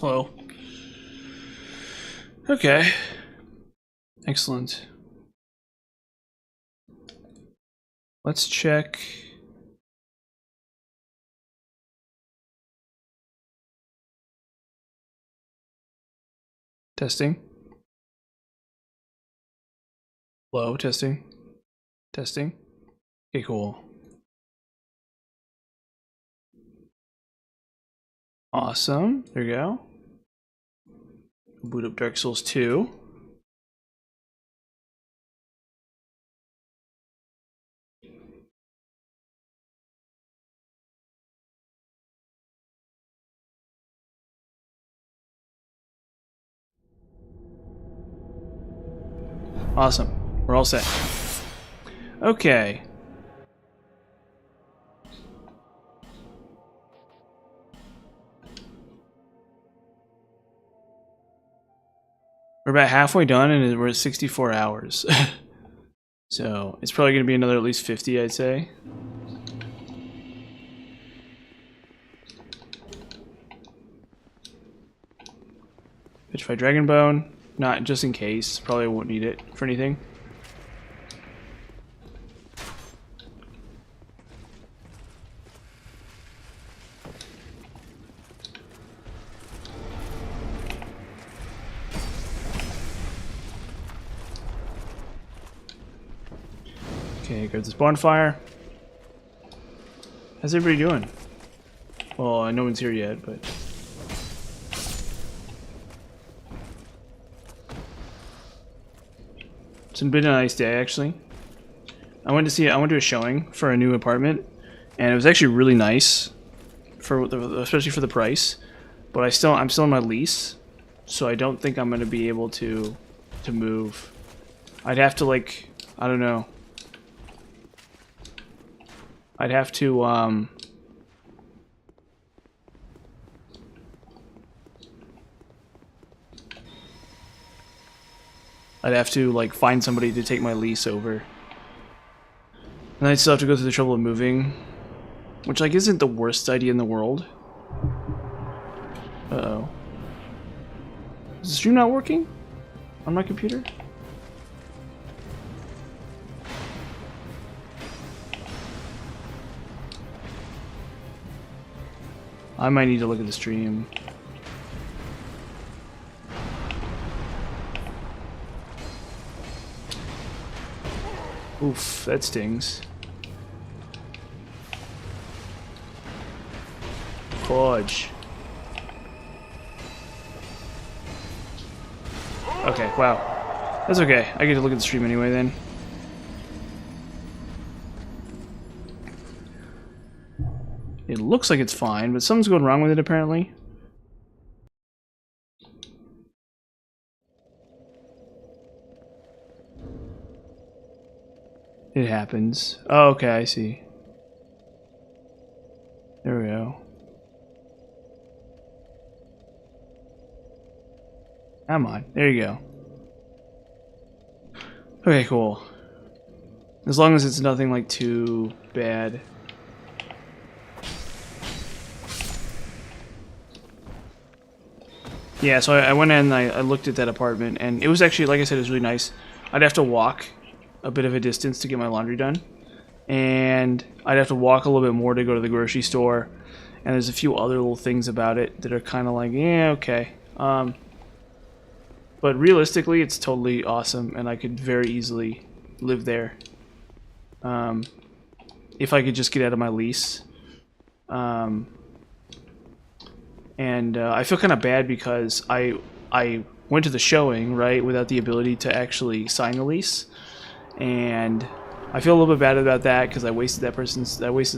Hello. Okay. Excellent. Let's check. Testing. Hello, testing. Testing. Okay, cool. Awesome. There you go. Boot up Dark Souls 2. Awesome. We're all set. Okay. We're about halfway done and we're at 64 hours. So it's probably going to be another at least 50, I'd say. Petrified Dragon Bone. Not just in case. Probably won't need it for anything. Okay, grab this bonfire. How's everybody doing? Well, no one's here yet, but... It's been a nice day, actually. I went to a showing for a new apartment, and it was actually really nice, especially for the price. But I'm still on my lease, so I don't think I'm gonna be able to move. I'd have to, like, I don't know. I'd have to like find somebody to take my lease over. And I'd still have to go through the trouble of moving, which like isn't the worst idea in the world. Uh-oh. Is the stream not working on my computer? I might need to look at the stream. Oof, that stings. Fudge. Okay, wow. That's okay. I get to look at the stream anyway then. It looks like it's fine, but something's going wrong with it apparently. It happens. Oh, okay, I see. There we go. Come on. There you go. Okay, cool. As long as it's nothing like too bad. Yeah, so I went in and I looked at that apartment, and it was actually, like I said, it was really nice. I'd have to walk a bit of a distance to get my laundry done, and I'd have to walk a little bit more to go to the grocery store, and there's a few other little things about it that are kind of like, yeah, okay. But realistically, it's totally awesome, and I could very easily live there if I could just get out of my lease. And I feel kind of bad because I went to the showing, right, without the ability to actually sign the lease, and I feel a little bit bad about that because I wasted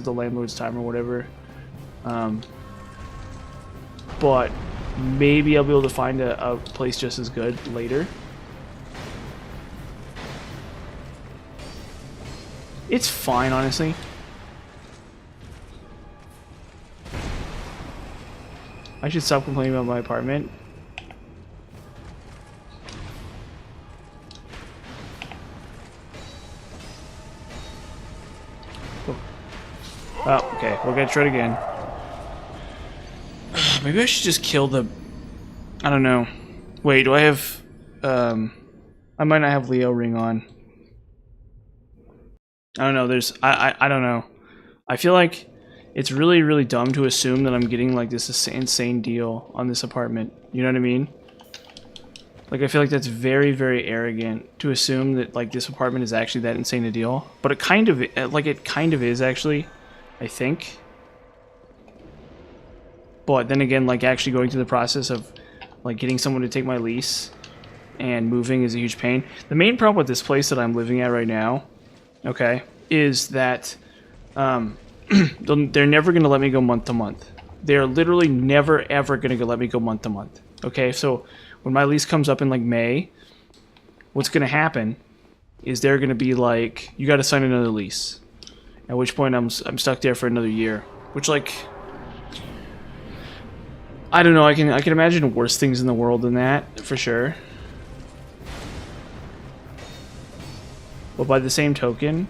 the landlord's time or whatever. But maybe I'll be able to find a place just as good later. It's fine, honestly. I should stop complaining about my apartment. Oh, okay. We're gonna try it again. Maybe I should just kill the I don't know. Wait, do I have... I might not have Leo ring on. I don't know, I don't know. I feel like it's really, really dumb to assume that I'm getting, like, this insane deal on this apartment. You know what I mean? Like, I feel like that's very, very arrogant to assume that, like, this apartment is actually that insane a deal. But it kind of is, actually, I think. But then again, like, actually going through the process of, like, getting someone to take my lease and moving is a huge pain. The main problem with this place that I'm living at right now, okay, is that they're never going to let me go month to month. They're literally never, ever going to let me go month to month. Okay, so when my lease comes up in, like, May, what's going to happen is they're going to be like, you got to sign another lease. At which point I'm stuck there for another year. Which, like... I don't know, I can imagine worse things in the world than that, for sure. But by the same token...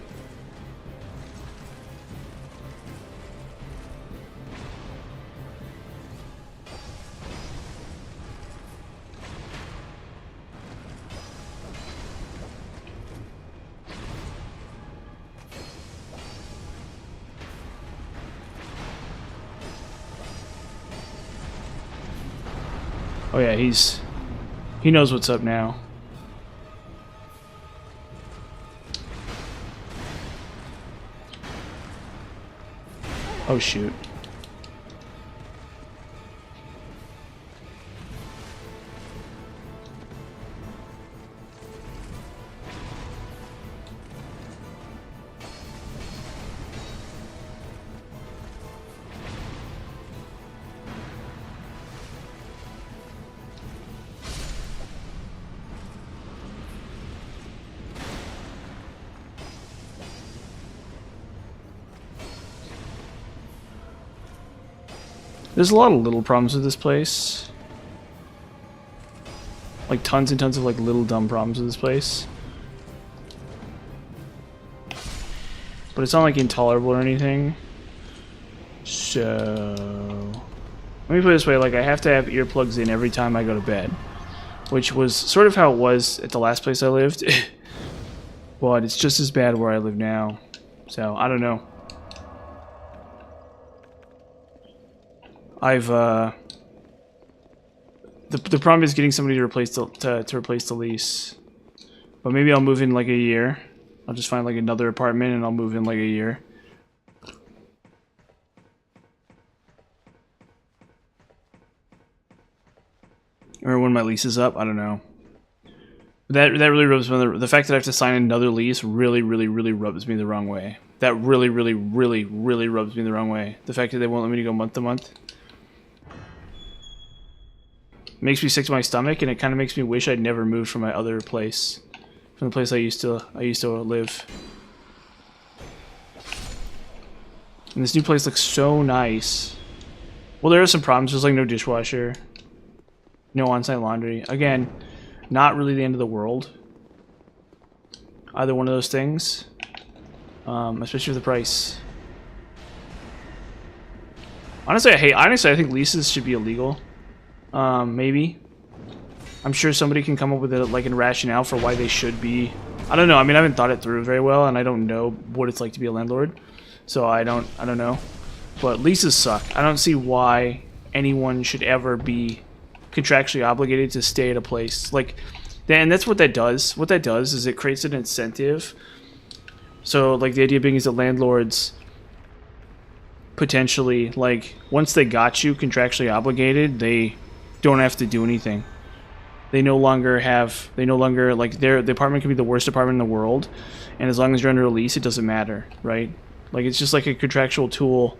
Oh yeah, he knows what's up now. Oh shoot. There's a lot of little problems with this place. Like tons and tons of like little dumb problems with this place. But it's not like intolerable or anything. So... let me put it this way, like I have to have earplugs in every time I go to bed. Which was sort of how it was at the last place I lived. But it's just as bad where I live now. So, I don't know. I've the problem is getting somebody to replace the lease. But maybe I'll move in like a year. I'll just find like another apartment and I'll move in like a year. Or when my lease is up, I don't know. That really rubs me the fact that I have to sign another lease really rubs me the wrong way. That really rubs me the wrong way. The fact that they won't let me go month to month. Makes me sick to my stomach, and it kind of makes me wish I'd never moved from my other place, from the place I used to live. And this new place looks so nice. Well, there are some problems. There's like no dishwasher, no on-site laundry. Again, not really the end of the world. Either one of those things, especially for the price. Honestly, I think leases should be illegal. Maybe. I'm sure somebody can come up with a rationale for why they should be. I don't know. I mean, I haven't thought it through very well, and I don't know what it's like to be a landlord. So I don't know. But leases suck. I don't see why anyone should ever be contractually obligated to stay at a place. Like, and that's what that does. What that does is it creates an incentive. So, like, the idea being is that landlords potentially, like, once they got you contractually obligated, they don't have to do anything. They no longer, like, the apartment can be the worst apartment in the world, and as long as you're under a lease, it doesn't matter, right? Like, it's just like a contractual tool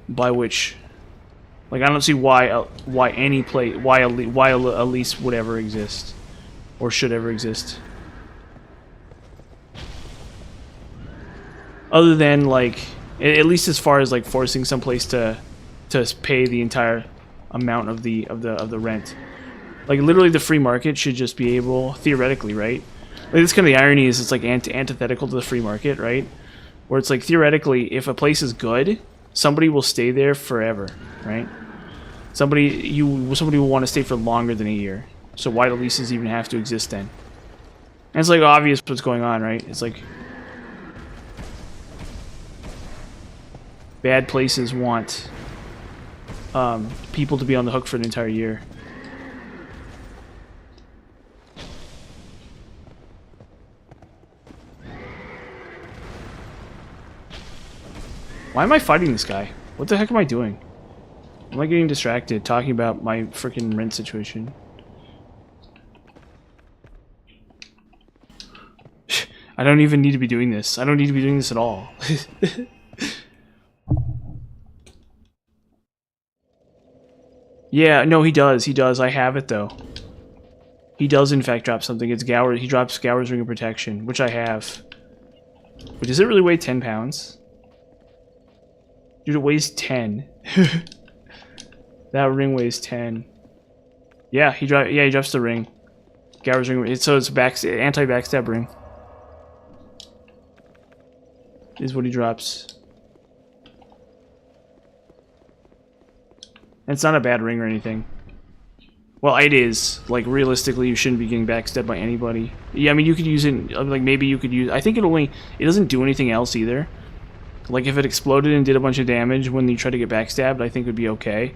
by which, like, I don't see why a lease would ever exist, or should ever exist. Other than, like, at least as far as, like, forcing someplace to pay the entire amount of the rent. Like, literally the free market should just be able, theoretically, right? Like, this kind of the irony is it's like antithetical to the free market, right? Where it's like, theoretically, if a place is good, somebody will stay there forever, right? Somebody will want to stay for longer than a year. So why do leases even have to exist then? And it's like obvious what's going on, right? It's like bad places want people to be on the hook for an entire year. Why am I fighting this guy? What the heck am I doing? Am I getting distracted talking about my freaking rent situation? I don't even need to be doing this. I don't need to be doing this at all. Yeah, no, he does. He does. I have it, though. He does, in fact, drop something. It's Gower. He drops Gower's Ring of Protection, which I have. But does it really weigh 10 pounds? Dude, it weighs 10. That ring weighs 10. Yeah, he drops the ring. Gower's Ring. So it's anti-backstab ring. Is what he drops. And it's not a bad ring or anything. Well, it is. Like, realistically, you shouldn't be getting backstabbed by anybody. Yeah, I mean, you could use it, like, maybe you could use... I think it doesn't do anything else either. Like, if it exploded and did a bunch of damage when you try to get backstabbed, I think it would be okay.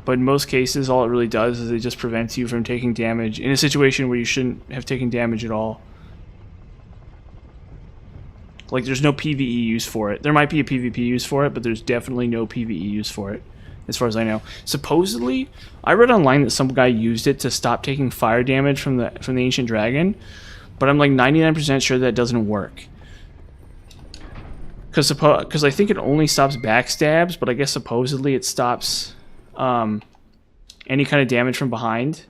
But in most cases, all it really does is it just prevents you from taking damage in a situation where you shouldn't have taken damage at all. Like, there's no PvE use for it. There might be a PvP use for it, but there's definitely no PvE use for it, as far as I know. Supposedly, I read online that some guy used it to stop taking fire damage from the Ancient Dragon, but I'm like 99% sure that doesn't work. Because I think it only stops backstabs, but I guess supposedly it stops any kind of damage from behind.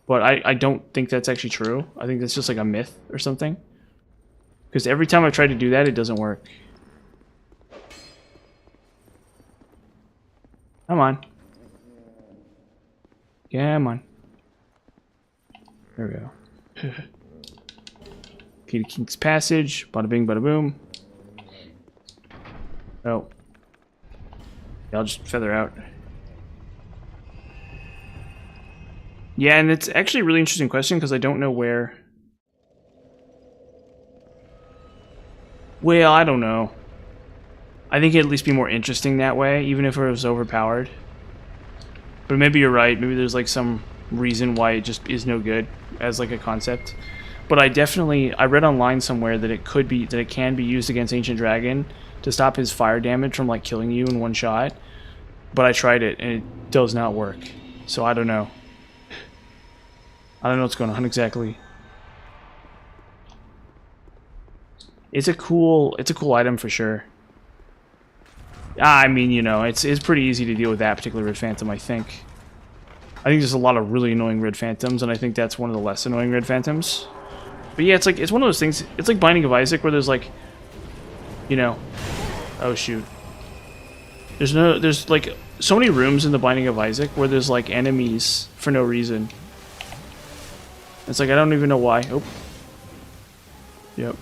But I don't think that's actually true. I think that's just like a myth or something. Because every time I try to do that, it doesn't work. Come on. Come on. There we go. Key to King's Passage. Bada bing, bada boom. Oh. Yeah, I'll just feather out. Yeah, and it's actually a really interesting question because I don't know where... Well, I don't know. I think it'd at least be more interesting that way, even if it was overpowered. But maybe you're right. Maybe there's like some reason why it just is no good as like a concept. But I read online somewhere that it can be used against Ancient Dragon to stop his fire damage from like killing you in one shot. But I tried it and it does not work. So I don't know. I don't know what's going on exactly. It's a cool item for sure. I mean, you know, it's pretty easy to deal with that particular Red Phantom, I think. I think there's a lot of really annoying Red Phantoms, and I think that's one of the less annoying Red Phantoms. But yeah, it's one of those things. It's like Binding of Isaac, where there's like, you know, oh shoot. There's like so many rooms in the Binding of Isaac where there's like enemies for no reason. It's like I don't even know why. Oh. Yep.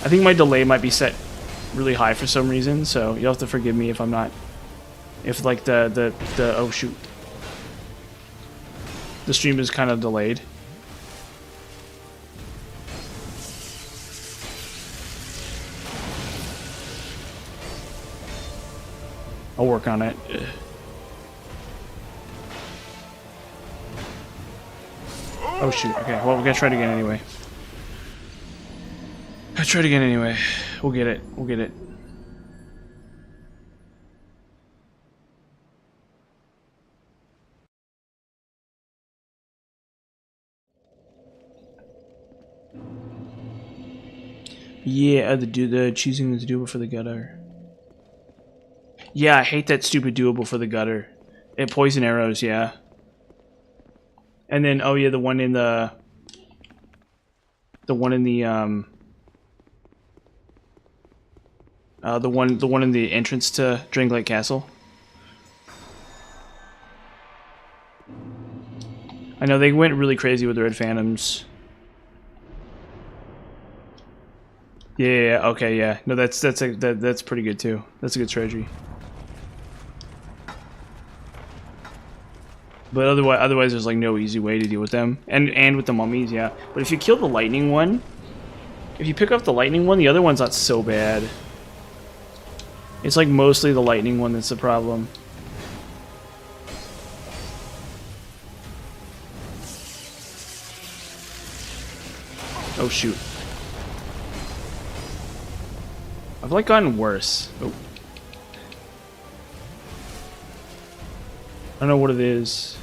I think my delay might be set really high for some reason, so you'll have to forgive me if I'm not. If like the oh shoot. The stream is kind of delayed. I'll work on it. Oh shoot, okay, well we're gonna try it again anyway. I'll try it again anyway. We'll get it. We'll get it. Yeah, the choosing the doable for the gutter. Yeah, I hate that stupid doable for the gutter. It poison arrows, yeah. And then oh yeah, the one in the one in the entrance to Drangleic Castle. I know they went really crazy with the Red Phantoms. Yeah, yeah, yeah, okay, yeah. No, that's pretty good too. That's a good strategy. But otherwise, there's like no easy way to deal with them, and with the mummies, yeah. But if you kill the lightning one, if you pick up the lightning one, the other one's not so bad. It's like mostly the lightning one that's the problem. Oh shoot. I've like gotten worse. Oh. I don't know what it is.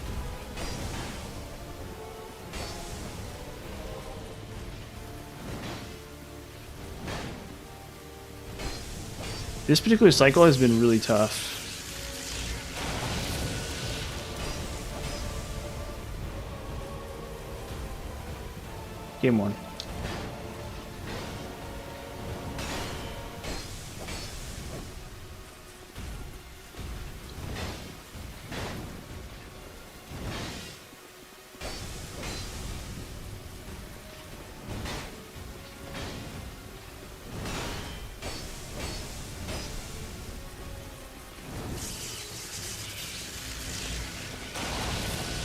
This particular cycle has been really tough. Game one.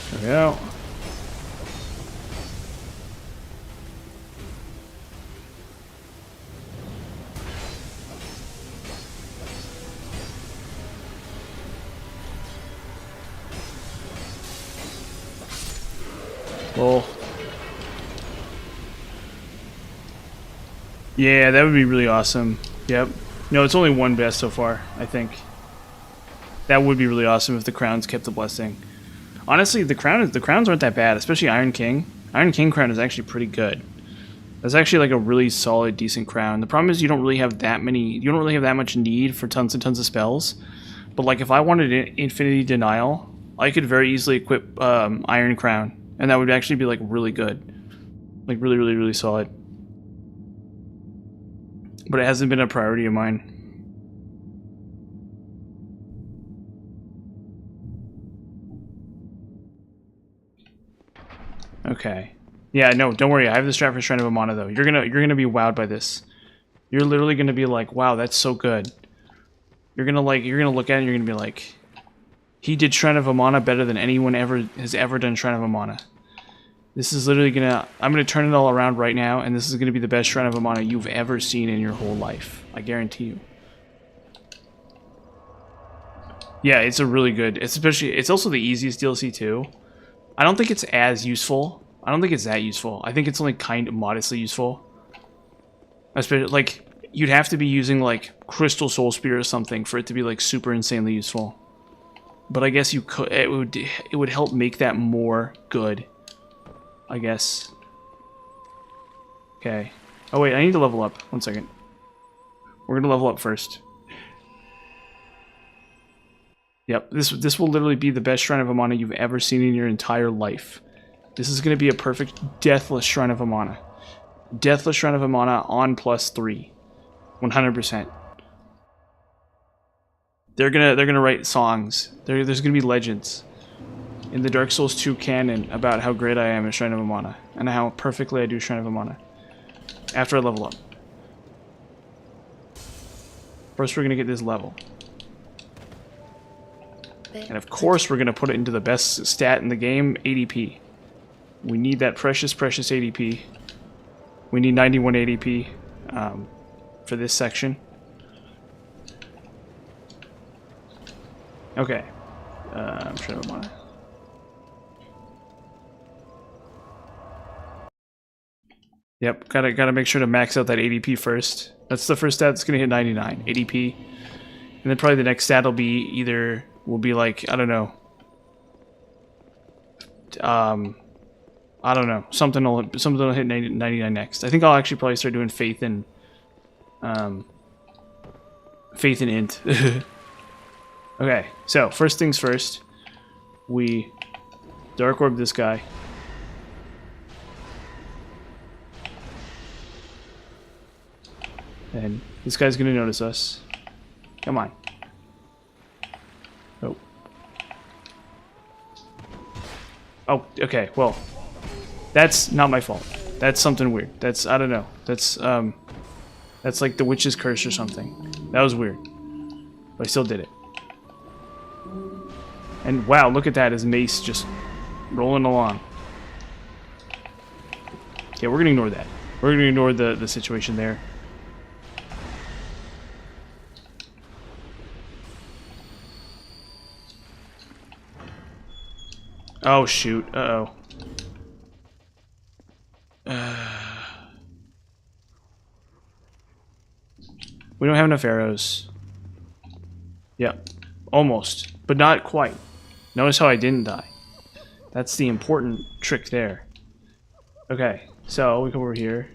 There we go. Well, yeah, that would be really awesome. Yep. No, it's only one best so far, I think. That would be really awesome if the crowns kept the blessing. Honestly, the crowns aren't that bad, especially Iron King. Iron King crown is actually pretty good. That's actually like a really solid, decent crown. The problem is you don't really have that much need for tons and tons of spells. But like if I wanted Infinity Denial, I could very easily equip Iron Crown. And that would actually be like really good. Like really, really, really solid. But it hasn't been a priority of mine. Okay. Yeah, no, don't worry. I have the strat for Shrine of Amana though. You're gonna be wowed by this. You're literally gonna be like, wow, that's so good. You're gonna look at it and you're gonna be like, he did Shrine of Amana better than anyone has ever done Shrine of Amana. This is literally I'm gonna turn it all around right now, and this is gonna be the best Shrine of Amana you've ever seen in your whole life. I guarantee you. Yeah, it's a really good, it's also the easiest DLC too. I don't think it's as useful. I don't think it's that useful. I think it's only kind of modestly useful. Especially, like, you'd have to be using, like, Crystal Soul Spear or something for it to be, like, super insanely useful. But I guess you could, it would help make that more good. I guess. Okay. Oh wait, I need to level up. 1 second. We're gonna level up first. Yep, this will literally be the best Shrine of Amana you've ever seen in your entire life. This is gonna be a perfect Deathless Shrine of Amana. Deathless Shrine of Amana on +3. 100%. They're gonna write songs. There's gonna be legends in the Dark Souls 2 canon about how great I am at Shrine of Amana and how perfectly I do Shrine of Amana. After I level up. First we're gonna get this level. And of course we're gonna put it into the best stat in the game, ADP. We need that precious, precious ADP. We need 91 ADP for this section. Okay. I'm Shrine of Amana. Yep, gotta make sure to max out that ADP first. That's the first stat that's gonna hit 99 ADP, and then probably the next stat will be like I don't know, something will hit 99 next. I think I'll actually probably start doing faith in int. Okay, so first things first, we Dark Orb this guy. And this guy's gonna notice us. Come on. Oh. Oh, okay, well. That's not my fault. That's something weird. That's, I don't know. That's, That's like the witch's curse or something. That was weird. But I still did it. And wow, look at that, his mace just rolling along. Yeah, we're gonna ignore that. We're gonna ignore the situation there. Oh shoot, uh-oh. We don't have enough arrows. Yep, almost, but not quite. Notice how I didn't die. That's the important trick there. Okay, so we come over here.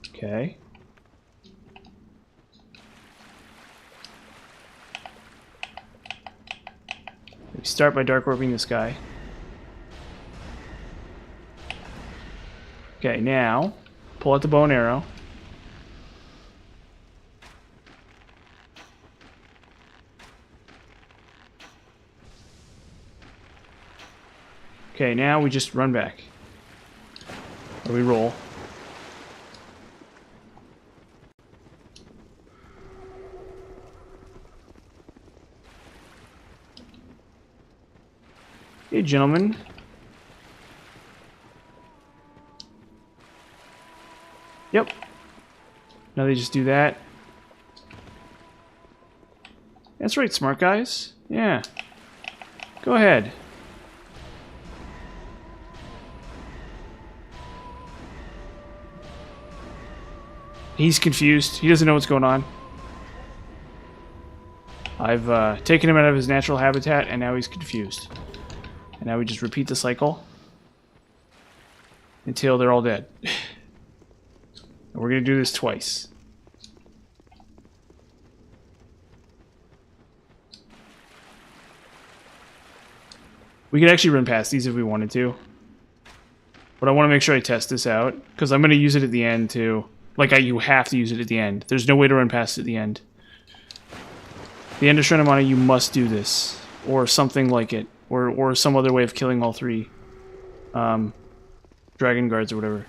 Okay. We start by dark orbing this guy. Okay, now pull out the bow and arrow. Okay, now we just run back. Or we roll. Hey, gentlemen. Yep. Now they just do that. That's right, smart guys. Yeah. Go ahead. He's confused. He doesn't know what's going on. I've taken him out of his natural habitat, and now he's confused. And now we just repeat the cycle until they're all dead. And we're going to do this twice. We could actually run past these if we wanted to. But I want to make sure I test this out, because I'm going to use it at the end too. Like, you have to use it at the end. There's no way to run past it at the end. The End of Shrine of Mana, you must do this. Or something like it. Or some other way of killing all three. Dragon guards or whatever.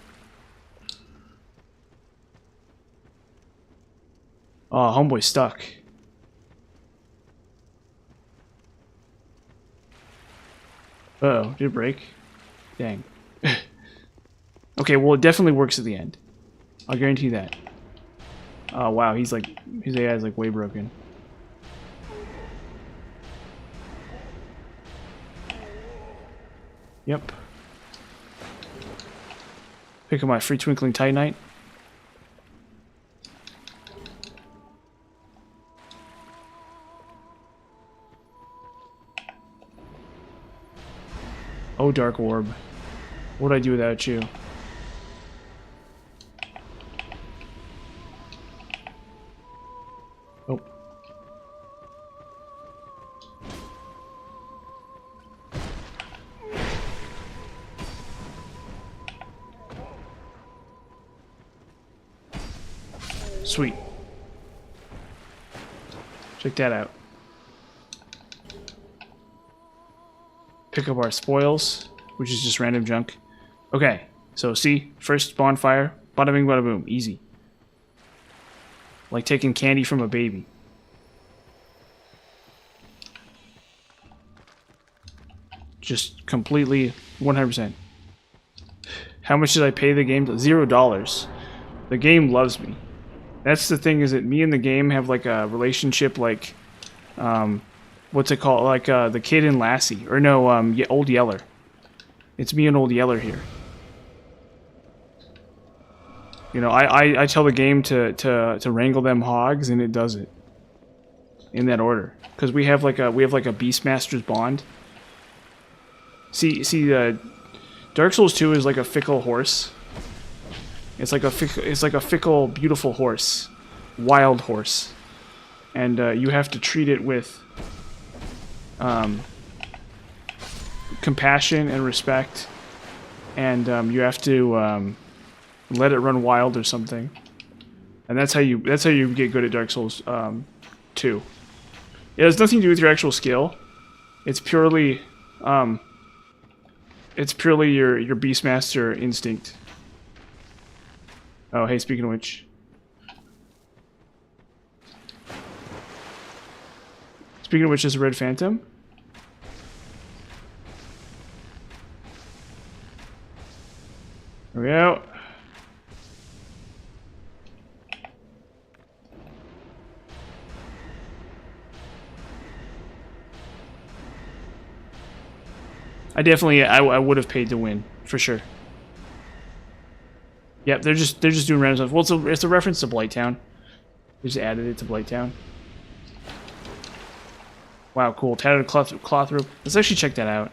Oh, homeboy's stuck. Uh-oh, did it break? Dang. Okay, well, it definitely works at the end. I'll guarantee that. Oh wow, he's like, his AI is like way broken. Yep. Pick up my free Twinkling Titanite. Oh, Dark Orb. What would I do without you? Oh. Sweet. Check that out. Pick up our spoils, which is just random junk. Okay, so see, first bonfire, bada bing, bada boom, easy. Like taking candy from a baby. Just completely 100%. How much did I pay the game? $0. The game loves me. That's the thing, is that me and the game have like a relationship like, what's it called? Like the kid and Lassie. Or no, Old Yeller. It's me and Old Yeller here. You know, I tell the game to wrangle them hogs, and it does it. In that order. Because we have like a Beastmaster's bond. See, Dark Souls 2 is like a fickle horse. It's like a fickle, beautiful horse. Wild horse. And you have to treat it with compassion and respect, and you have to let it run wild or something, and that's how you get good at Dark Souls 2. It has nothing to do with your actual skill. It's purely your Beastmaster instinct. Oh, hey, speaking of which, Speaking of which, is a red phantom. There we go. I would have paid to win for sure. Yep, they're just doing random stuff. Well, it's a reference to Blighttown. They just added it to Blighttown. Wow, cool. Tattered cloth rope. Let's actually check that out.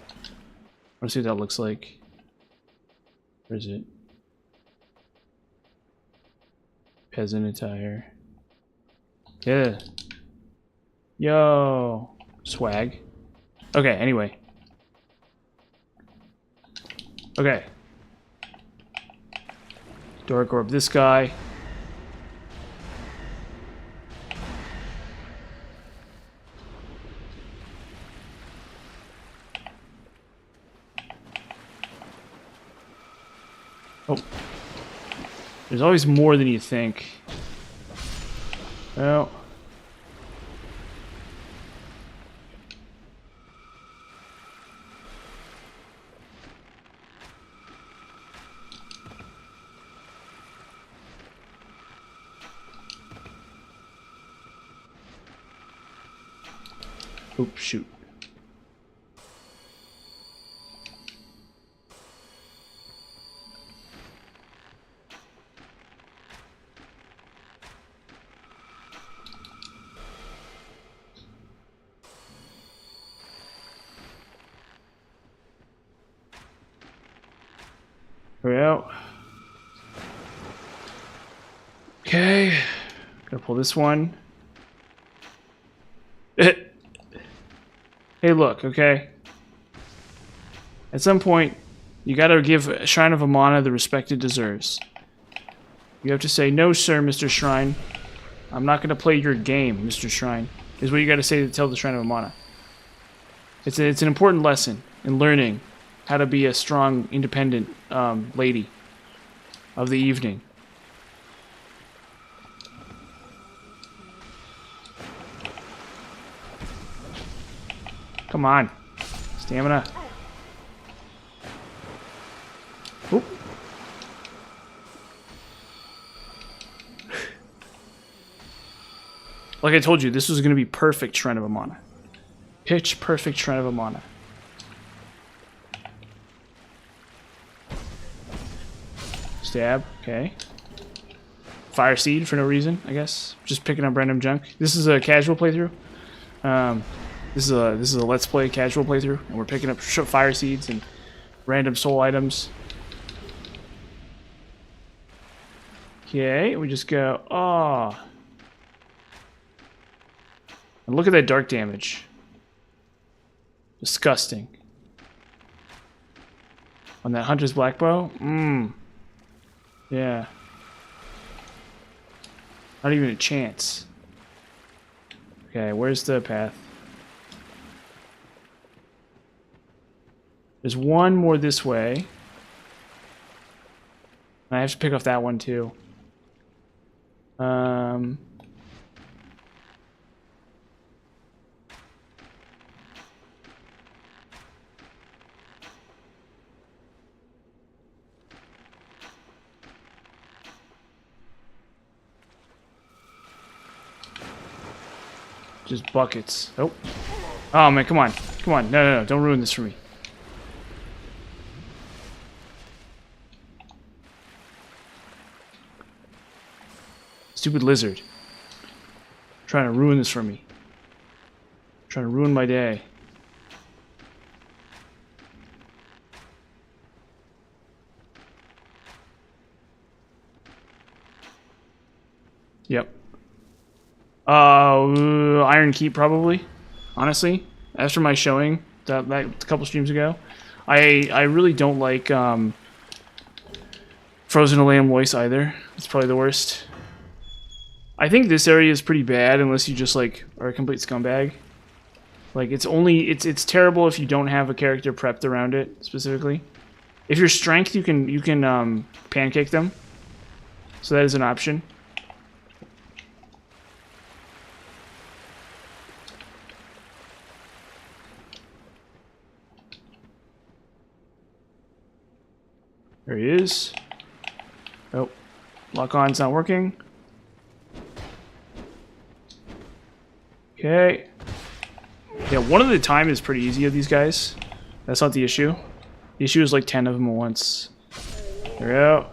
Let's see what that looks like. Where is it? Peasant attire. Yeah. Yo. Swag. Okay, anyway. Okay. Dark Orb, this guy. Oh. There's always more than you think. Well. Oops, shoot. Well. Okay. Gotta pull this one. Hey, look, okay? At some point, you gotta give Shrine of Amana the respect it deserves. You have to say, no, sir, Mr. Shrine. I'm not gonna play your game, Mr. Shrine, is what you gotta say to tell the Shrine of Amana. It's an important lesson in learning how to be a strong, independent lady of the evening. Come on. Stamina. Oop. Like I told you, this was going to be perfect Shrine of Amana. Pitch perfect Shrine of Amana. Stab. Okay. Fire Seed for no reason, I guess. Just picking up random junk. This is a casual playthrough. This is a Let's Play casual playthrough, and we're picking up fire seeds and random soul items. Okay, we just go, oh. And look at that dark damage. Disgusting. On that Hunter's Black Bow? Yeah. Not even a chance. Okay, where's the path? There's one more this way. I have to pick off that one too. Just buckets. Oh. Oh man, come on. Come on. No, don't ruin this for me. Stupid lizard. Trying to ruin this for me. Trying to ruin my day. Yep. Iron Keep probably. Honestly, after my showing that a couple streams ago, I really don't like Frozen Alayam Lois either. It's probably the worst. I think this area is pretty bad unless you just like are a complete scumbag. Like it's terrible if you don't have a character prepped around it specifically. If you're strength, you can pancake them. So that is an option. There he is. Oh, lock on's not working. Okay. Yeah, one at a time is pretty easy of these guys. That's not the issue. The issue is like 10 of them at once. There we go.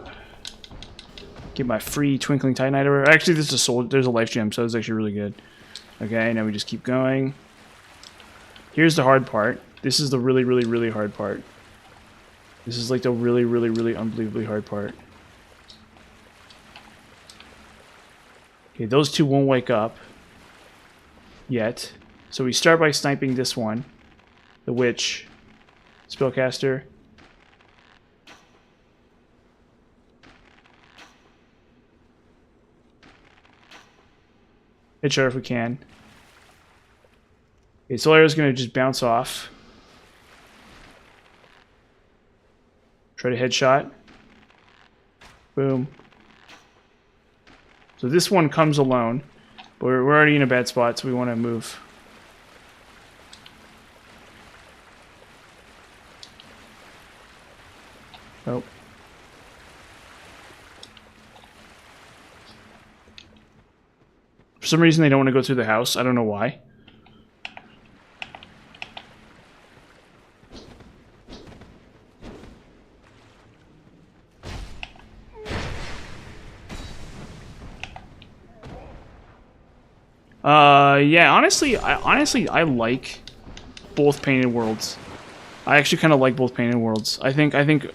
Get my free Twinkling Titanite over. Actually, this is a soul. There's a life gem, so it's actually really good. Okay, now we just keep going. Here's the hard part. This is the really, really, really hard part. This is like the really, really, really unbelievably hard part. Okay, those two won't wake up yet. So we start by sniping this one. The witch. Spellcaster. Hit her if we can. Okay, Soul Arrow's gonna just bounce off. Try to headshot. Boom. So this one comes alone, but we're already in a bad spot, so we want to move. Oh. For some reason, they don't want to go through the house. I don't know why. Yeah, honestly, I like both Painted Worlds. I actually kind of like both Painted Worlds. I think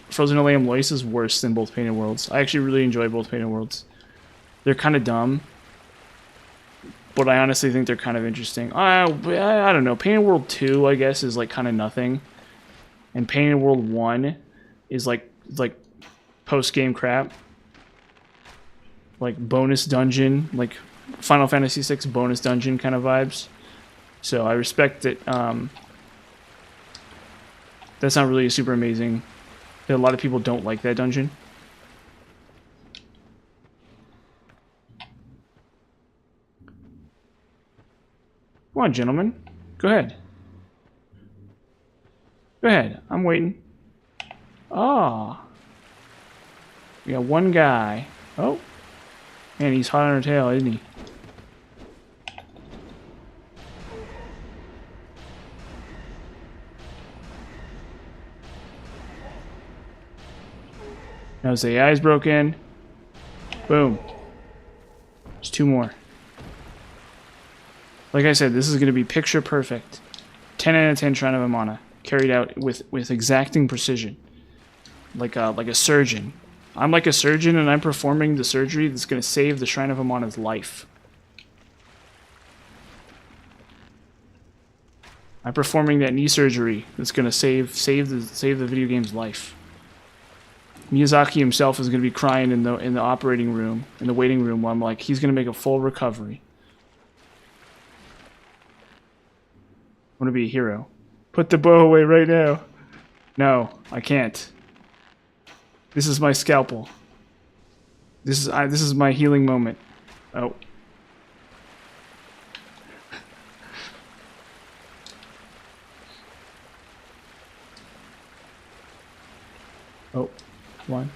Frozen Elysium Lois is worse than both Painted Worlds. I actually really enjoy both Painted Worlds. They're kind of dumb, but I honestly think they're kind of interesting. I don't know. Painted World 2, I guess, is like kind of nothing, and Painted World 1 is like post-game crap, like bonus dungeon, like Final Fantasy VI bonus dungeon kind of vibes. So I respect that. That's not really super amazing. A lot of people don't like that dungeon. Come on, gentlemen. Go ahead. Go ahead. I'm waiting. Ah. We got one guy. Oh. Man, he's hot on our tail, isn't he? Now the AI's broken. Boom. There's two more. Like I said, this is going to be picture perfect. 10 out of 10 Shrine of Amana. Carried out with exacting precision. Like a surgeon. I'm like a surgeon and I'm performing the surgery that's going to save the Shrine of Amana's life. I'm performing that knee surgery that's going to save the video game's life. Miyazaki himself is going to be crying in the operating room, in the waiting room, while I'm like, he's going to make a full recovery. I want to be a hero. Put the bow away right now. No, I can't. This is my scalpel. This is my healing moment. Oh. Oh, one.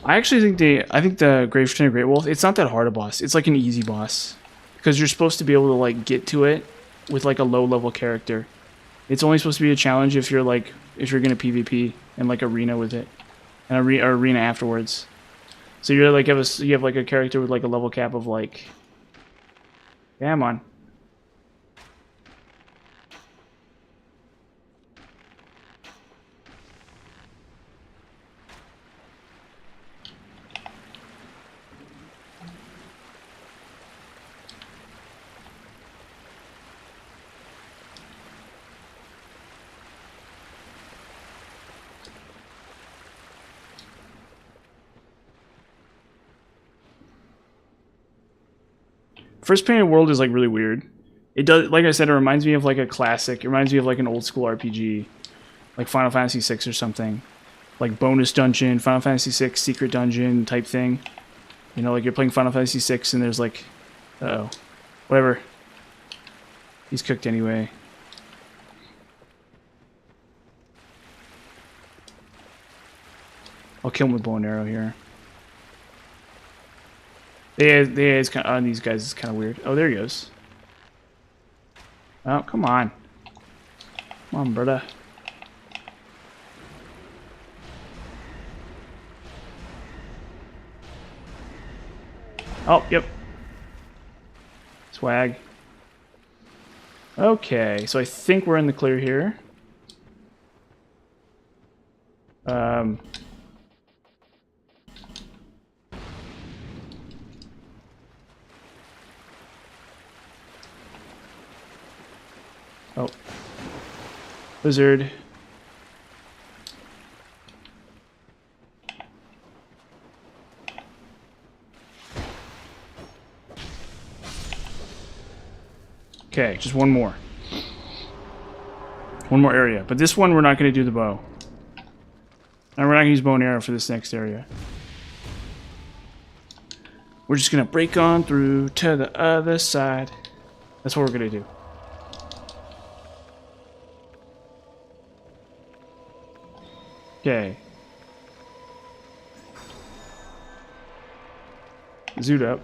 I think the Grave Trainer Great Wolf, it's not that hard a boss. It's like an easy boss. Because you're supposed to be able to like get to it with like a low level character. It's only supposed to be a challenge if you're gonna PvP and like arena with it. And arena afterwards. So you're like you have like a character with like a level cap of like, yeah, I'm on. First Painted World is like really weird. It does, like I said, it reminds me of like a classic. It reminds me of like an old school RPG, like Final Fantasy VI or something. like bonus dungeon, Final Fantasy VI secret dungeon type thing. You know, like you're playing Final Fantasy VI and there's like, uh-oh, whatever. He's cooked anyway. I'll kill him with bow and arrow here. Yeah, it's kind of, on these guys is kind of weird. Oh, there he goes. Oh, come on. Come on, brother. Oh, yep. Swag. Okay, so I think we're in the clear here. Oh. Lizard. Okay, just one more. One more area. But this one, we're not going to do the bow. And we're not going to use bow and arrow for this next area. We're just going to break on through to the other side. That's what we're going to do. Okay. Zoot up.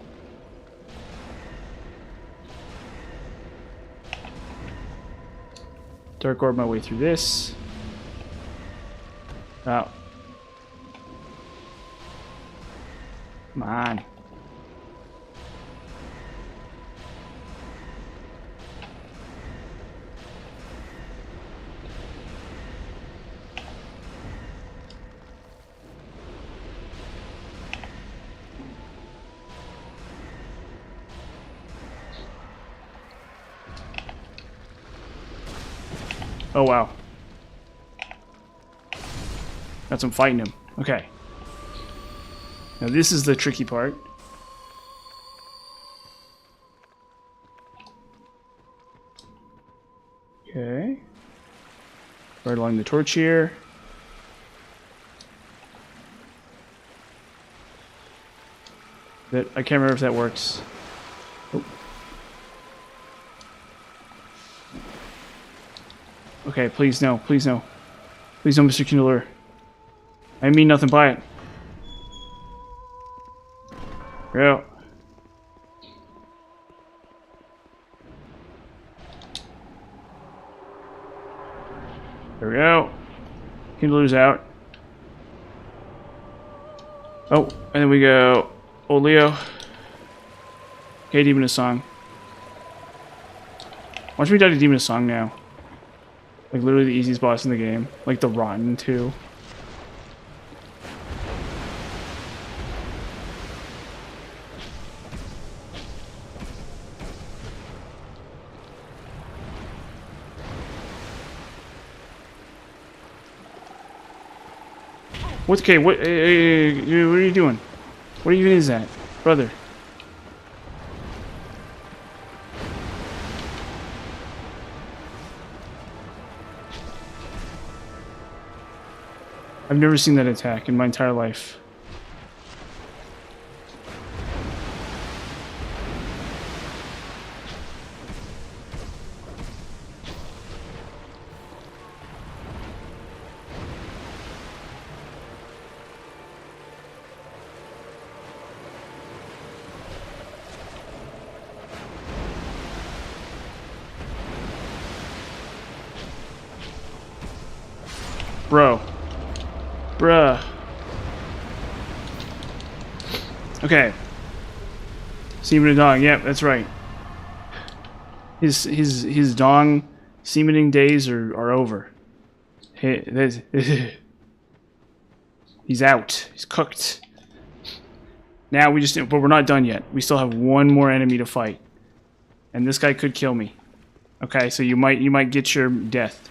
Dark orb my way through this. Oh. Come on. Oh, wow. Got some fighting him. Okay. Now this is the tricky part. Okay. Right along the torch here. That I can't remember if that works. Oh. Okay, please no, please no. Please no, Mr. Kindler. I mean nothing by it. Yeah. There we go. Kindler's out. Oh, and then we go Old Leo. Okay, Demon of Song. Watch me die to Demon of Song now. Like literally the easiest boss in the game. Like the Rotten too. What's okay? What? What are you doing? What even is that, brother? I've never seen that attack in my entire life. Bro. Bruh. Okay. Semen dong, yep, that's right. His dong semening days are over. He's out. He's cooked. Now we just, but we're not done yet. We still have one more enemy to fight. And this guy could kill me. Okay, so you might get your death.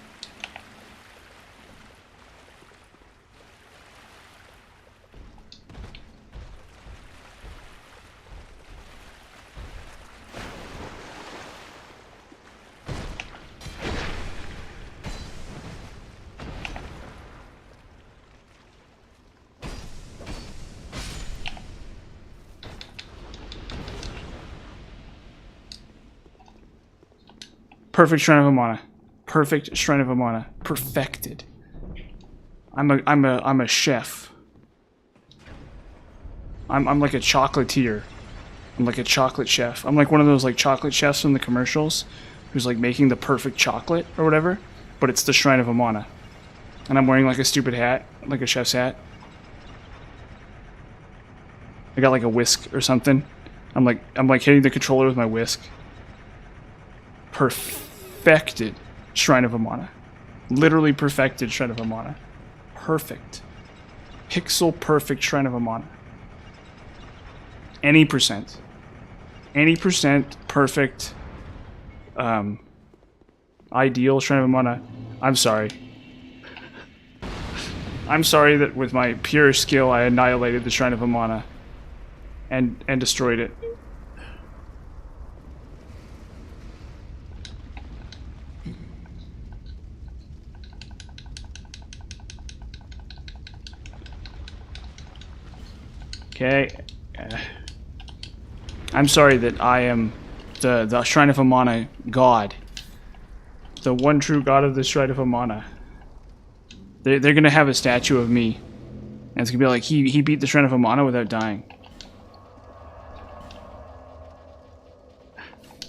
Perfect Shrine of Amana. Perfect Shrine of Amana. Perfected. I'm a chef. I'm like a chocolatier. I'm like a chocolate chef. I'm like one of those like chocolate chefs from the commercials who's like making the perfect chocolate or whatever, but it's the Shrine of Amana. And I'm wearing like a stupid hat, like a chef's hat. I got like a whisk or something. I'm like hitting the controller with my whisk. Perfected Shrine of Amana. Literally perfected Shrine of Amana. Perfect. Pixel perfect Shrine of Amana. Any percent. Any percent perfect. Ideal Shrine of Amana. I'm sorry. I'm sorry that with my pure skill I annihilated the Shrine of Amana. And destroyed it. Okay. I'm sorry that I am the Shrine of Amana god. The one true god of the Shrine of Amana. They're gonna have a statue of me. And it's gonna be like, he beat the Shrine of Amana without dying.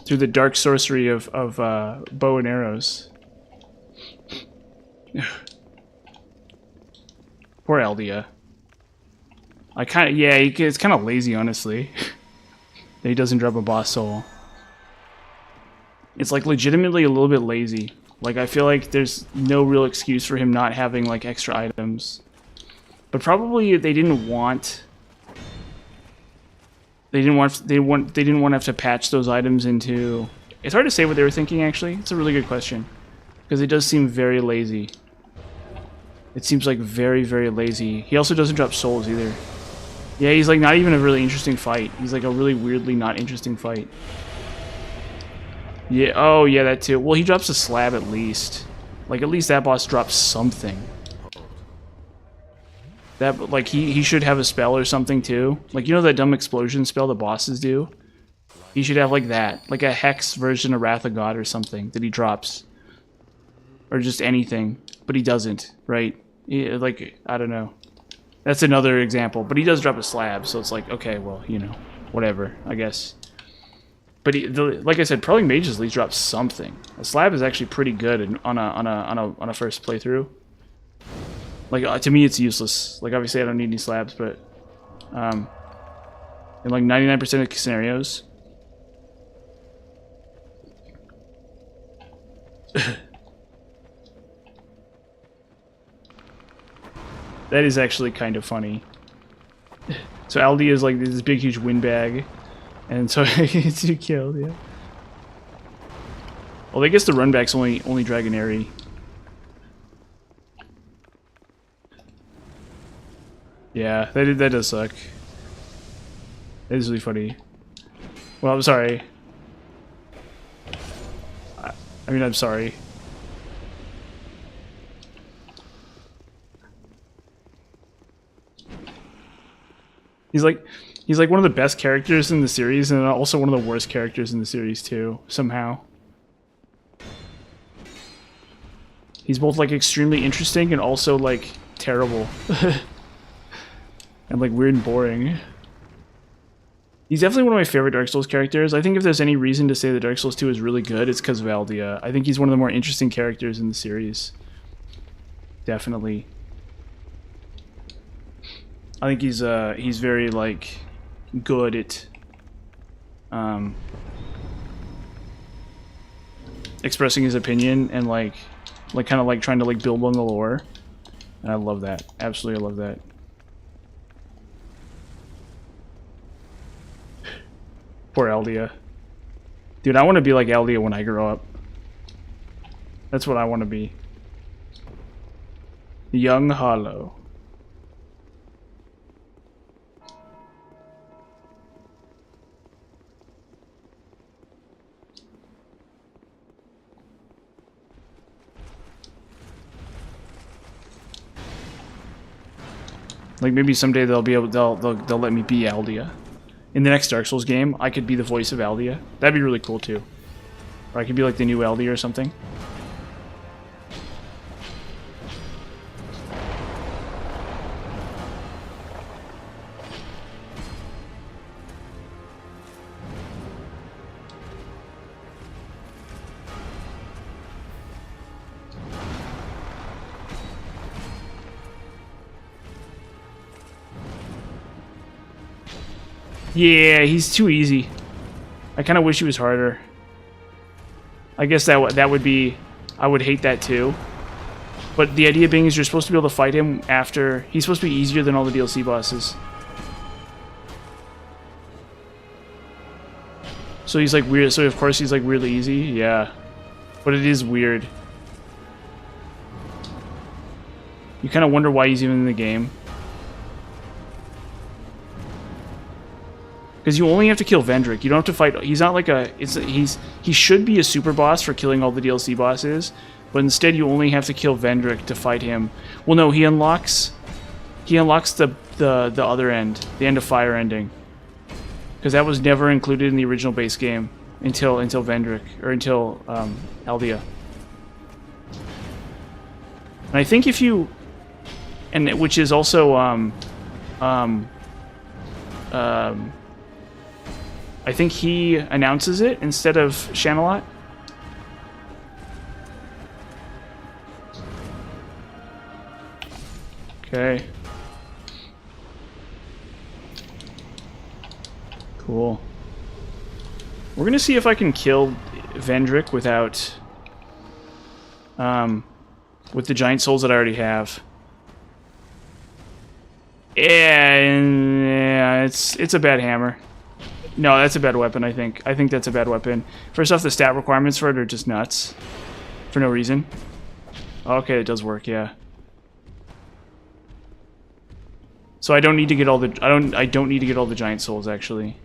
Through the dark sorcery of bow and arrows. Poor Eldia. I kind of, yeah, it's kind of lazy, honestly. That he doesn't drop a boss soul. It's like legitimately a little bit lazy. Like I feel like there's no real excuse for him not having like extra items. But probably they didn't want. They didn't want to have to patch those items into. It's hard to say what they were thinking actually. It's a really good question. Because it does seem very lazy. It seems like very, very lazy. He also doesn't drop souls either. Yeah, he's like not even a really interesting fight. He's like a really weirdly not interesting fight. Yeah, oh yeah, that too. Well, he drops a slab at least. Like at least that boss drops something. That like he should have a spell or something too. Like you know that dumb explosion spell the bosses do? He should have like that. Like a hex version of Wrath of God or something that he drops. Or just anything. But he doesn't, right? Like, I don't know. That's another example. But he does drop a slab, so it's like, okay, well, you know, whatever, I guess. But like I said, Prowling Mages at least drops something. A slab is actually pretty good on a first playthrough. Like to me, it's useless. Like obviously, I don't need any slabs, but in like 99% of scenarios. That is actually kind of funny. So Aldi is like this big huge windbag, and so he gets you killed, yeah. Well, I guess the runback's only Dragonary. Yeah, that does suck. That is really funny. Well, I'm sorry. I mean, I'm sorry. He's like one of the best characters in the series, and also one of the worst characters in the series too, somehow. He's both like extremely interesting and also like terrible. And like weird and boring. He's definitely one of my favorite Dark Souls characters. I think if there's any reason to say that Dark Souls 2 is really good, it's because of Aldia. I think he's one of the more interesting characters in the series. Definitely. I think he's very like good at expressing his opinion and like kind of like trying to like build on the lore. And I love that. Absolutely, I love that. Poor Aldia. Dude, I want to be like Aldia when I grow up. That's what I want to be. Young Hollow. Like maybe someday they'll be able they'll let me be Aldia. In the next Dark Souls game, I could be the voice of Aldia. That'd be really cool too. Or I could be like the new LD or something. Yeah, he's too easy. I kind of wish he was harder. I guess that would be... I would hate that too. But the idea being is you're supposed to be able to fight him after... He's supposed to be easier than all the DLC bosses. So he's like weird... So of course he's like weirdly easy? Yeah. But it is weird. You kind of wonder why he's even in the game. Because you only have to kill Vendrick. You don't have to fight... He's not like a... He should be a super boss for killing all the DLC bosses, but instead you only have to kill Vendrick to fight him. Well, no, he unlocks... He unlocks the other end. The End of Fire ending. Because that was never included in the original base game until Vendrick. Or until Aldea. And I think if you... And which is also... I think he announces it instead of Shanalot. Okay. Cool. We're gonna see if I can kill Vendrick without... with the giant souls that I already have. Yeah, it's a bad hammer. No, that's a bad weapon, I think. I think that's a bad weapon. First off, the stat requirements for it are just nuts. For no reason. Okay, it does work, yeah. So I don't need to get all the... I don't need to get all the giant souls, actually.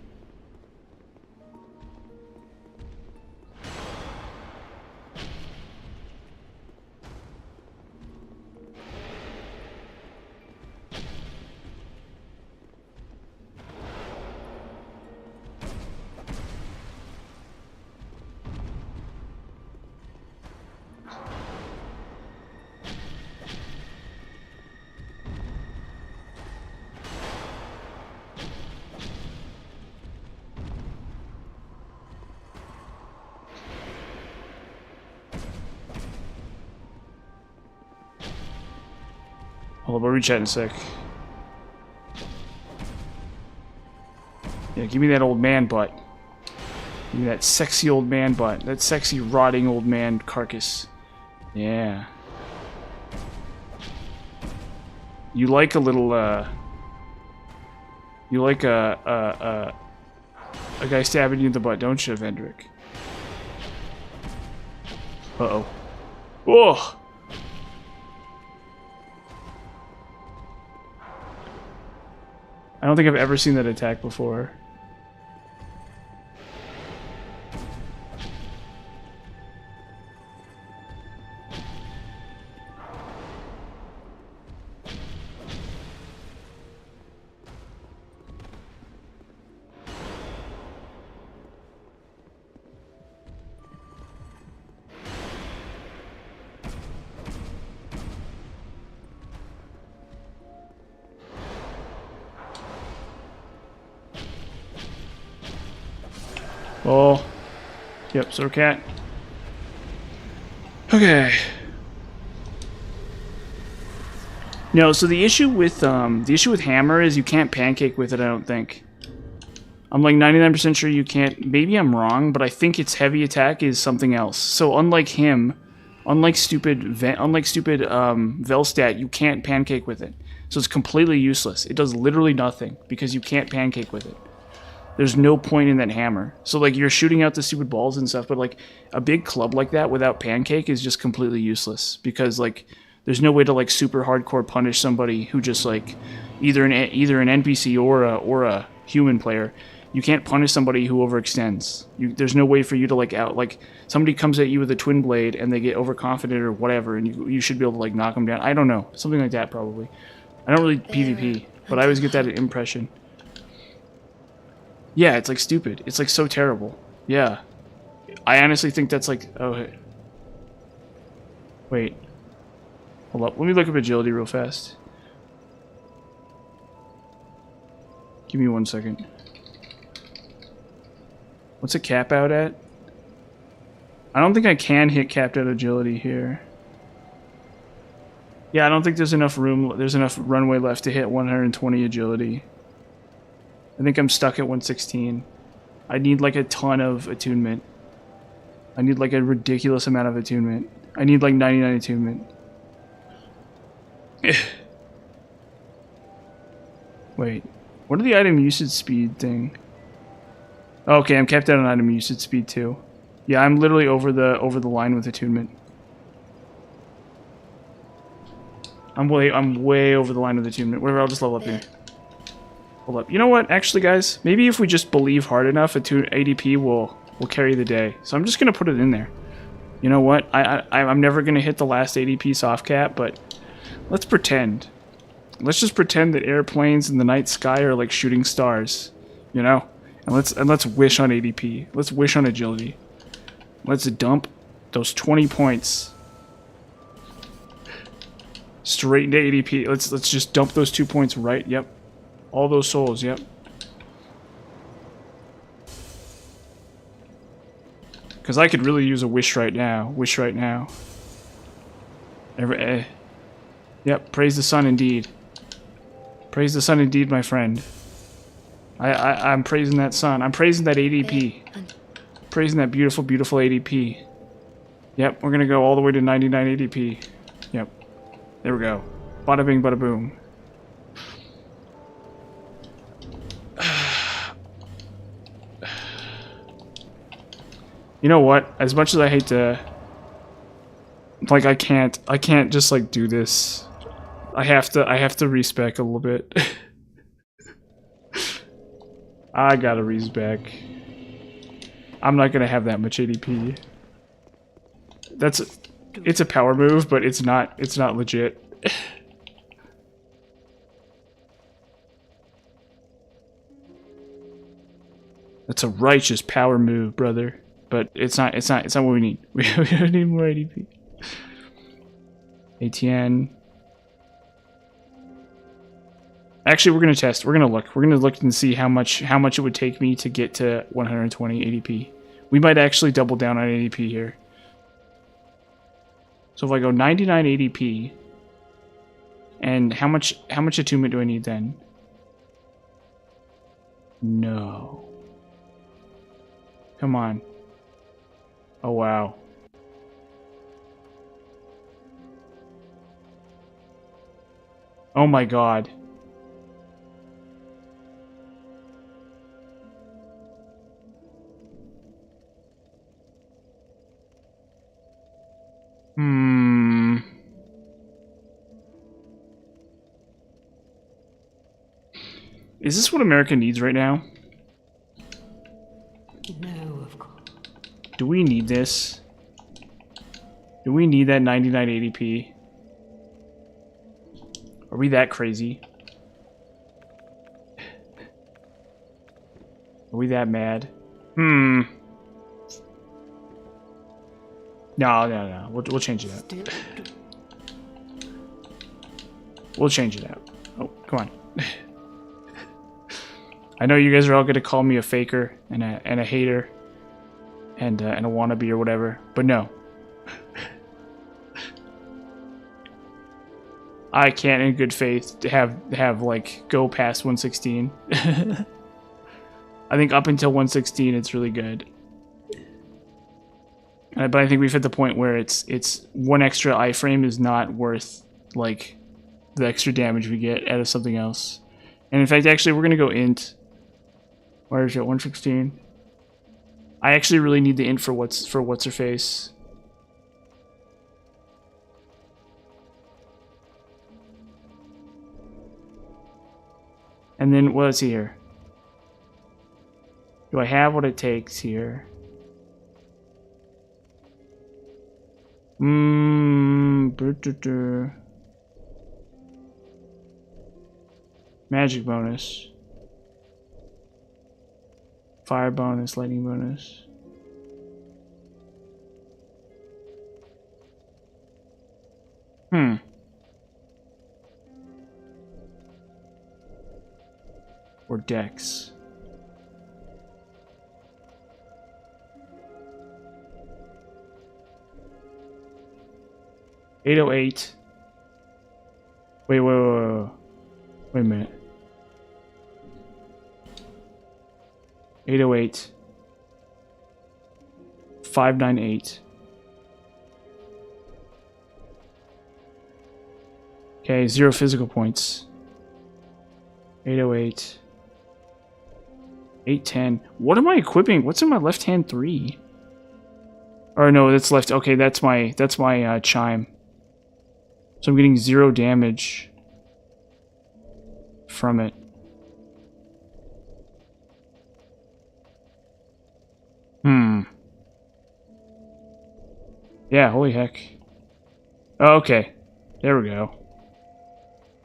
Hold up, I'll reach out in a sec. Yeah, give me that old man butt. Give me that sexy old man butt. That sexy, rotting old man carcass. Yeah. You like a little, You like a guy stabbing you in the butt, don't you, Vendrick? Uh-oh. Whoa! I don't think I've ever seen that attack before. Oh. Yep, Sword Cat. Okay. No, so the issue with hammer is you can't pancake with it, I don't think. I'm like 99% sure you can't. Maybe I'm wrong, but I think its heavy attack is something else. So unlike him, unlike stupid Velstadt, you can't pancake with it. So it's completely useless. It does literally nothing because you can't pancake with it. There's no point in that hammer. So, like, you're shooting out the stupid balls and stuff, but, like, a big club like that without pancake is just completely useless. Because, like, there's no way to, like, super hardcore punish somebody who just, like, either an NPC or a human player. You can't punish somebody who overextends. There's no way for you to, like, somebody comes at you with a twin blade and they get overconfident or whatever, and you should be able to, like, knock them down. I don't know. Something like that, probably. I don't really PvP, but I always get that impression. Yeah, it's like stupid. It's like so terrible. Yeah. I honestly think that's like... Oh, wait. Hold up. Let me look up agility real fast. Give me 1 second. What's a cap out at? I don't think I can hit capped out agility here. Yeah, I don't think there's enough room. There's enough runway left to hit 120 agility. I think I'm stuck at 116. I need like a ton of attunement. I need like a ridiculous amount of attunement. I need like 99 attunement. Wait, what are the item usage speed thing? Okay, I'm capped out on item usage speed too. Yeah, I'm literally over the line with attunement. I'm way over the line with attunement. Whatever, I'll just level up here. Hold up. You know what? Actually, guys, maybe if we just believe hard enough, ADP will carry the day. So I'm just gonna put it in there. You know what? I'm never gonna hit the last ADP soft cap, but let's pretend. Let's just pretend that airplanes in the night sky are like shooting stars, you know? And let's wish on ADP. Let's wish on agility. Let's dump those 20 points straight into ADP. Let's just dump those 2 points right. Yep. All those souls. Yep. Because I could really use a wish right now. Wish right now. Yep. Praise the sun indeed. Praise the sun indeed, my friend. I'm praising that sun. I'm praising that ADP. Praising that beautiful, beautiful ADP. Yep, we're gonna go all the way to 99 ADP. Yep. There we go. Bada bing, bada boom. You know what? As much as I hate to... Like, I can't just, like, do this. I have to respec a little bit. I gotta respec. I'm not gonna have that much ADP. It's a power move, but it's not legit. That's a righteous power move, brother. But it's not what we need. We need more ADP. ATN. Actually, we're gonna test. We're gonna look. We're gonna look and see how much it would take me to get to 120 ADP. We might actually double down on ADP here. So if I go 99 ADP, and how much attunement do I need then? No. Come on. Oh wow. Oh my god. Is this what America needs right now? No, of course. Do we need this? Do we need that 99 ADP? Are we that crazy? Are we that mad? No. We'll change it up. We'll change it out. Oh, come on. I know you guys are all gonna call me a faker and a hater and a wannabe or whatever, but no. I can't, in good faith, have like go past 116. I think up until 116, it's really good. But I think we've hit the point where it's one extra iframe is not worth like the extra damage we get out of something else. And in fact, actually, we're gonna go int. Where is it? 116. I actually really need the int for what's her face. And then what is here? Do I have what it takes here? Magic bonus. Fire bonus, lightning bonus. Hmm. Or Dex. $808. Wait a minute. 808. 598. Okay, 0 physical points. 808. 810. What am I equipping? What's in my left hand 3? Or no, that's left. Okay, that's my chime. So I'm getting 0 damage from it. Yeah, holy heck. Oh, okay. There we go.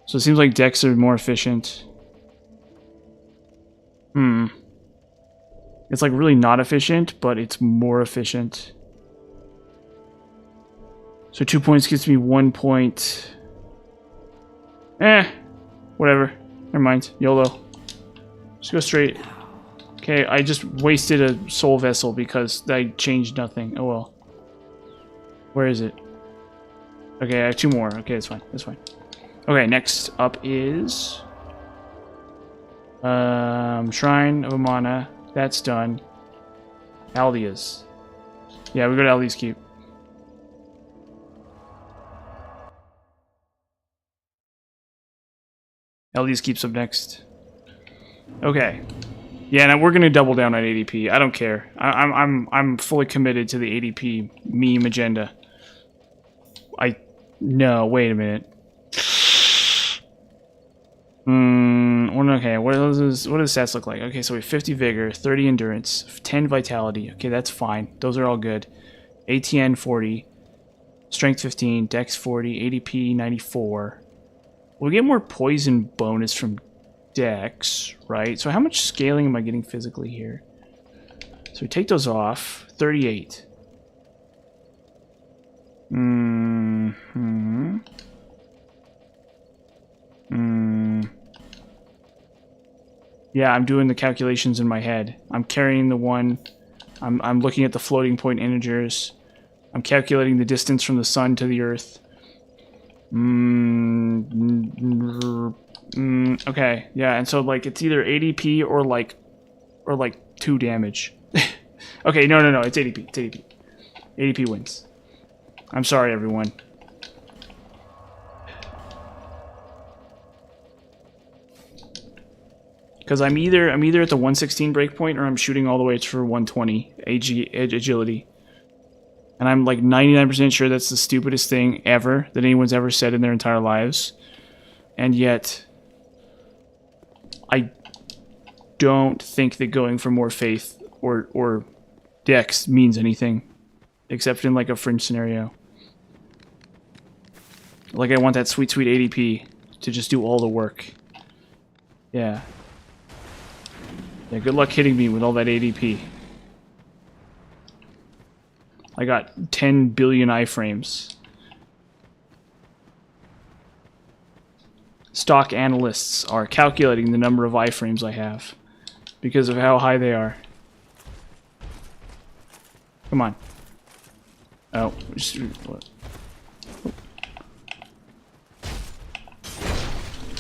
So it seems like decks are more efficient. It's like really not efficient, but it's more efficient. So 2 points gives me 1 point. Whatever. Never mind. YOLO. Just go straight. Okay, I just wasted a soul vessel because I changed nothing. Oh well. Where is it? Okay, I have 2 more. Okay, that's fine. That's fine. Okay, next up is... Shrine of Amana. That's done. Aldia's. Yeah, we go to Aldia's Keep. Aldia's Keep's up next. Okay. Yeah, now we're gonna double down on ADP. I don't care. I'm fully committed to the ADP meme agenda. No, wait a minute. Okay, what does stats look like? Okay, so we have 50 vigor, 30 endurance, 10 vitality. Okay, that's fine. Those are all good. ATN 40, strength 15, dex 40, ADP 94. We'll get more poison bonus from dex, right? So how much scaling am I getting physically here? So we take those off. 38. Yeah, I'm doing the calculations in my head. I'm carrying the one. I'm looking at the floating point integers. I'm calculating the distance from the sun to the earth. Okay, yeah, and so like it's either ADP or like 2 damage. Okay, no, it's ADP. It's ADP. ADP wins. I'm sorry, everyone. Because I'm either at the 116 breakpoint or I'm shooting all the way for 120 agility. And I'm like 99% sure that's the stupidest thing ever that anyone's ever said in their entire lives. And yet, I don't think that going for more faith or dex means anything. Except in like a fringe scenario. Like I want that sweet, sweet ADP to just do all the work. Yeah. Yeah, good luck hitting me with all that ADP. I got 10 billion iframes. Stock analysts are calculating the number of iframes I have because of how high they are. Come on. Oh, just, what?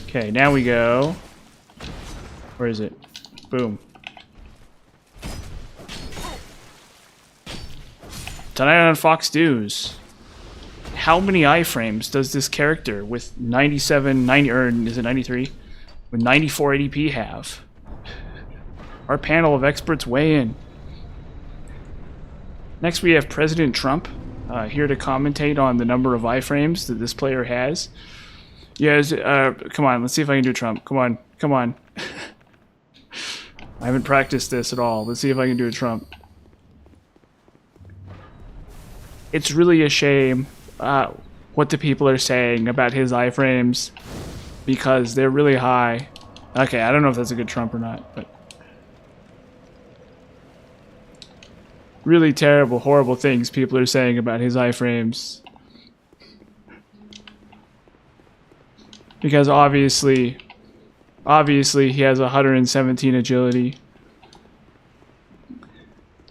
Okay, now we go. Where is it? Boom. Tonight on Fox News. How many iframes does this character with 97, 90, or is it 93? With 94 ADP have? Our panel of experts weigh in. Next we have President Trump here to commentate on the number of iframes that this player has. Yes, come on, let's see if I can do Trump. Come on, come on. I haven't practiced this at all. Let's see if I can do a Trump. It's really a shame what the people are saying about his iframes because they're really high. Okay, I don't know if that's a good Trump or not, but really terrible, horrible things people are saying about his iframes. Because obviously he has 117 agility.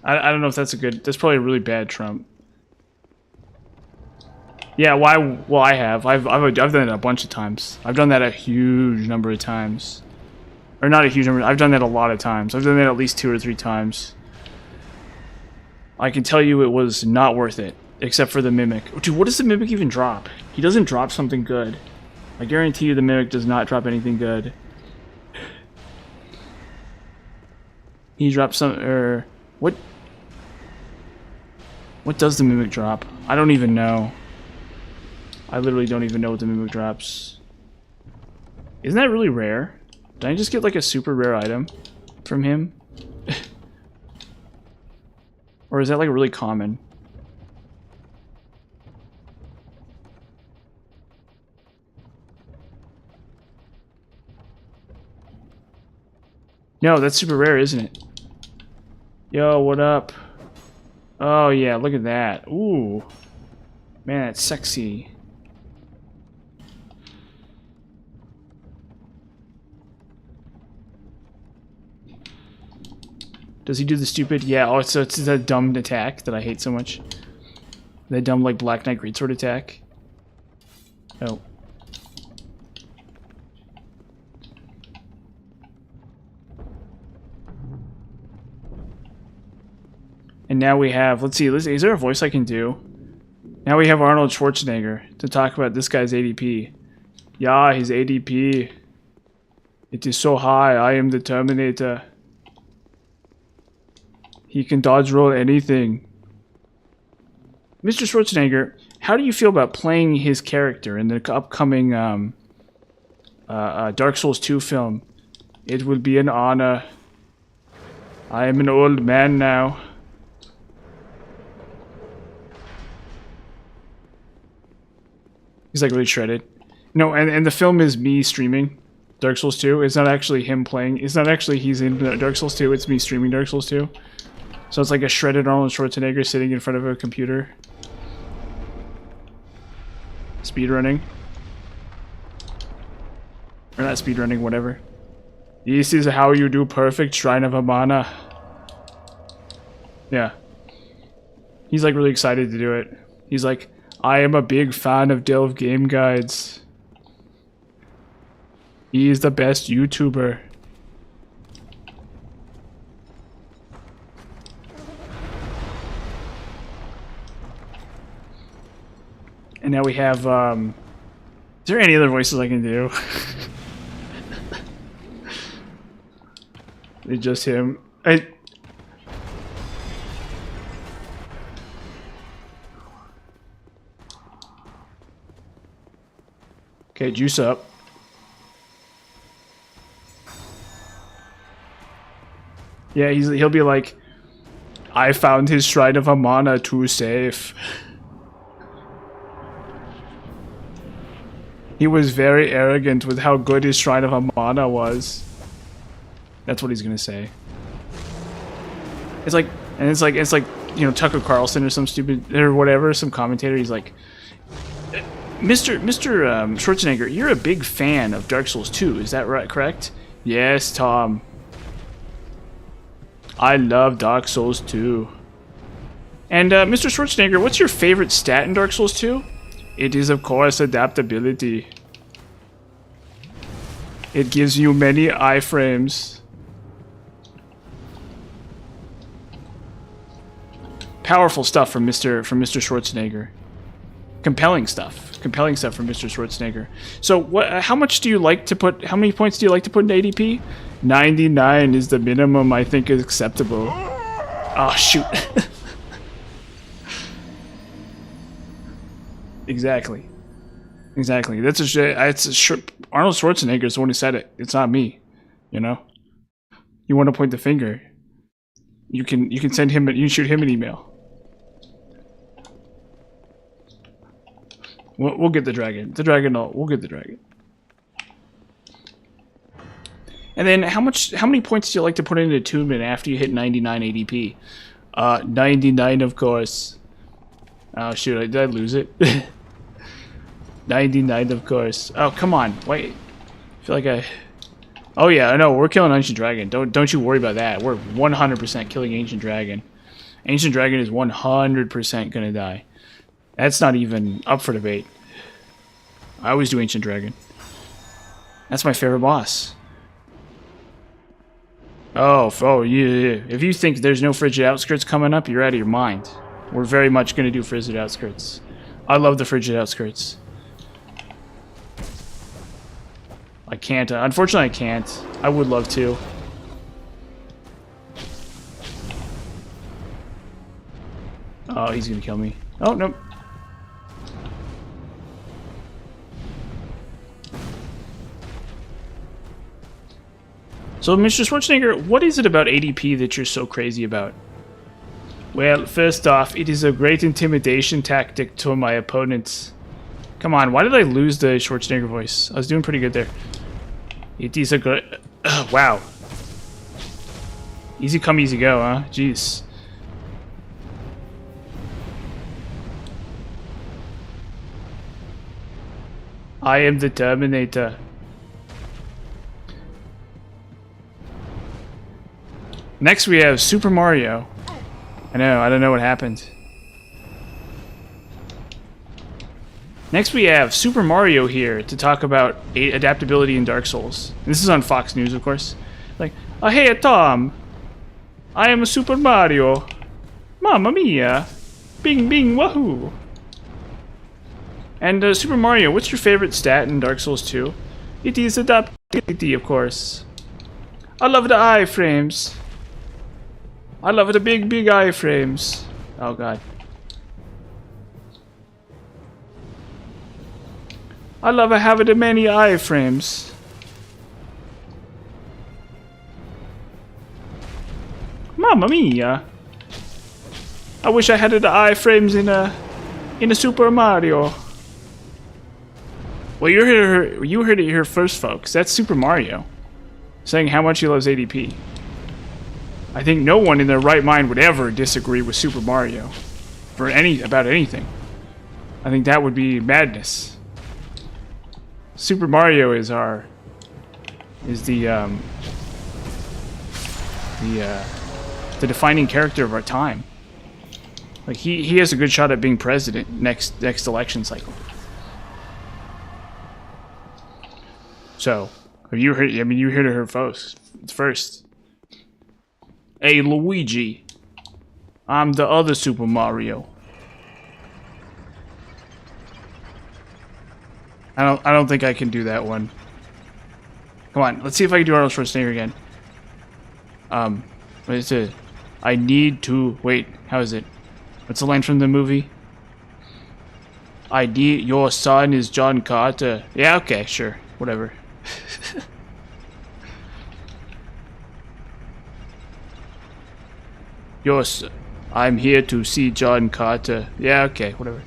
I don't know if that's a good... That's probably a really bad Trump. Yeah, why? Well, I have. I've done it a bunch of times. I've done that a huge number of times. Or not a huge number. I've done that a lot of times. I've done that at least 2 or 3 times. I can tell you it was not worth it. Except for the Mimic. Dude, what does the Mimic even drop? He doesn't drop something good. I guarantee you the Mimic does not drop anything good. He drops some... What does the Mimic drop? I don't even know. I literally don't even know what the Mimic drops. Isn't that really rare? Did I just get like a super rare item from him? Or is that like really common? No, that's super rare, isn't it? Yo, what up? Oh yeah, look at that. Ooh. Man, that's sexy. Does he do the stupid... Yeah, oh, so it's that dumb attack that I hate so much. That dumb, like, Black Knight Greatsword attack. Oh. And now we have... Let's see, is there a voice I can do? Now we have Arnold Schwarzenegger to talk about this guy's ADP. Yeah, his ADP. It is so high, I am the Terminator. He can dodge roll anything. Mr. Schwarzenegger, how do you feel about playing his character in the upcoming Dark Souls 2 film? It will be an honor. I am an old man now. He's like really shredded. No, and the film is me streaming Dark Souls 2. It's not actually him playing. It's not actually he's in Dark Souls 2. It's me streaming Dark Souls 2. So it's like a shredded Arnold Schwarzenegger sitting in front of a computer. Speedrunning. Or not speedrunning, whatever. This is how you do perfect Shrine of Amana. Yeah. He's like really excited to do it. He's like, I am a big fan of Delve Game Guides. He is the best YouTuber. And now we have, is there any other voices I can do? It's just him. Okay, juice up. Yeah, he'll be like, I found his Shrine of Amana too safe. He was very arrogant with how good his Shrine of Amana was. That's what he's gonna say. It's like, you know, Tucker Carlson or some stupid or whatever, some commentator. He's like, Mr. Schwarzenegger, you're a big fan of Dark Souls 2, is that right? Correct? Yes, Tom. I love Dark Souls 2. And Mr. Schwarzenegger, what's your favorite stat in Dark Souls 2? It is, of course, adaptability. It gives you many iframes. Powerful stuff from Mr. Schwarzenegger. Compelling stuff from Mr. Schwarzenegger. So, how much do you like to put? How many points do you like to put in ADP? 99 is the minimum I think is acceptable. Oh shoot. Exactly. That's Arnold Schwarzenegger is the one who said it. It's not me. You know. You want to point the finger? You can send him. You can shoot him an email. We'll get the dragon. We'll get the dragon. And then how many points do you like to put into attunement after you hit 99 ADP? 99, of course. Oh shoot! Did I lose it? 99, of course. Oh, come on. Wait. I feel like I... Oh, yeah, I know. We're killing Ancient Dragon. Don't you worry about that. We're 100% killing Ancient Dragon. Ancient Dragon is 100% gonna die. That's not even up for debate. I always do Ancient Dragon. That's my favorite boss. Oh, yeah. If you think there's no Frigid Outskirts coming up, you're out of your mind. We're very much gonna do Frigid Outskirts. I love the Frigid Outskirts. I can't. Unfortunately, I can't. I would love to. Oh, he's gonna kill me. Oh, nope. So, Mr. Schwarzenegger, what is it about ADP that you're so crazy about? Well, first off, it is a great intimidation tactic to my opponents. Come on, why did I lose the Schwarzenegger voice? I was doing pretty good there. It is a great... wow. Easy come, easy go, huh? Jeez. I am the Terminator. Next we have Super Mario. I don't know what happened. Next we have Super Mario here to talk about adaptability in Dark Souls. This is on Fox News, of course. Like, oh, hey Tom, I am a Super Mario. Mamma mia. Bing bing wahoo. And Super Mario, what's your favorite stat in Dark Souls 2? It is adaptability, of course. I love the iframes. I love the big iframes. Oh god. I love having the many iframes. Mamma mia. I wish I had the iframes in a Super Mario. Well, you heard it here first, folks. That's Super Mario saying how much he loves ADP. I think no one in their right mind would ever disagree with Super Mario about anything. I think that would be madness. Super Mario is the defining character of our time. Like he has a good shot at being president next election cycle. So, have you heard? I mean, you heard it her first. Hey, Luigi. I'm the other Super Mario. I don't think I can do that one. Come on, let's see if I can do Arnold Schwarzenegger again. What is it? I need to wait. How is it? What's the line from the movie? Your son is John Carter. Yeah, okay, sure, whatever. I'm here to see John Carter. Yeah, okay, whatever.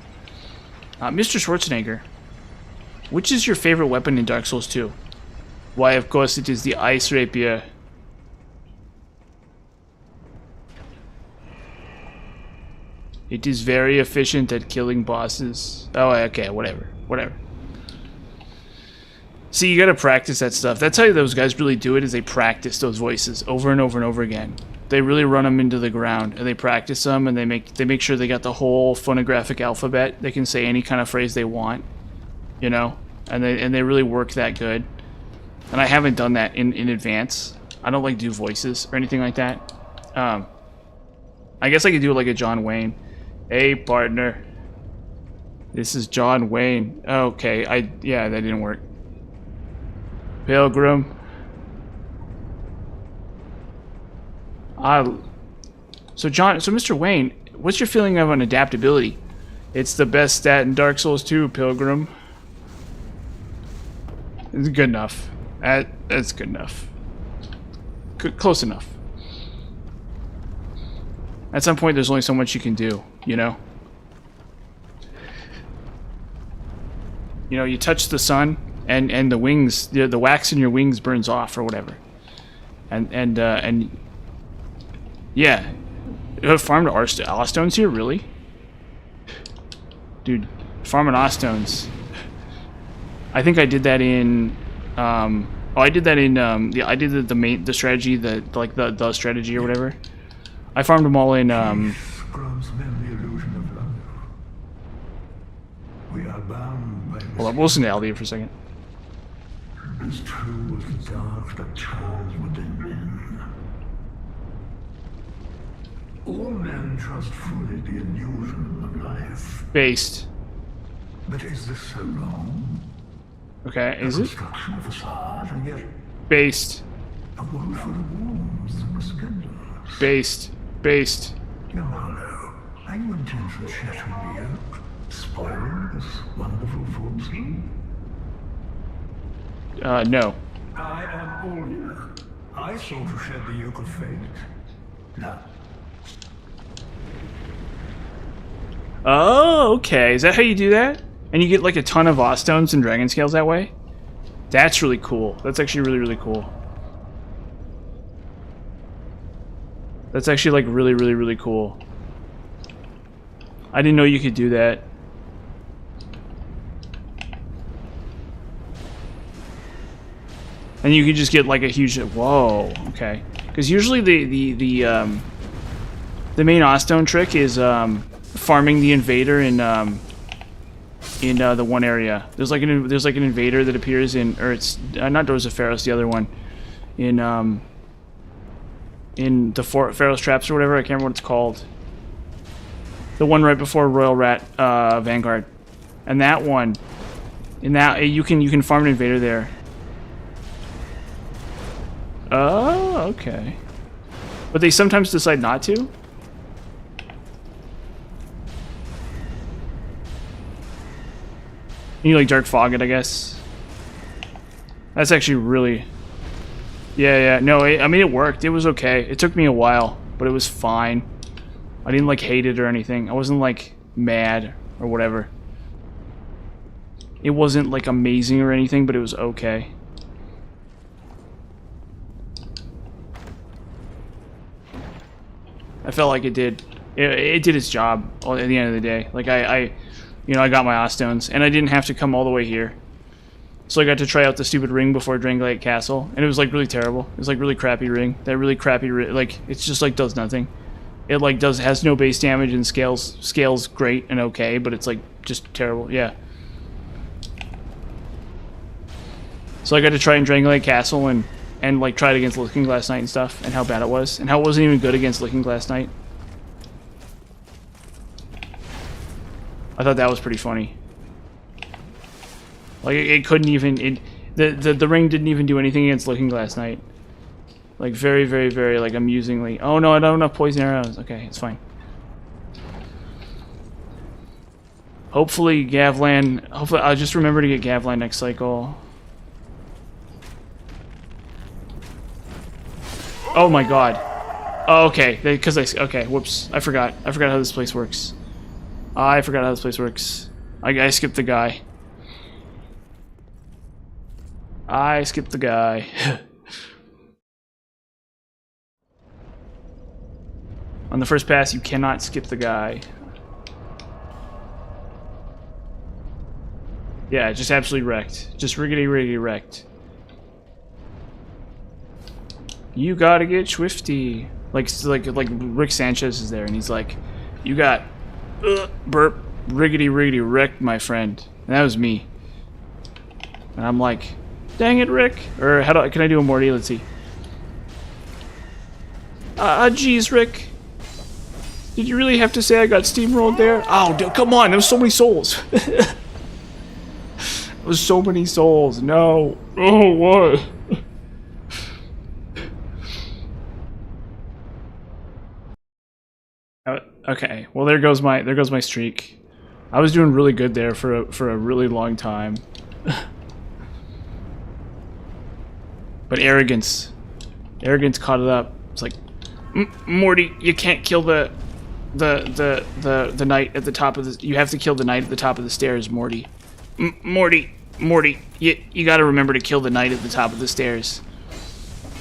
Mr. Schwarzenegger, which is your favorite weapon in Dark Souls 2? Why, of course, it is the Ice Rapier. It is very efficient at killing bosses. Oh, okay, whatever. See, you gotta practice that stuff. That's how those guys really do it, is they practice those voices over and over and over again. They really run them into the ground, and they practice them, and they make sure they got the whole phonographic alphabet. They can say any kind of phrase they want, you know? And they really work that good. And I haven't done that in advance. I don't like do voices or anything like that. I guess I could do it like a John Wayne. Hey, partner. This is John Wayne. Okay, yeah, that didn't work. Pilgrim. So Mr. Wayne, what's your feeling of an adaptability? It's the best stat in Dark Souls 2, Pilgrim. It's good enough. That's good enough. Close enough. At some point, there's only so much you can do, you know? You know, you touch the sun, and the wings, the wax in your wings burns off, or whatever. And yeah. You have farmed Awstones here, really? Dude, farming Awstones. I think I did that in. I did that in. I did the strategy, the strategy or whatever. I farmed them all in. Grants men the illusion of life. We are bound by Hold on, we'll listen to Aldia for a second. as true as the dark that churns within men. All men trust fully the illusion of life. Based. But is this so wrong? Okay, is The it? construction of facade, and yet Based. a world full of wounds and scandals. Based. Based. Now, Harlow, are you intent on shattering the yoke, spoiling this wonderful falsehood? No. I am Olya. I sought to shed the yoke of fate. Now, Oh, okay. Is that how you do that? And you get like a ton of Voss stones and dragon scales that way? That's really cool. That's actually really, really cool. That's actually like really, really, really cool. I didn't know you could do that. And you could just get like a huge... Whoa, okay. Because usually the main Ostone trick is farming the invader in the one area. There's like an invader that appears in, or it's not Doors of Pharos, the other one, in the Pharaoh's Traps or whatever. I can't remember what it's called. The one right before Royal Rat Vanguard, and that one, in that you can farm an invader there. Oh, okay. But they sometimes decide not to. And you like Dark Fog it, I guess. That's actually really... Yeah. No, I mean, it worked. It was okay. It took me a while, but it was fine. I didn't, like, hate it or anything. I wasn't, like, mad or whatever. It wasn't, like, amazing or anything, but it was okay. I felt like it did. It did its job at the end of the day. Like, I got my Oststones, and I didn't have to come all the way here. So I got to try out the stupid ring before Dranglade Castle, and it was, like, really terrible. It was, like, really crappy ring. That really crappy ring, like, it's just, like, does nothing. It, like, has no base damage and scales great and okay, but it's, like, just terrible. Yeah. So I got to try and Dranglade Castle and like, try it against Looking Glass Knight and stuff, and how bad it was, and how it wasn't even good against Looking Glass Knight. I thought that was pretty funny. Like, it couldn't even... The ring didn't even do anything against Looking Glass Knight. Like, very, very, very, like, amusingly. Oh, no, I don't have enough poison arrows. Okay, it's fine. Hopefully, Gavlan... Hopefully, I'll just remember to get Gavlan next cycle. Oh my god. Oh, okay. Okay, whoops. I forgot how this place works. I forgot how this place works. I skipped the guy. I skipped the guy. On the first pass, you cannot skip the guy. Yeah, just absolutely wrecked. Just riggedy wrecked. You gotta get swifty. Like Rick Sanchez is there, and he's like, you got burp riggedy wrecked, my friend. And that was me. And I'm like, dang it, Rick. Or can I do a Morty? Let's see. Geez, Rick. Did you really have to say I got steamrolled there? Oh, come on, there was so many souls. There was so many souls. No. Oh, what? Okay, well there goes my streak. I was doing really good there for a really long time. But arrogance caught it up. It's like, Morty, you can't kill the knight at the top of the. You have to kill the knight at the top of the stairs, Morty. Morty, you got to remember to kill the knight at the top of the stairs.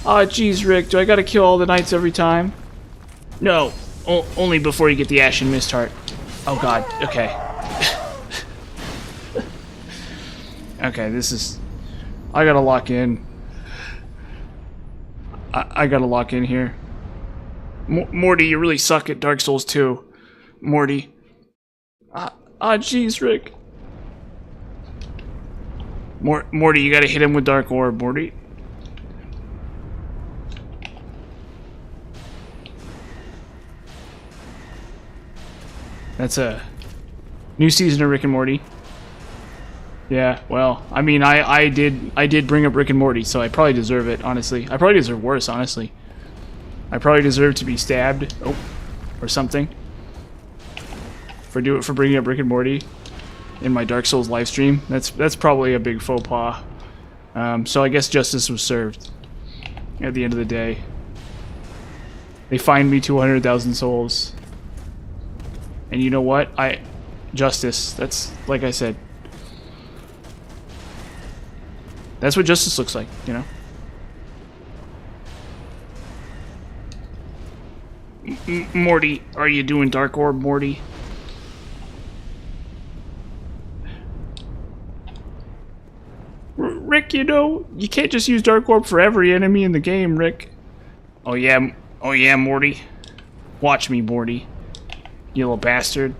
Aw, jeez, Rick, do I got to kill all the knights every time? No. Only before you get the Ashen Mist Heart. Oh god, okay. Okay, this is... I gotta lock in. I gotta lock in here. Morty, you really suck at Dark Souls 2. Morty. Jeez, Rick. Morty, you gotta hit him with Dark Orb, Morty. That's a new season of Rick and Morty. Yeah, well, I mean, I did bring up Rick and Morty, so I probably deserve it, honestly. I probably deserve worse, honestly. I probably deserve to be stabbed, or something, for bringing up Rick and Morty in my Dark Souls live stream. That's probably a big faux pas. So I guess justice was served at the end of the day. They fined me 200,000 souls. And you know what? Justice. That's, like I said. That's what justice looks like, you know? Morty, are you doing Dark Orb, Morty? Rick, you know, you can't just use Dark Orb for every enemy in the game, Rick. Oh yeah, Morty. Watch me, Morty. You little bastard.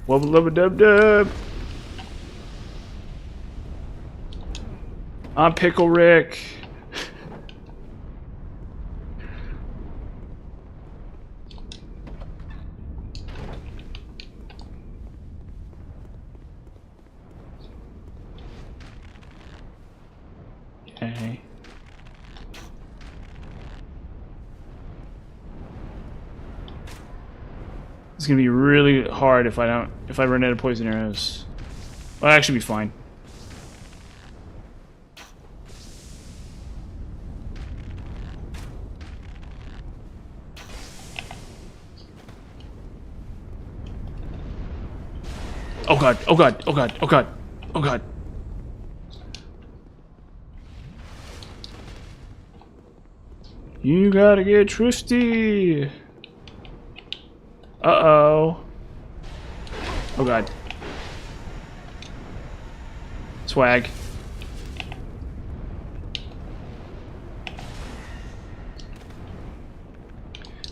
Wubba lubba dub dub. I'm Pickle Rick. Okay. It's gonna be really hard if I run out of poison arrows. Well, I'll actually be fine. Oh god, oh god, oh god, oh god, oh god. You gotta get twisty. Uh-oh. Oh god. Swag.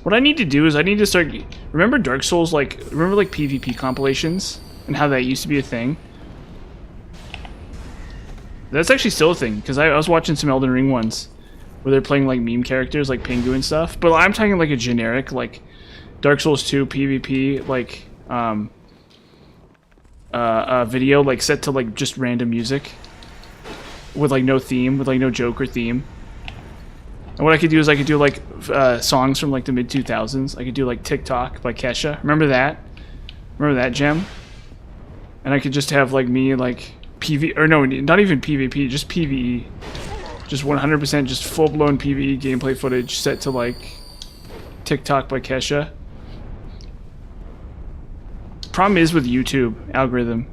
What I need to do is I need to start... Remember Dark Souls, remember PvP compilations? And how that used to be a thing? That's actually still a thing, because I was watching some Elden Ring ones where they're playing meme characters like Pingu and stuff. But I'm talking a generic Dark Souls 2 PvP video set to just random music with no theme, with no joke or theme. And what I could do is I could do songs from the mid 2000s. I could do TikTok by Kesha. Remember that? Remember that gem? And I could just have me PV, or no, not even PvP, just PvE. Just 100% just full-blown PvE gameplay footage set to TikTok by Kesha. Problem is with YouTube algorithm.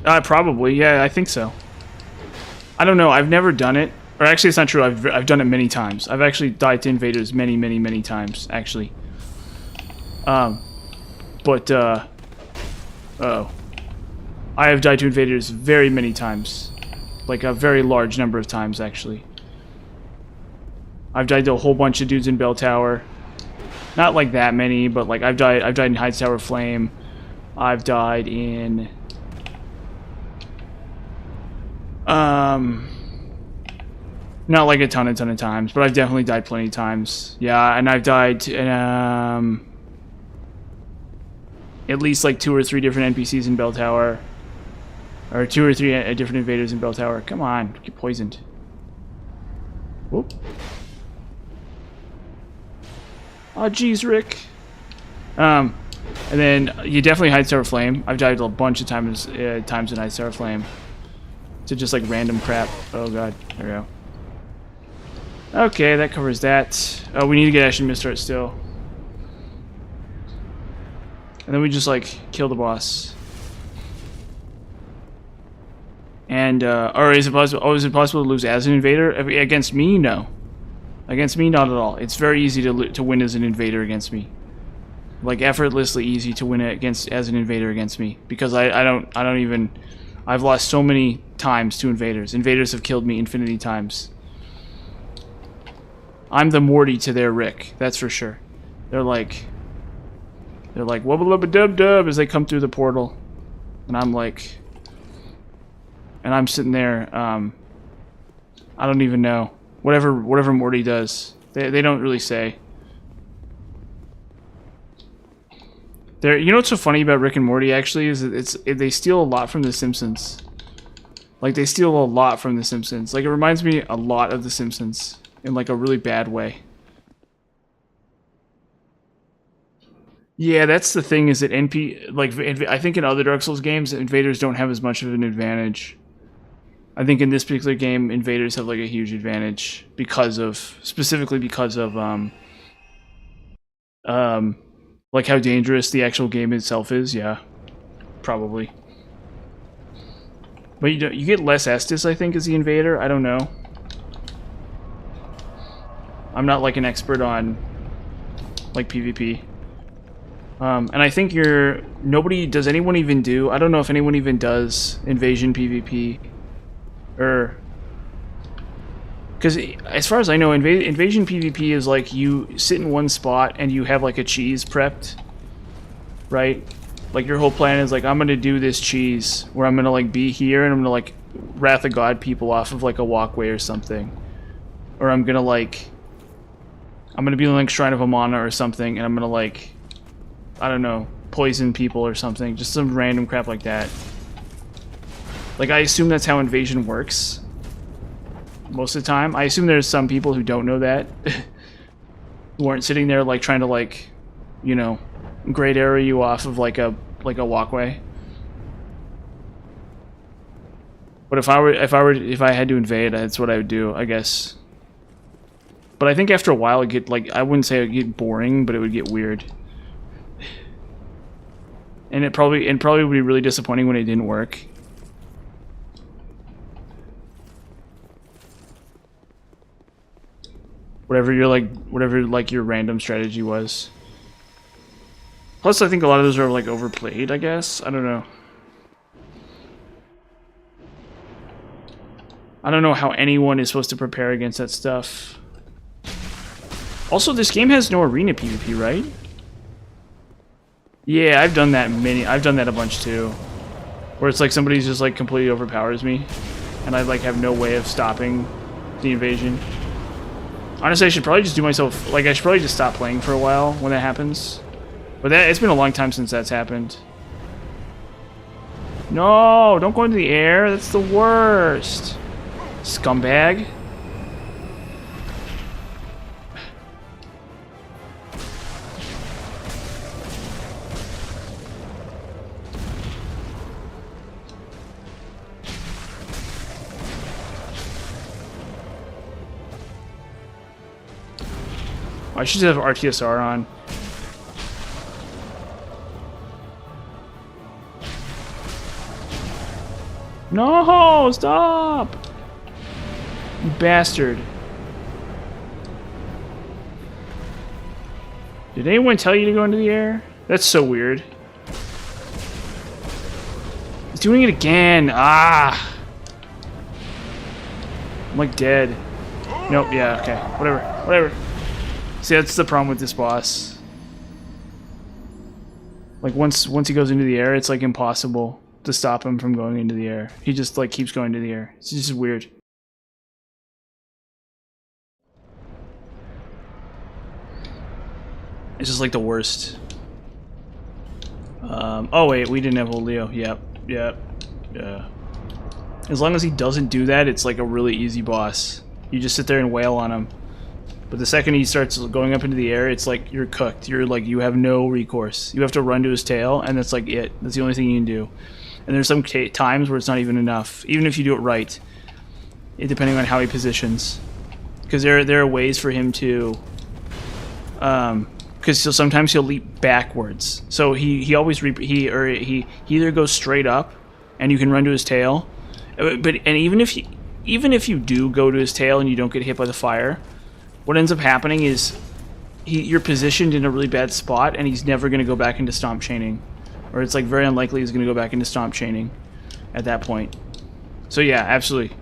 Probably, yeah, I think so. I don't know, I've never done it. Or actually, it's not true, I've done it many times. I've actually died to invaders many, many, many times, actually. Uh-oh. I have died to invaders very many times. A very large number of times, actually. I've died to a whole bunch of dudes in Bell Tower. Not that many, but I've died in Heights Tower Flame. I've died in not a ton of times, but I've definitely died plenty of times. Yeah, and I've died at least 2 or 3 different NPCs in Bell Tower. Or 2 or 3 different invaders in Bell Tower. Come on, get poisoned. Whoop. Oh, jeez, Rick. And then you definitely Heights Tower Flame. I've died a bunch of times in Heights Tower Flame to just random crap. Oh god, there we go. Okay, that covers that. Oh, we need to get Ashen Mistart still. And then we just kill the boss. And or is it possible? Oh, is it possible to lose as an invader against me? No, against me, not at all. It's very easy to win as an invader against me. Like effortlessly easy to win as an invader against me, because I don't even. I've lost so many times to invaders. Invaders have killed me infinity times. I'm the Morty to their Rick, that's for sure. They're like wubba lubba dub dub as they come through the portal, and I'm like, and I'm sitting there. I don't even know. Whatever Morty does, they don't really say. You know what's so funny about Rick and Morty actually is that they steal a lot from The Simpsons. Like they steal a lot from The Simpsons. Like it reminds me a lot of The Simpsons in like a really bad way. Yeah, that's the thing is that I think in other Dark Souls games, invaders don't have as much of an advantage. I think in this particular game, invaders have like a huge advantage specifically because of like how dangerous the actual game itself is. Yeah, probably. But you get less Estus, I think, as the invader. I don't know. I'm not like an expert on like PvP. And I think does anyone even do? I don't know if anyone even does invasion PvP, or because as far as I know, invasion PvP is like you sit in one spot and you have like a cheese prepped, right? Like your whole plan is like, I'm gonna do this cheese where I'm gonna like be here and I'm gonna like Wrath of God people off of like a walkway or something, or I'm gonna be in like Shrine of Amana or something, and I'm gonna like, I don't know, poison people or something, just some random crap like that. Like I assume that's how invasion works most of the time. I assume there's some people who don't know that, who aren't sitting there like trying to like, you know, great area you off of like a walkway. But if I had to invade, that's what I would do, I guess. But I think after a while it get like, I wouldn't say it would get boring, but it would get weird. And it probably would be really disappointing when it didn't work. Whatever your random strategy was. Plus, I think a lot of those are like overplayed, I guess. I don't know. I don't know how anyone is supposed to prepare against that stuff. Also, this game has no arena PvP, right? Yeah, I've done that a bunch too. Where it's like somebody's just like completely overpowers me, and I like have no way of stopping the invasion. Honestly, I should probably just do myself, like I should probably just stop playing for a while when that happens. But it's been a long time since that's happened. No, don't go into the air. That's the worst. Scumbag. I should have RTSR on. No, stop! You bastard. Did anyone tell you to go into the air? That's so weird. He's doing it again. Ah! I'm like dead. Nope, yeah, okay. Whatever. See, that's the problem with this boss. Like once he goes into the air, it's like impossible to stop him from going into the air. He just like keeps going into the air. It's just weird. It's just like the worst. Oh wait, we didn't have old Leo. Yep. Yeah. As long as he doesn't do that, it's like a really easy boss. You just sit there and wail on him. But the second he starts going up into the air, it's like you're cooked. You're like, you have no recourse. You have to run to his tail, and that's like it. That's the only thing you can do. And there's some times where it's not even enough, even if you do it right, depending on how he positions. Because there are ways for him to, because sometimes he'll leap backwards. So he always he either goes straight up, and you can run to his tail, But and even if you do go to his tail and you don't get hit by the fire, what ends up happening is you're positioned in a really bad spot, and he's never going to go back into stomp chaining, or it's like very unlikely he's going to go back into stomp chaining at that point. So yeah, absolutely,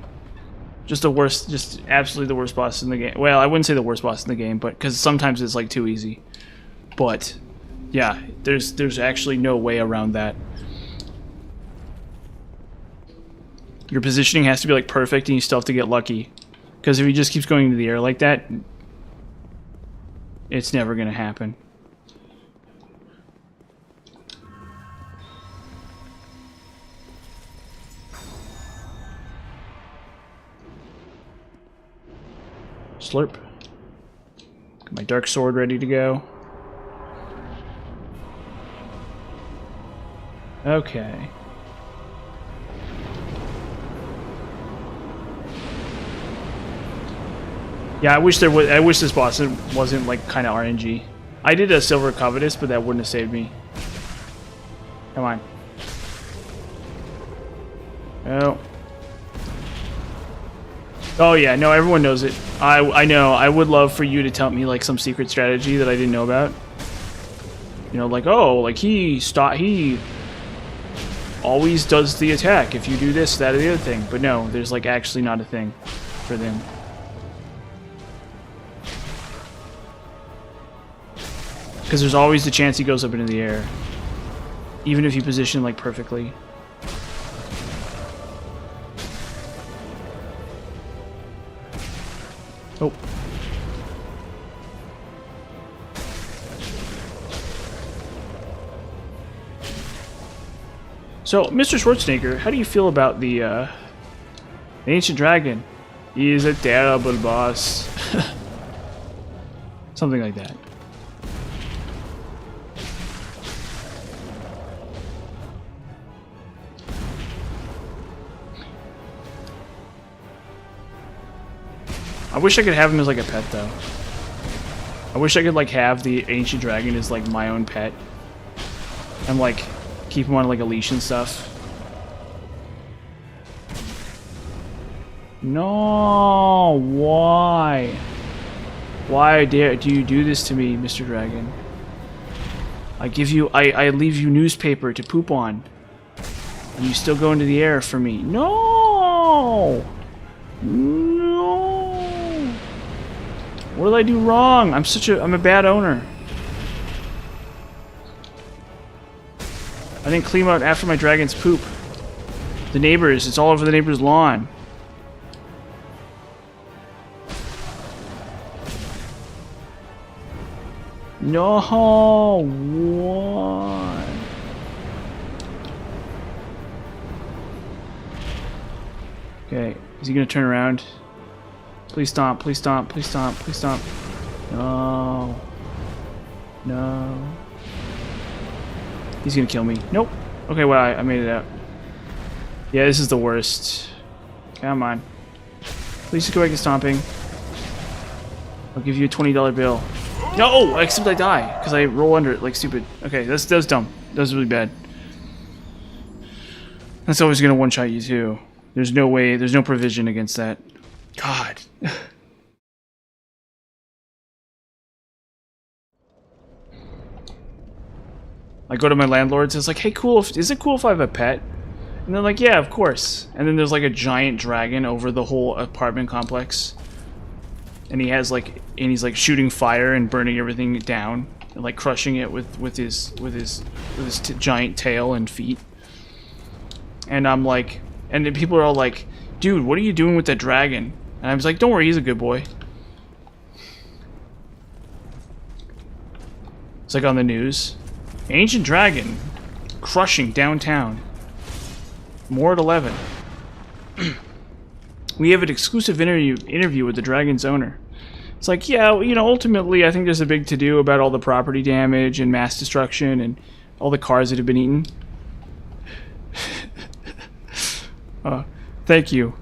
just absolutely the worst boss in the game. Well, I wouldn't say the worst boss in the game, but because sometimes it's like too easy. But yeah, there's actually no way around that. Your positioning has to be like perfect, and you still have to get lucky. Because if he just keeps going into the air like that, it's never going to happen. Slurp. Got my dark sword ready to go. Okay. Yeah, I wish this boss wasn't like kind of RNG. I did a Silver Covetous, but that wouldn't have saved me. Come on. Oh. Oh yeah, no, everyone knows it. I know. I would love for you to tell me like some secret strategy that I didn't know about. You know, like, oh, like he always does the attack if you do this, that, or the other thing. But no, there's like actually not a thing for them. Because there's always the chance he goes up into the air. Even if you position like perfectly. Oh. So, Mr. Schwarzenegger, how do you feel about the Ancient Dragon? He is a terrible boss. Something like that. I wish I could have him as like a pet though. I wish I could like have the Ancient Dragon as like my own pet. And like keep him on like a leash and stuff. No, why? Why do you do this to me, Mr. Dragon? I give you, I leave you newspaper to poop on. And you still go into the air for me. No! No! What did I do wrong? I'm a bad owner. I didn't clean out after my dragon's poop. The neighbors, it's all over the neighbor's lawn. No, what? Okay, is he gonna turn around? Please stomp, please stomp, please stomp, please stomp. No. No. He's gonna kill me. Nope. Okay, well, I made it out. Yeah, this is the worst. Come on. Please just go back to stomping. I'll give you a $20 bill. No! Except I die, because I roll under it like stupid. Okay, that's dumb. That's really bad. That's always gonna one-shot you too. There's no way, there's no provision against that. God. I go to my landlords, it's like, hey, cool, is it cool if I have a pet? And they're like, yeah, of course. And then there's like a giant dragon over the whole apartment complex. And he has like, and he's like shooting fire and burning everything down, and like crushing it with his giant tail and feet. And I'm like, and then people are all like, dude, what are you doing with that dragon? And I was like, don't worry, he's a good boy. It's like on the news. Ancient Dragon crushing downtown. More at 11. We have an exclusive interview with the dragon's owner. It's like, yeah, you know, ultimately I think there's a big to-do about all the property damage and mass destruction and all the cars that have been eaten. Thank you.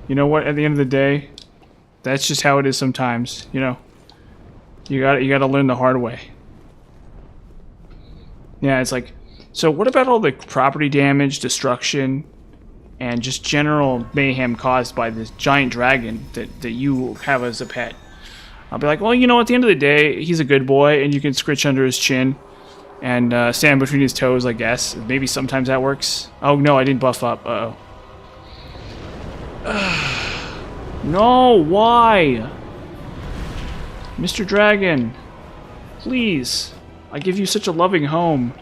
You know what, at the end of the day, that's just how it is sometimes, you know. You gotta learn the hard way. Yeah, it's like, so what about all the property damage, destruction, and just general mayhem caused by this giant dragon that you have as a pet. I'll be like, well, you know, at the end of the day, he's a good boy, and you can scritch under his chin and stand between his toes, I guess. Maybe sometimes that works. Oh, no, I didn't buff up. Uh-oh. No, why? Mr. Dragon, please. I give you such a loving home.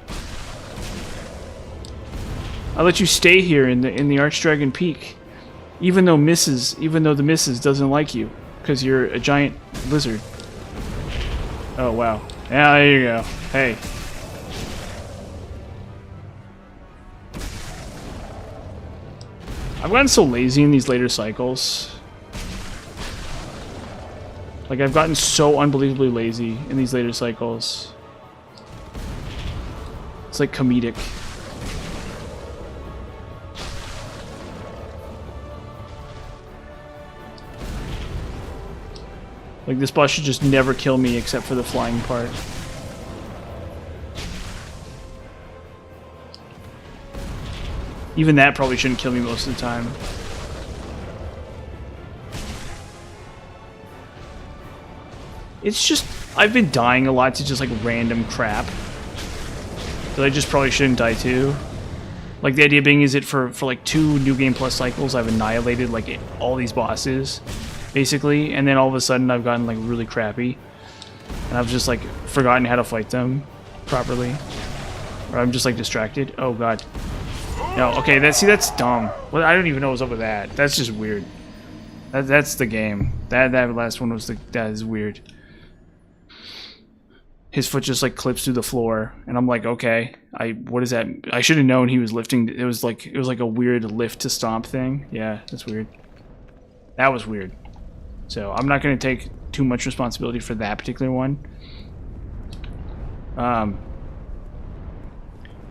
I let you stay here in the Archdragon Peak, even though the Missus doesn't like you because you're a giant lizard. Oh wow! Yeah, there you go. Hey. I've gotten so lazy in these later cycles. Like, I've gotten so unbelievably lazy in these later cycles. It's like comedic. Like, this boss should just never kill me except for the flying part. Even that probably shouldn't kill me most of the time. It's just, I've been dying a lot to just like random crap that I just probably shouldn't die to. Like, the idea being is that for like 2 New Game Plus cycles, I've annihilated like all these bosses, basically, and then all of a sudden I've gotten like really crappy, and I've just like forgotten how to fight them properly, or I'm just like distracted. Oh god. No, okay, that's dumb. Well, I don't even know what's up with that. That's just weird. That's the game. That last one was that is weird. His foot just like clips through the floor, and I'm like, okay, what is that? I should have known he was lifting. It was like a weird lift to stomp thing. Yeah, that's weird. That was weird. So I'm not gonna take too much responsibility for that particular one. But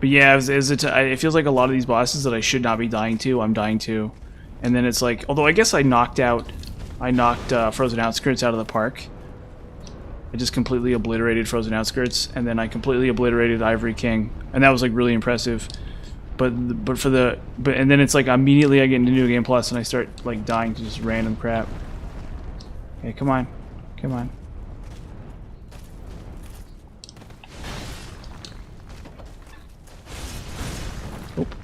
yeah, it feels like a lot of these bosses that I should not be dying to, I'm dying to. And then it's like, although I guess I knocked Frozen Outskirts out of the park. I just completely obliterated Frozen Outskirts, and then I completely obliterated Ivory King, and that was like really impressive. And then it's like immediately I get into New Game Plus and I start like dying to just random crap. Okay, come on, come on. Nope.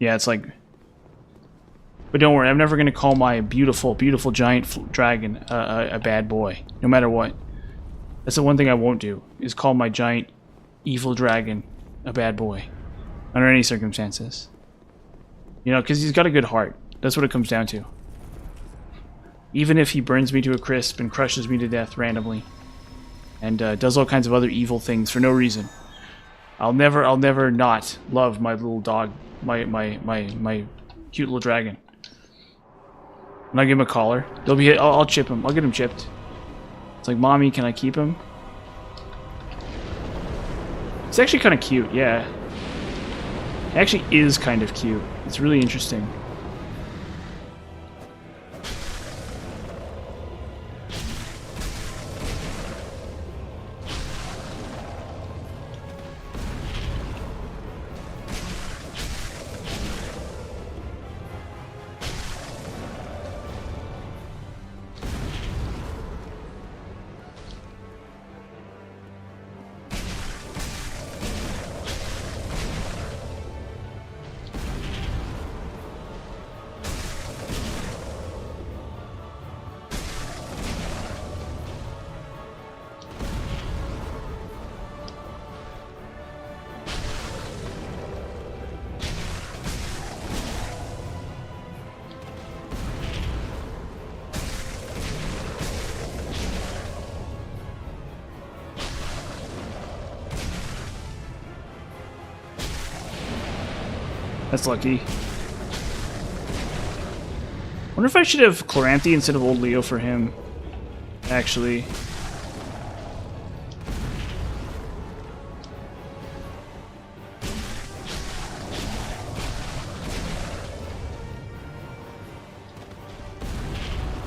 Yeah, it's like. But don't worry, I'm never going to call my beautiful, beautiful giant dragon a bad boy, no matter what. That's the one thing I won't do, is call my giant evil dragon a bad boy, under any circumstances. You know, because he's got a good heart. That's what it comes down to. Even if he burns me to a crisp and crushes me to death randomly, and does all kinds of other evil things for no reason, I'll never not love my little dog, my cute little dragon. And I'll give him a collar. I'll chip him. I'll get him chipped. It's like, mommy, can I keep him? It's actually kind of cute, yeah. It actually is kind of cute. It's really interesting. That's lucky. Wonder if I should have Chloranthy instead of Old Leo for him, actually.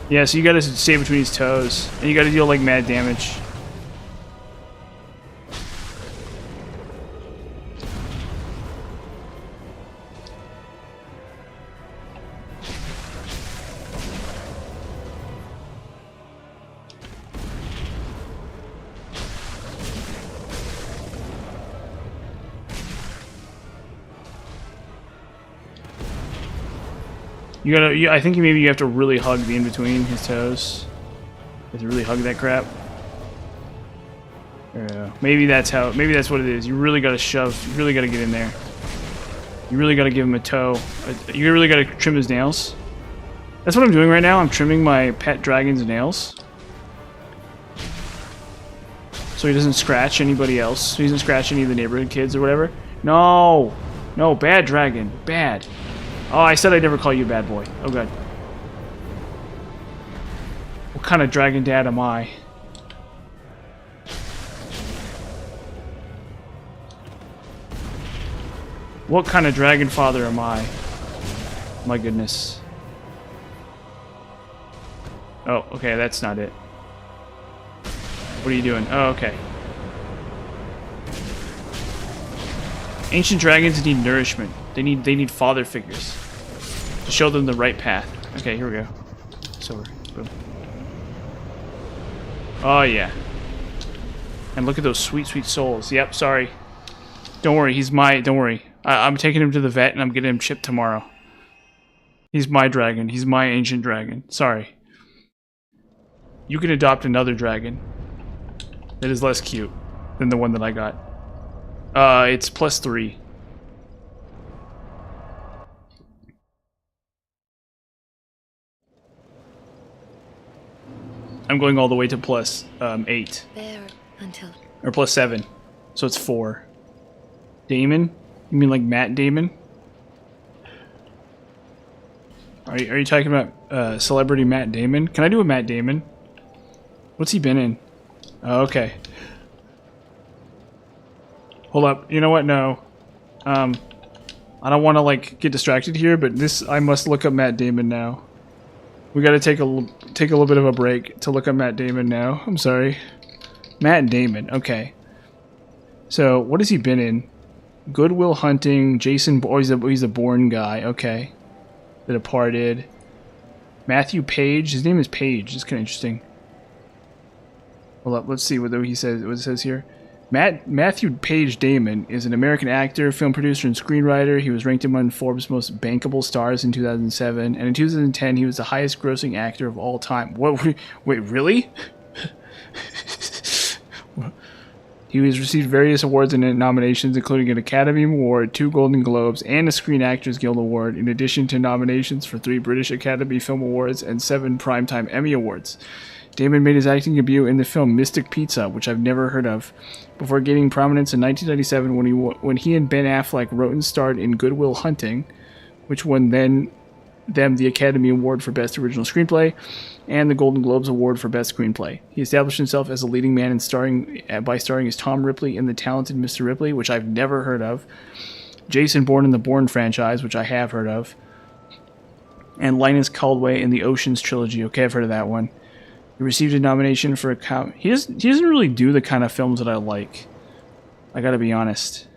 Yeah, so you gotta stay between his toes, and you gotta deal like mad damage. You gotta. I think maybe you have to really hug the in between his toes. You have to really hug that crap. Yeah. Maybe that's how. Maybe that's what it is. You really gotta shove. You really gotta get in there. You really gotta give him a toe. You really gotta trim his nails. That's what I'm doing right now. I'm trimming my pet dragon's nails. So he doesn't scratch anybody else. So he doesn't scratch any of the neighborhood kids or whatever. No! No, bad dragon. Bad. Oh, I said I'd never call you a bad boy. Oh, good. What kind of dragon dad am I? What kind of dragon father am I? My goodness. Oh, okay, that's not it. What are you doing? Oh, okay. Ancient dragons need nourishment. They need father figures to show them the right path. Okay, here we go. It's over. Boom. Oh yeah. And look at those sweet, sweet souls. Yep. Sorry. Don't worry. He's my. Don't worry. I'm taking him to the vet and I'm getting him chipped tomorrow. He's my dragon. He's my ancient dragon. Sorry. You can adopt another dragon that is less cute than the one that I got. It's +3. I'm going all the way to +8. There until Or +7. So it's 4. Damon? You mean like Matt Damon? Are you talking about celebrity Matt Damon? Can I do a Matt Damon? What's he been in? Oh, okay. Hold up. You know what? No. I don't want to like get distracted here, but I must look up Matt Damon now. We got to take a little bit of a break to look up Matt Damon now. I'm sorry. Matt Damon. Okay. So, what has he been in? Good Will Hunting, Jason. Oh, he's a Bourne guy. Okay. The Departed. Matthew Page. His name is Page. It's kind of interesting. Hold up. Let's see what he says. What it says here. Matthew Page Damon is an American actor, film producer, and screenwriter. He was ranked among Forbes' most bankable stars in 2007, and in 2010 he was the highest-grossing actor of all time. What? Wait, really? He has received various awards and nominations, including an Academy Award, 2 Golden Globes, and a Screen Actors Guild Award, in addition to nominations for 3 British Academy Film Awards and 7 Primetime Emmy Awards. Damon made his acting debut in the film Mystic Pizza, which I've never heard of, before gaining prominence in 1997 when he and Ben Affleck wrote and starred in Good Will Hunting, which won them the Academy Award for Best Original Screenplay and the Golden Globes Award for Best Screenplay. He established himself as a leading man by starring as Tom Ripley in The Talented Mr. Ripley, which I've never heard of, Jason Bourne in the Bourne franchise, which I have heard of, and Linus Caldwell in the Oceans trilogy. Okay, I've heard of that one. He received a nomination for a he doesn't really do the kind of films that I like. I gotta be honest.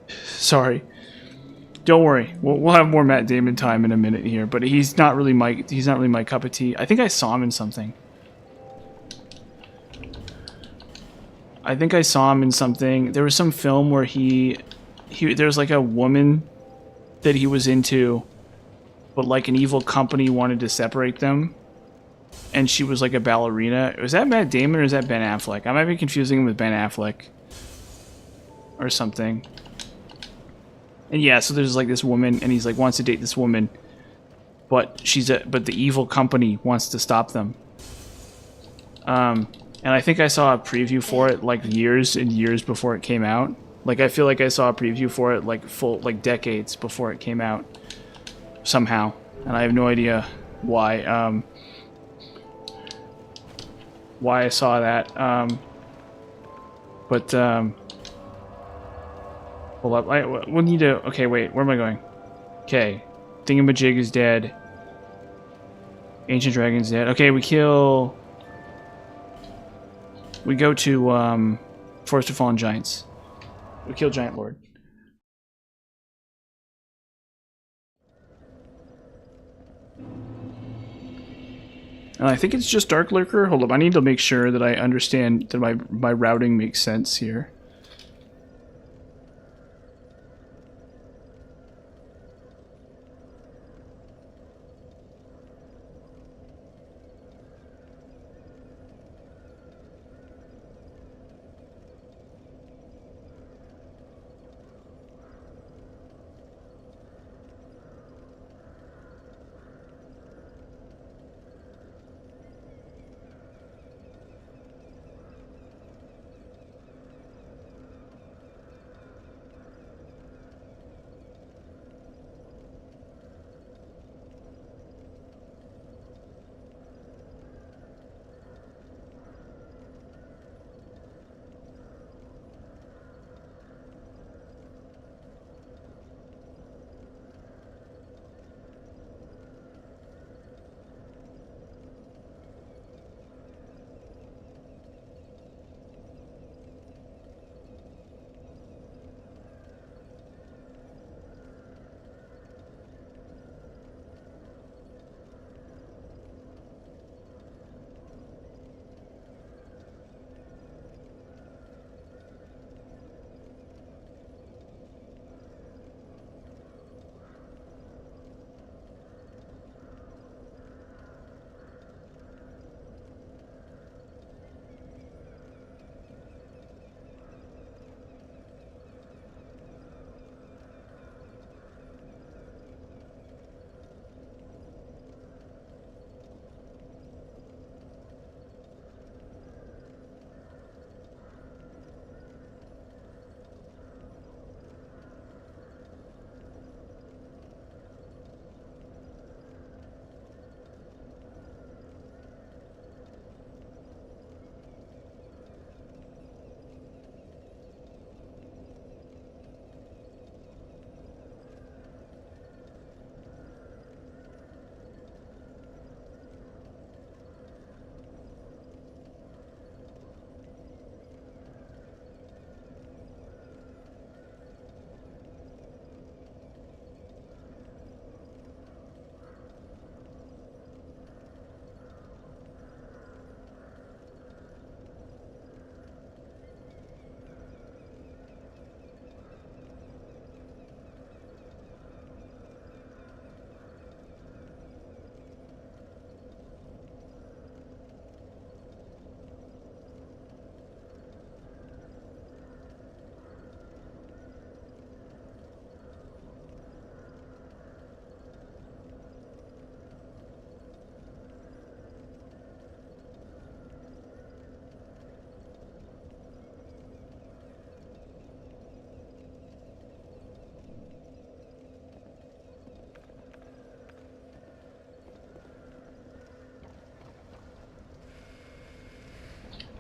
Sorry. Don't worry. We'll have more Matt Damon time in a minute here, but he's not really my cup of tea. I think I saw him in something. There was some film where there was like a woman that he was into, but like an evil company wanted to separate them. And she was like a ballerina. Was that Matt Damon or is that Ben Affleck? I might be confusing him with Ben Affleck. Or something. And yeah, so there's like this woman, and he's like wants to date this woman. But but the evil company wants to stop them. And I think I saw a preview for it like years and years before it came out. Like I feel like I saw a preview for it like decades before it came out. Somehow. And I have no idea why. Why I saw that, hold up, we'll need to, okay, wait, where am I going? Okay, Thingamajig is dead, Ancient Dragon's dead, okay, we go to, Forest of Fallen Giants, we kill Giant Lord. And I think it's just Dark Lurker. Hold up, I need to make sure that I understand that my routing makes sense here.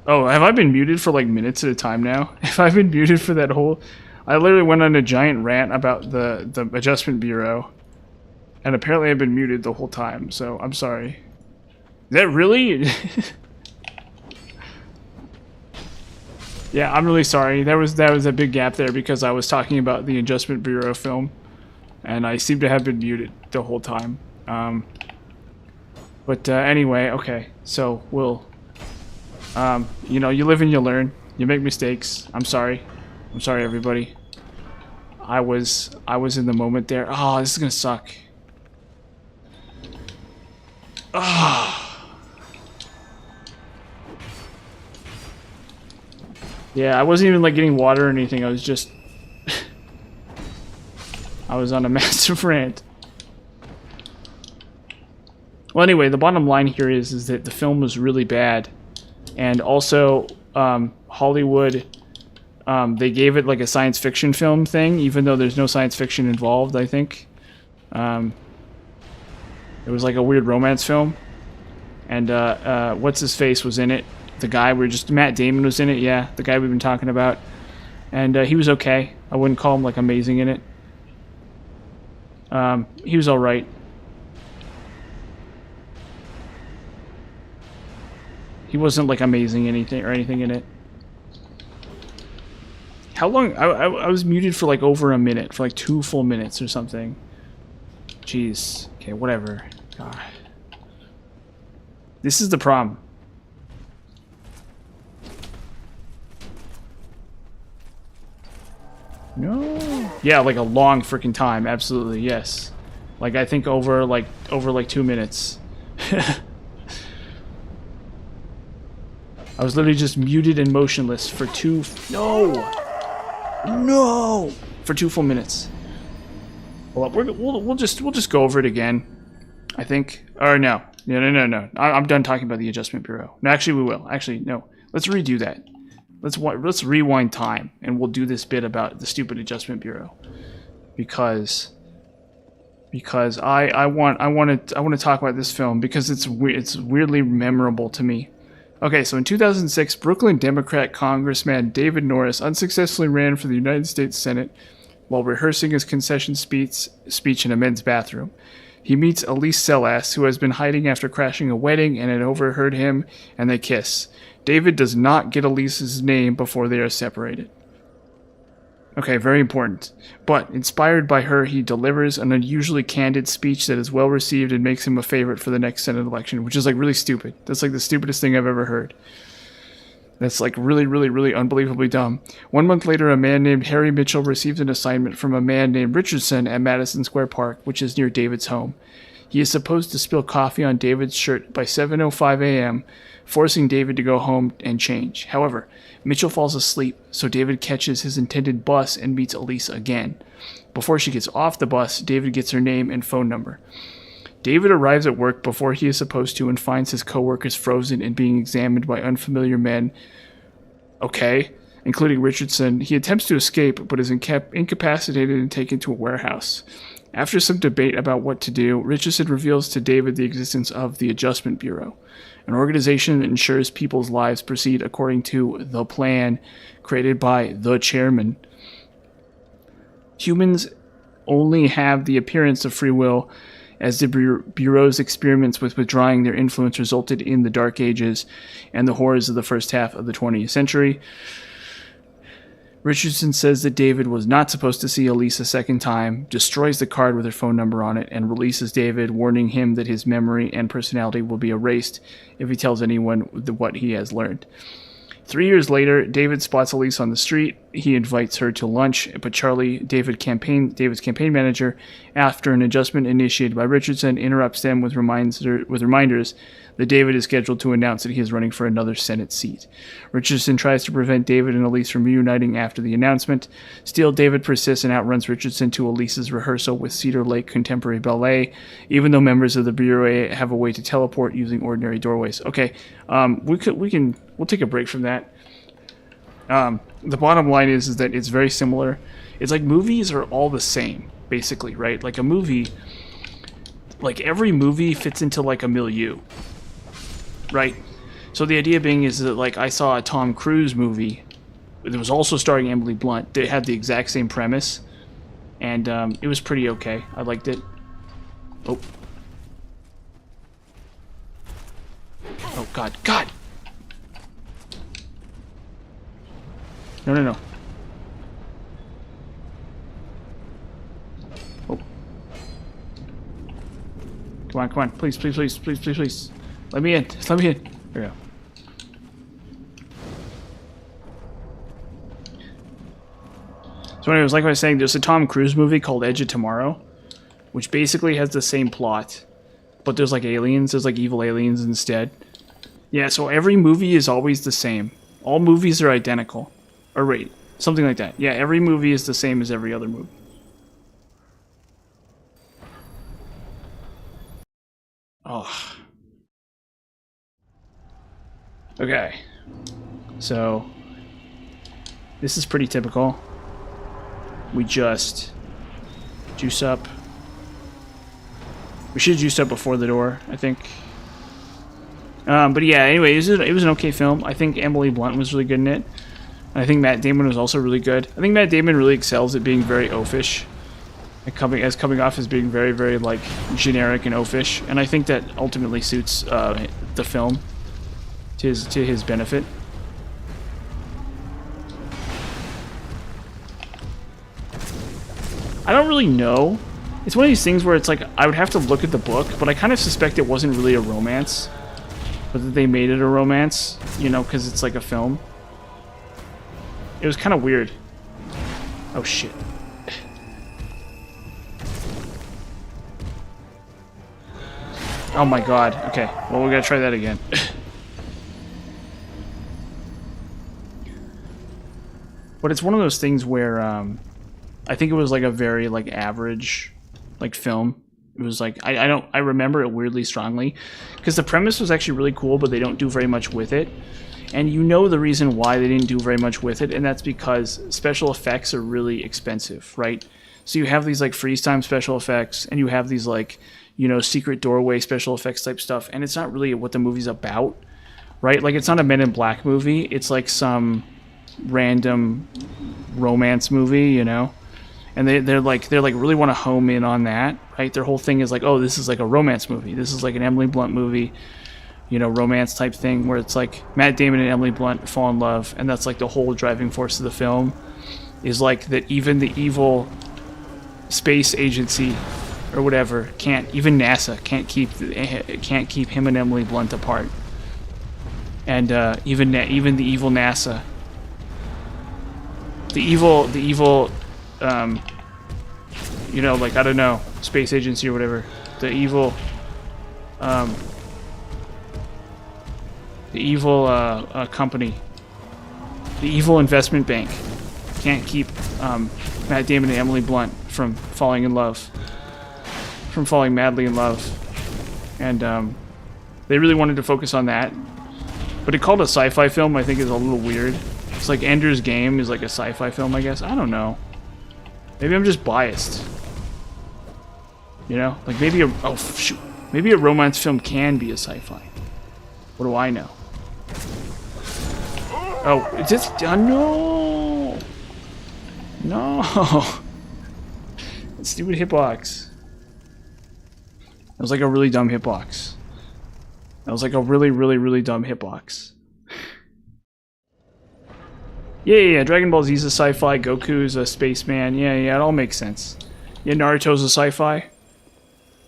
Oh, have I been muted for like minutes at a time now? If I've been muted for that whole... I literally went on a giant rant about the Adjustment Bureau. And apparently I've been muted the whole time, so I'm sorry. Is that really? Yeah, I'm really sorry. That was a big gap there because I was talking about the Adjustment Bureau film. And I seem to have been muted the whole time. But anyway, okay. So we'll... you know, you live and you learn. You make mistakes. I'm sorry. I'm sorry, everybody. I was in the moment there. Oh, this is gonna suck. Ah. Yeah, I wasn't even like getting water or anything. I was just... I was on a massive rant. Well, anyway, the bottom line here is that the film was really bad. And also, Hollywood, they gave it like a science fiction film thing, even though there's no science fiction involved, I think. It was like a weird romance film. And what's-his-face was in it. The guy, Matt Damon was in it, yeah. The guy we've been talking about. And he was okay. I wouldn't call him like amazing in it. He was alright. He wasn't like amazing anything in it. How long? I was muted for like over a minute, for like 2 full minutes or something. Jeez. Okay, whatever. God. This is the problem. No. Yeah, like a long freaking time. Absolutely, yes. Like I think over like 2 minutes. I was literally just muted and motionless for for 2 full minutes. Well, we'll just go over it again. I think. Or no. I'm done talking about the Adjustment Bureau. No, actually we will. Actually, no. Let's redo that. Let's rewind time and we'll do this bit about the stupid Adjustment Bureau. Because I want to talk about this film because it's weirdly memorable to me. Okay, so in 2006, Brooklyn Democrat Congressman David Norris unsuccessfully ran for the United States Senate while rehearsing his concession speech in a men's bathroom. He meets Elise Selas, who has been hiding after crashing a wedding and had overheard him, and they kiss. David does not get Elise's name before they are separated. Okay, very important. But, inspired by her, he delivers an unusually candid speech that is well received and makes him a favorite for the next Senate election, which is like really stupid. That's like the stupidest thing I've ever heard. That's like really, really, really unbelievably dumb. 1 month later, a man named Harry Mitchell received an assignment from a man named Richardson at Madison Square Park, which is near David's home. He is supposed to spill coffee on David's shirt by 7:05 a.m., forcing David to go home and change. However, Mitchell falls asleep, so David catches his intended bus and meets Elise again. Before she gets off the bus, David gets her name and phone number. David arrives at work before he is supposed to and finds his coworkers frozen and being examined by unfamiliar men. Okay, including Richardson. He attempts to escape, but is incapacitated and taken to a warehouse. After some debate about what to do, Richardson reveals to David the existence of the Adjustment Bureau, an organization that ensures people's lives proceed according to the plan created by the chairman. Humans only have the appearance of free will, as the Bureau's experiments with withdrawing their influence resulted in the Dark Ages and the horrors of the first half of the 20th century. Richardson says that David was not supposed to see Elise a second time, destroys the card with her phone number on it, and releases David, warning him that his memory and personality will be erased if he tells anyone what he has learned. 3 years later, David spots Elise on the street. He invites her to lunch, but Charlie, David's campaign manager, after an adjustment initiated by Richardson, interrupts them with reminders that David is scheduled to announce that he is running for another Senate seat. Richardson tries to prevent David and Elise from reuniting after the announcement. Still, David persists and outruns Richardson to Elise's rehearsal with Cedar Lake Contemporary Ballet, even though members of the Bureau have a way to teleport using ordinary doorways. Okay, we'll take a break from that. The bottom line is that it's very similar. It's like movies are all the same, basically, right? Like a movie, like every movie fits into like a milieu, right? So the idea being is that, like, I saw a Tom Cruise movie that was also starring Emily Blunt. They had the exact same premise, and it was pretty okay. I liked it. Oh. Oh, God. God! No, no, no. Oh. Come on, come on. Please, please, please, please, please, please. Let me in. Just let me in. There we go. So anyways, like I was saying, there's a Tom Cruise movie called Edge of Tomorrow, which basically has the same plot, but there's like aliens, there's like evil aliens instead. Yeah, so every movie is always the same. All movies are identical. Or wait, something like that. Yeah, every movie is the same as every other movie. Oh. Okay. So, this is pretty typical. We just juice up. We should have juiced up before the door, I think. But yeah, anyway, it was an okay film. I think Emily Blunt was really good in it. And I think Matt Damon was also really good. I think Matt Damon really excels at being very oafish. And coming off as being very, very, like, generic and oafish. And I think that ultimately suits the film to his benefit. I don't really know. It's one of these things where it's like, I would have to look at the book, but I kind of suspect it wasn't really a romance. But that they made it a romance, you know, because it's like a film. It was kind of weird. Oh, shit. Oh my god. Okay, well, we gotta try that again. But it's one of those things where, I think it was like a very, like, average, like, film. It was like, I remember it weirdly strongly. Because the premise was actually really cool, but they don't do very much with it. And you know the reason why they didn't do very much with it, and that's because special effects are really expensive, right? So you have these, like, freeze time special effects, and you have these, like, you know, secret doorway special effects type stuff, and it's not really what the movie's about, right? Like, it's not a Men in Black movie. It's like some random romance movie, you know? And they're like really want to home in on that, right? Their whole thing is like, oh, this is like a romance movie. This is like an Emily Blunt movie, you know, romance type thing where it's like Matt Damon and Emily Blunt fall in love, and that's like the whole driving force of the film, is like that even the evil space agency or whatever can't, even NASA can't keep him and Emily Blunt apart, and even the evil NASA, the evil you know, like, I don't know, space agency or whatever, the evil company, the evil investment bank can't keep Matt Damon and Emily Blunt from falling madly in love, and they really wanted to focus on that, but it called a sci-fi film, I think, is a little weird. It's like Ender's Game is like a sci-fi film, I guess. I don't know. Maybe I'm just biased. You know? Like maybe maybe a romance film can be a sci-fi. What do I know? Oh, it's just... no! No! That stupid hitbox. That was like a really dumb hitbox. That was like a really, really, really dumb hitbox. Yeah, Dragon Ball Z's a sci-fi, Goku's a spaceman, yeah, it all makes sense. Yeah, Naruto's a sci-fi.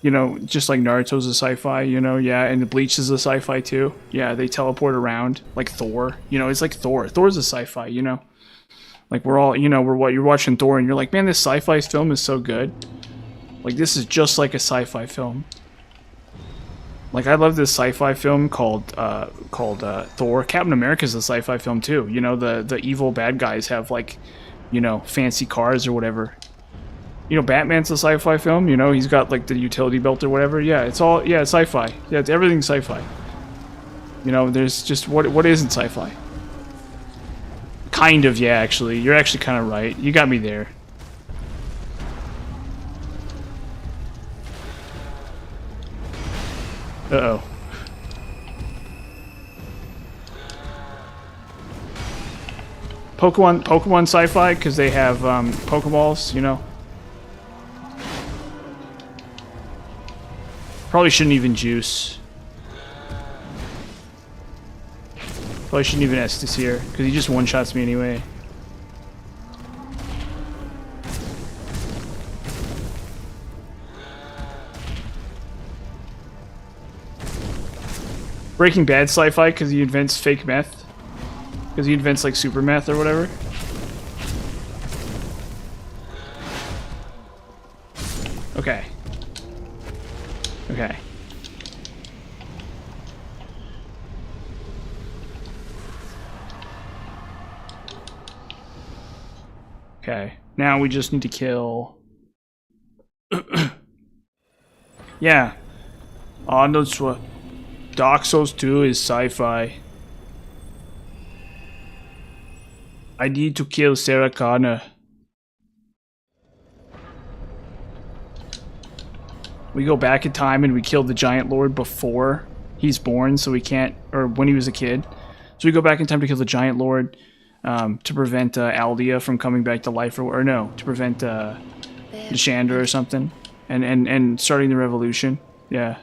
You know, just like Naruto's a sci-fi, you know, yeah, and the Bleach is a sci-fi too. Yeah, they teleport around, like Thor. You know, it's like Thor. Thor's a sci-fi, you know? Like, we're all, you know, you're watching Thor and you're like, man, this sci-fi film is so good. Like, this is just like a sci-fi film. Like, I love this sci-fi film called Thor. Captain America's a sci-fi film too. You know, the evil bad guys have, like, you know, fancy cars or whatever. You know, Batman's a sci-fi film. You know, he's got like the utility belt or whatever. Yeah, it's all, yeah, it's sci-fi. Yeah, it's everything's sci-fi. You know, there's just what isn't sci-fi? Kind of, yeah. Actually, you're actually kind of right. You got me there. Uh-oh. Pokemon sci-fi because they have Pokeballs, you know. Probably shouldn't even juice. Probably shouldn't even Estus here because he just one-shots me anyway. Breaking Bad sci-fi because he invents fake meth. Because he invents like super meth or whatever. Okay. Okay. Okay. Now we just need to kill... Yeah. Arnold Schwarzenegger. Dark Souls 2 is sci-fi. I need to kill Sarah Connor. We go back in time and we kill the Giant Lord before he's born, so we can't, or when he was a kid. So we go back in time to kill the Giant Lord to prevent Aldea from coming back to life, or no, to prevent Deshandra or something, and starting the revolution. Yeah.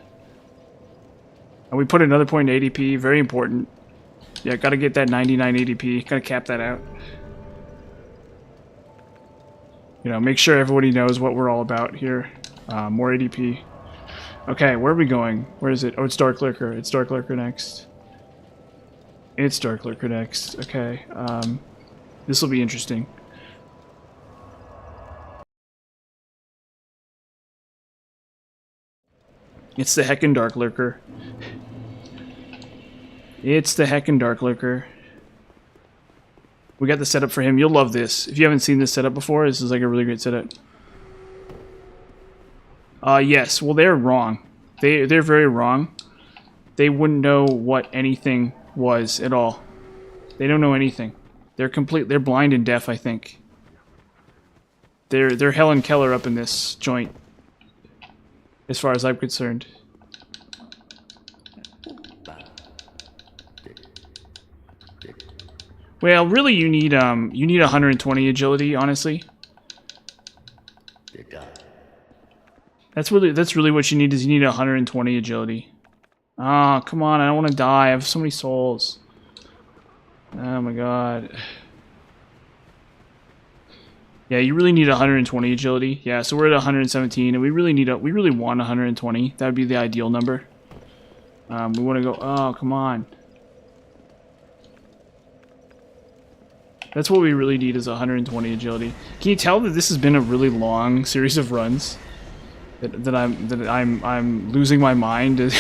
And we put another point in ADP, very important. Yeah, gotta get that 99 ADP, gotta cap that out. You know, make sure everybody knows what we're all about here. More ADP. Okay, where are we going? Where is it? Oh, it's Dark Lurker. It's Dark Lurker next. It's Dark Lurker next. Okay, this will be interesting. It's the heckin' Dark Lurker. It's the heckin' Dark Lurker. We got the setup for him. You'll love this. If you haven't seen this setup before, this is like a really great setup. Yes. Well, they're wrong. They're very wrong. They wouldn't know what anything was at all. They don't know anything. They're blind and deaf, I think. They're Helen Keller up in this joint. As far as I'm concerned. Well, really, you need 120 agility, honestly. That's really what you need. Is you need 120 agility. Ah, come on! I don't want to die. I have so many souls. Oh my god. Yeah, you really need 120 agility. Yeah, so we're at 117, and we really want 120. That would be the ideal number. We want to go. Oh, come on. That's what we really need is 120 agility. Can you tell that this has been a really long series of runs? That I'm losing my mind at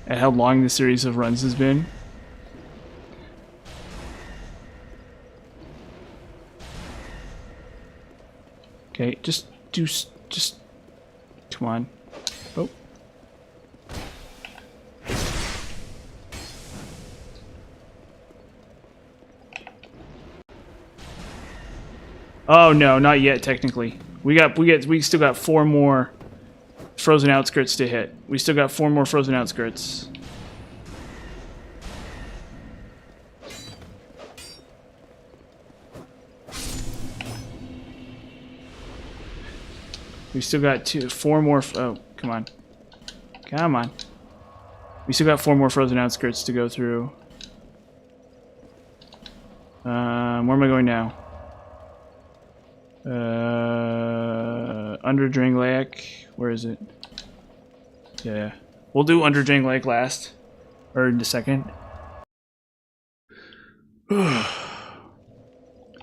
how long this series of runs has been. Okay, just come on. Oh. Oh no, not yet technically. We still got 4 more frozen outskirts to hit. We still got 4 more frozen outskirts. We still got 4 more. Oh, come on. Come on. We still got 4 more frozen outskirts to go through. Where am I going now? Under Drang Lake. Where is it? Yeah. We'll do Under Drang Lake last. Or in a second.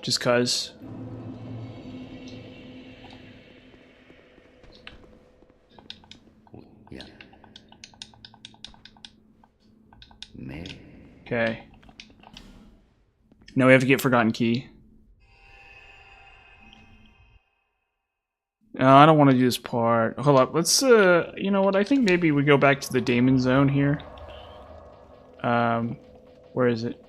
Just cuz. Yeah. Okay. Now we have to get Forgotten Key. I don't want to do this part. Hold up. Let's, you know what? I think maybe we go back to the Daemon Zone here. Where is it?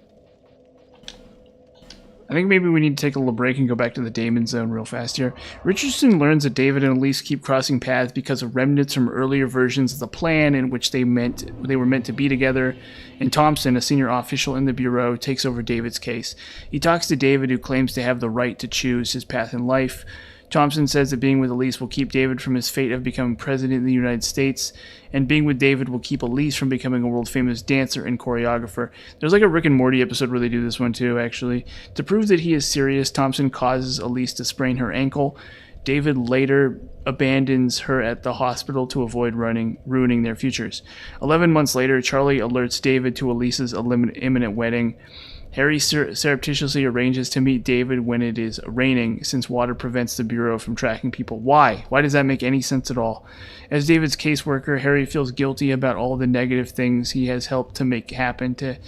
I think maybe we need to take a little break and go back to the Damon zone real fast here. Richardson learns that David and Elise keep crossing paths because of remnants from earlier versions of the plan in which they were meant to be together, and Thompson, a senior official in the Bureau, takes over David's case. He talks to David, who claims to have the right to choose his path in life. Thompson says that being with Elise will keep David from his fate of becoming president of the United States, and being with David will keep Elise from becoming a world-famous dancer and choreographer. There's like a Rick and Morty episode where they do this one too, actually. To prove that he is serious, Thompson causes Elise to sprain her ankle. David later abandons her at the hospital to avoid ruining their futures. 11 months later, Charlie alerts David to Elise's imminent wedding. Harry surreptitiously arranges to meet David when it is raining, since water prevents the Bureau from tracking people. Why? Why does that make any sense at all? As David's caseworker, Harry feels guilty about all the negative things he has helped to make happen to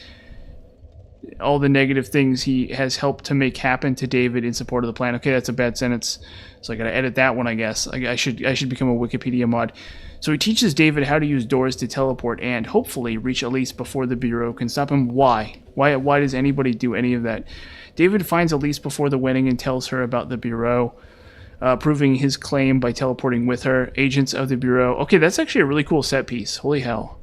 David in support of the plan. Okay, that's a bad sentence, so I gotta edit that one, I guess. I should become a Wikipedia mod. So he teaches David how to use doors to teleport and, hopefully, reach Elise before the Bureau can stop him. Why? Why does anybody do any of that? David finds Elise before the wedding and tells her about the Bureau, proving his claim by teleporting with her. Agents of the Bureau. Okay, that's actually a really cool set piece. Holy hell.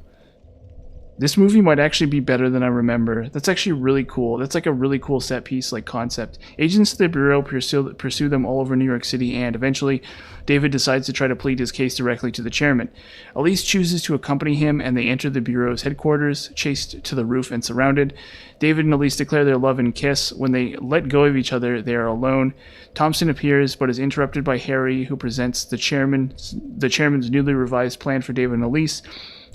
This movie might actually be better than I remember. That's actually really cool. That's like a really cool set piece, like concept. Agents of the Bureau pursue them all over New York City, and eventually David decides to try to plead his case directly to the chairman. Elise chooses to accompany him, and they enter the Bureau's headquarters, chased to the roof and surrounded. David and Elise declare their love and kiss. When they let go of each other, they are alone. Thompson appears, but is interrupted by Harry, who presents the chairman's newly revised plan for David and Elise,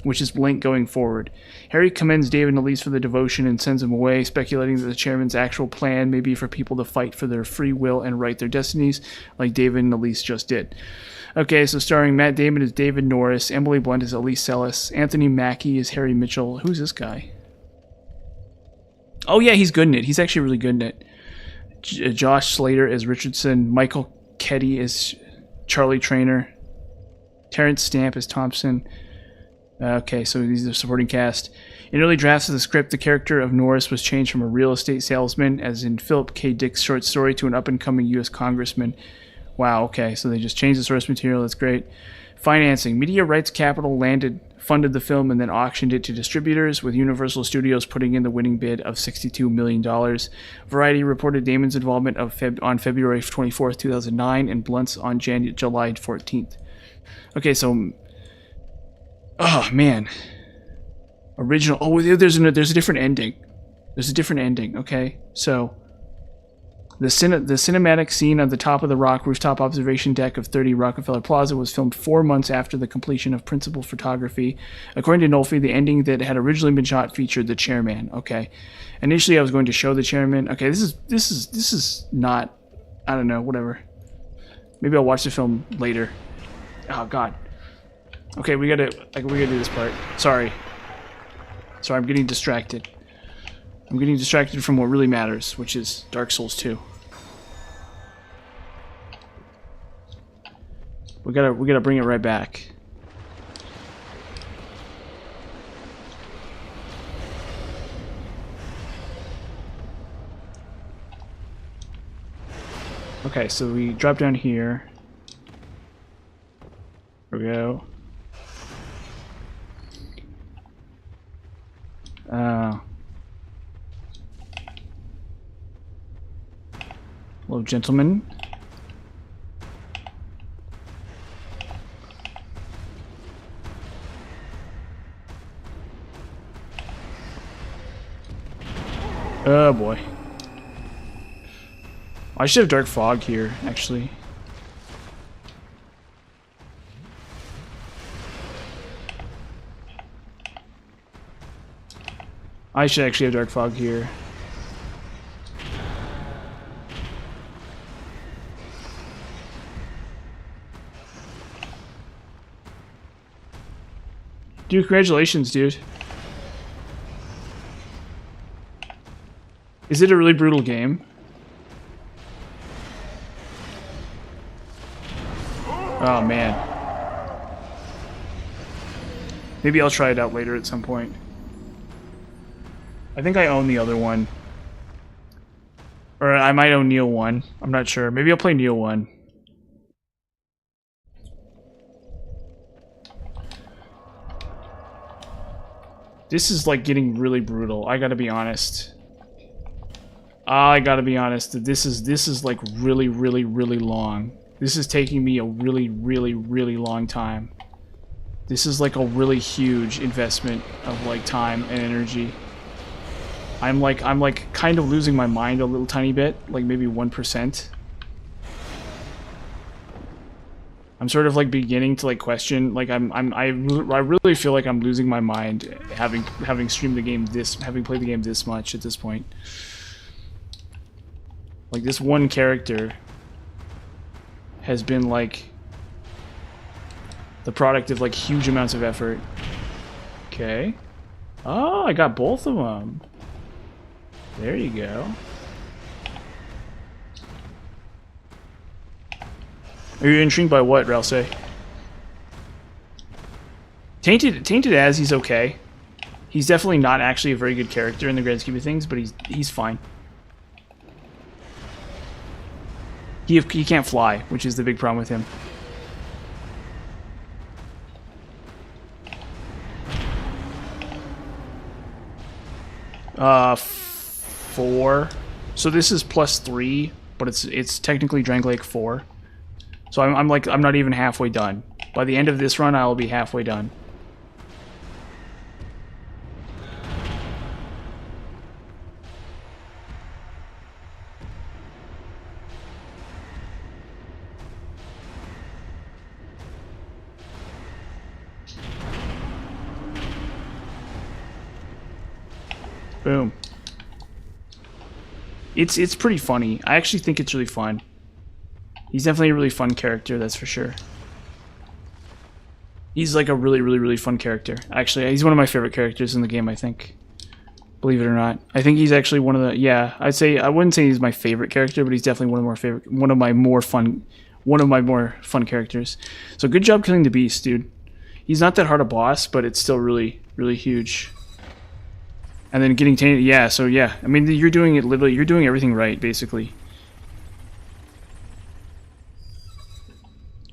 which is Blink going forward. Harry commends David and Elise for the devotion and sends them away, speculating that the chairman's actual plan may be for people to fight for their free will and write their destinies, like David and Elise just did. Okay, so starring Matt Damon as David Norris, Emily Blunt as Elise Sellis, Anthony Mackie as Harry Mitchell. Who's this guy? Oh yeah, he's good in it. He's actually really good in it. Josh Slater as Richardson, Michael Ketty as Charlie Trainer, Terrence Stamp as Thompson. Okay, so these are the supporting cast. In early drafts of the script, the character of Norris was changed from a real estate salesman, as in Philip K. Dick's short story, to an up-and-coming U.S. congressman. Wow, okay, so they just changed the source material. That's great. Financing. Media Rights Capital funded the film and then auctioned it to distributors, with Universal Studios putting in the winning bid of $62 million. Variety reported Damon's involvement on February 24th, 2009, and Blunt's on July 14th. Okay, so... Oh, man. Original... Oh, there's a different ending. There's a different ending, okay? So, the cinematic scene on the top of the rock rooftop observation deck of 30 Rockefeller Plaza was filmed 4 months after the completion of principal photography. According to Nolfi, the ending that had originally been shot featured the chairman, okay? Initially, I was going to show the chairman. Okay, this is not... I don't know, whatever. Maybe I'll watch the film later. Oh, God. Okay, we gotta do this part. Sorry, I'm getting distracted. I'm getting distracted from what really matters, which is Dark Souls 2. We gotta bring it right back. Okay, so we drop down here. There we go. Hello, gentlemen. Oh boy. I should have Dark Fog here, actually. I should actually have Dark Fog here. Dude, congratulations, dude. Is it a really brutal game? Oh, man. Maybe I'll try it out later at some point. I think I own the other one. Or I might own Neo 1. I'm not sure. Maybe I'll play Neo 1. This is like getting really brutal. I gotta be honest. I gotta be honest. This is like really, really, really long. This is taking me a really, really, really long time. This is like a really huge investment of like time and energy. I'm like kind of losing my mind a little tiny bit, like maybe 1%. I'm sort of like beginning to like question, like I really feel like I'm losing my mind having streamed the game having played the game this much at this point. Like this one character has been like the product of like huge amounts of effort. Okay. Oh, I got both of them. There you go. Are you intrigued by what, Ralsei? Tainted as he's okay. He's definitely not actually a very good character in the grand scheme of things, but he's fine. He can't fly, which is the big problem with him. Four. So this is +3, but it's technically Drangleic 4. So I'm not even halfway done. By the end of this run, I'll be halfway done. Boom. It's pretty funny. I actually think it's really fun. He's definitely a really fun character, that's for sure. He's like a really, really, really fun character. Actually, he's one of my favorite characters in the game, I think. Believe it or not. I think he's actually one of the, yeah, I wouldn't say he's my favorite character, but he's definitely one of my more fun characters. So good job killing the beast, dude. He's not that hard a boss, but it's still really, really huge. And then getting tainted, yeah, so yeah. I mean, you're doing it literally, you're doing everything right, basically.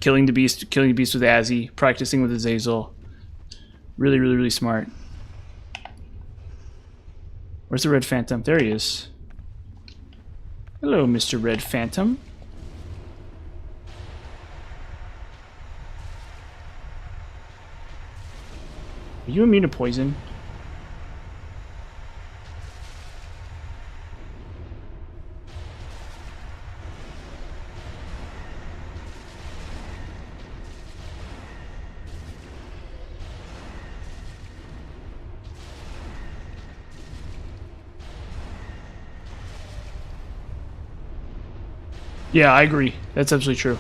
Killing the beast with Azzy, practicing with Azazel. Really, really, really smart. Where's the Red Phantom? There he is. Hello, Mr. Red Phantom. Are you immune to poison? Yeah, I agree. That's absolutely true.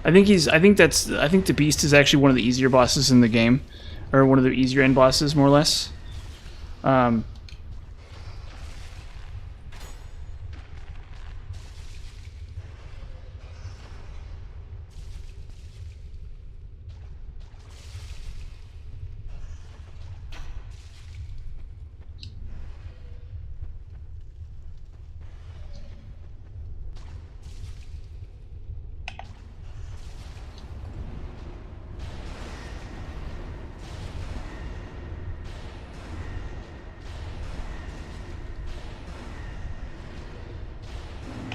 I think the Beast is actually one of the easier bosses in the game, or one of the easier end bosses, more or less.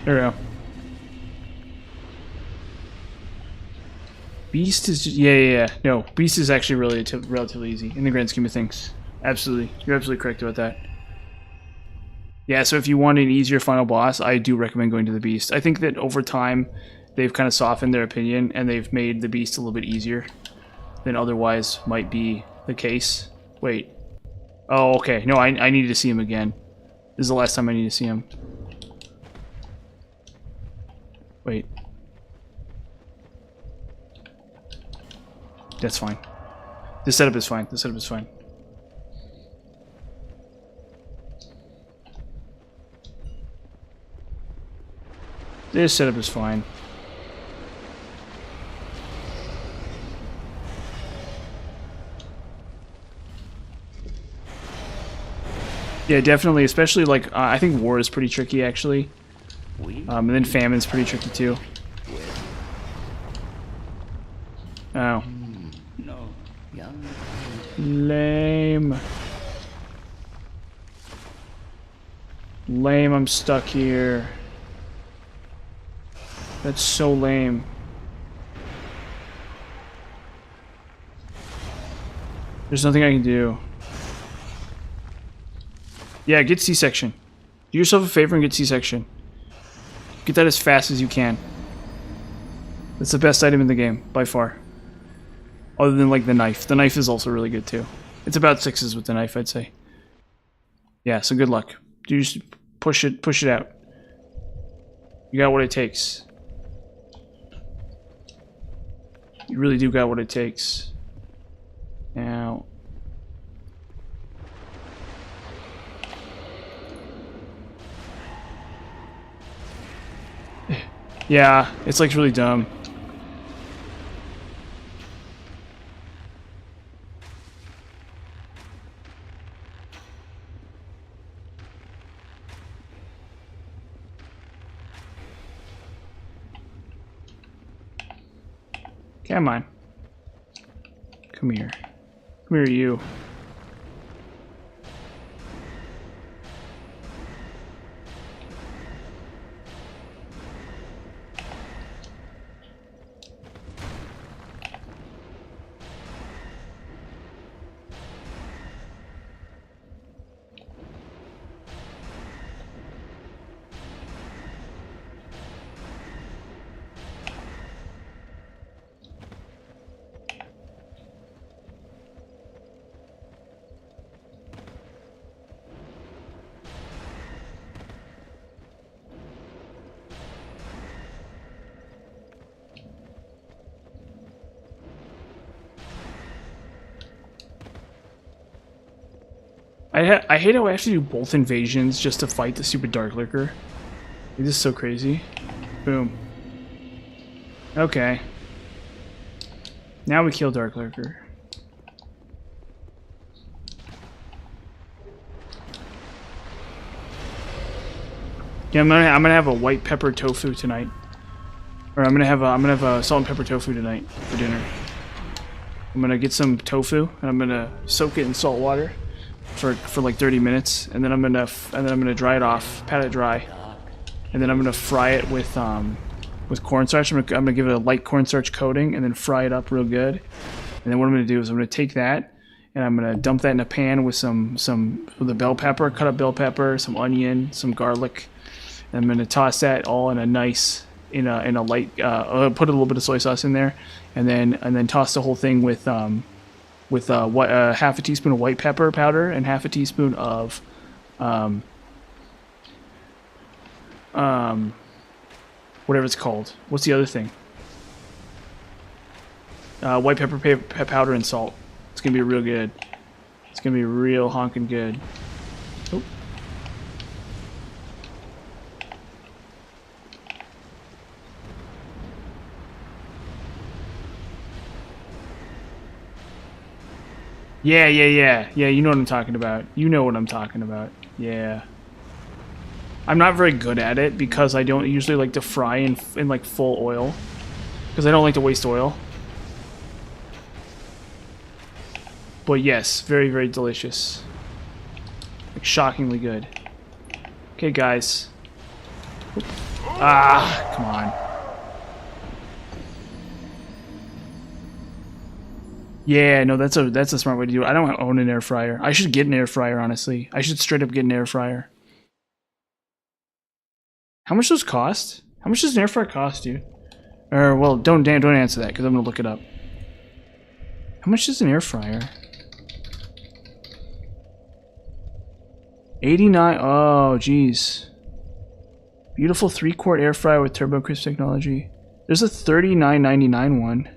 There we go. Beast is just, yeah. No, Beast is actually relatively easy in the grand scheme of things. Absolutely, you're absolutely correct about that. Yeah, so if you want an easier final boss, I do recommend going to the Beast. I think that over time, they've kind of softened their opinion and they've made the Beast a little bit easier than otherwise might be the case. Wait. Oh, okay. No, I need to see him again. This is the last time I need to see him. Wait. That's fine. This setup is fine. This setup is fine. This setup is fine. Yeah, definitely. Especially like I think War is pretty tricky actually. And then famine's pretty tricky too. Oh. No, young. Lame. Lame, I'm stuck here. That's so lame. There's nothing I can do. Yeah, get C-section. Do yourself a favor and get C-section. Get that as fast as you can. That's the best item in the game, by far. Other than, like, the knife. The knife is also really good, too. It's about 6s with the knife, I'd say. Yeah, so good luck. You just push it out. You got what it takes. You really do got what it takes. Now... yeah, it's like really dumb. Come on. Come here. Come here, you. I hate how I have to do both invasions just to fight the stupid Dark Lurker. This is so crazy. Boom. Okay. Now we kill Dark Lurker. Yeah, I'm gonna have a white pepper tofu tonight. Or I'm gonna have a salt and pepper tofu tonight for dinner. I'm gonna get some tofu and I'm gonna soak it in salt water for like 30 minutes, and then I'm gonna dry it off, pat it dry, and then I'm gonna fry it with cornstarch. I'm gonna give it a light cornstarch coating, and then fry it up real good. And then what I'm gonna do is I'm gonna take that and I'm gonna dump that in a pan with with a bell pepper, cut up bell pepper, some onion, some garlic, and I'm gonna toss that all in a nice in a light. Put a little bit of soy sauce in there, and then toss the whole thing with half a teaspoon of white pepper powder and half a teaspoon of whatever it's called. What's the other thing? White pepper powder and salt. It's gonna be real good. It's gonna be real honkin' good. Oh. Yeah, you know what I'm talking about. You know what I'm talking about. Yeah. I'm not very good at it because I don't usually like to fry in like full oil. Because I don't like to waste oil. But yes, very, very delicious. Like shockingly good. Okay, guys. Oop. Ah, come on. Yeah, no, that's a smart way to do it. I don't own an air fryer. I should get an air fryer, honestly. I should straight up get an air fryer. How much does those cost? How much does an air fryer cost, dude? Or well, don't answer that because I'm gonna look it up. How much is an air fryer? 89. Oh, jeez. Beautiful 3-quart air fryer with Turbo Crisp technology. There's a $39.99 one.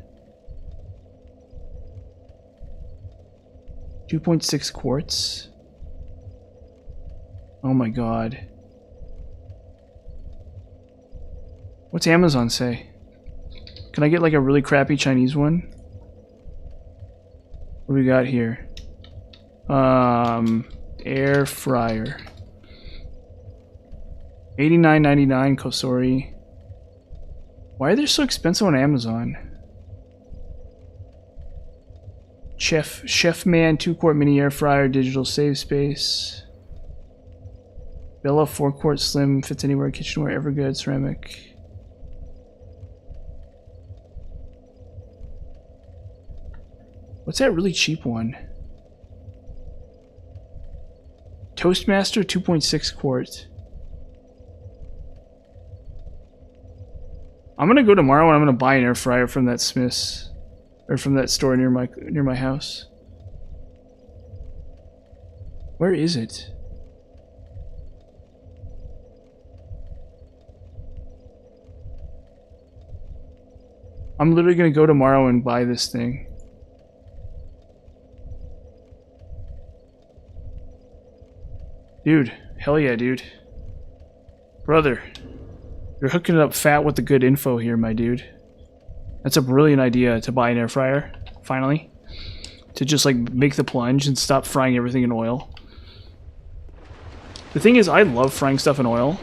2.6 quarts. Oh my god. What's Amazon say? Can I get like a really crappy Chinese one? What do we got here? Air fryer. $89.99 Kosori. Why are they so expensive on Amazon? Chef Man 2-quart mini air fryer, digital save space. Bella 4-quart slim, fits anywhere, kitchenware, Evergood, ceramic. What's that really cheap one? Toastmaster 2.6 quart. I'm gonna go tomorrow and I'm gonna buy an air fryer from that Smith's, or from that store near my house. Where is it? I'm literally gonna go tomorrow and buy this thing. Dude, hell yeah, dude. Brother, you're hooking it up fat with the good info here, my dude. That's a brilliant idea to buy an air fryer, finally. To just like make the plunge and stop frying everything in oil. The thing is, I love frying stuff in oil.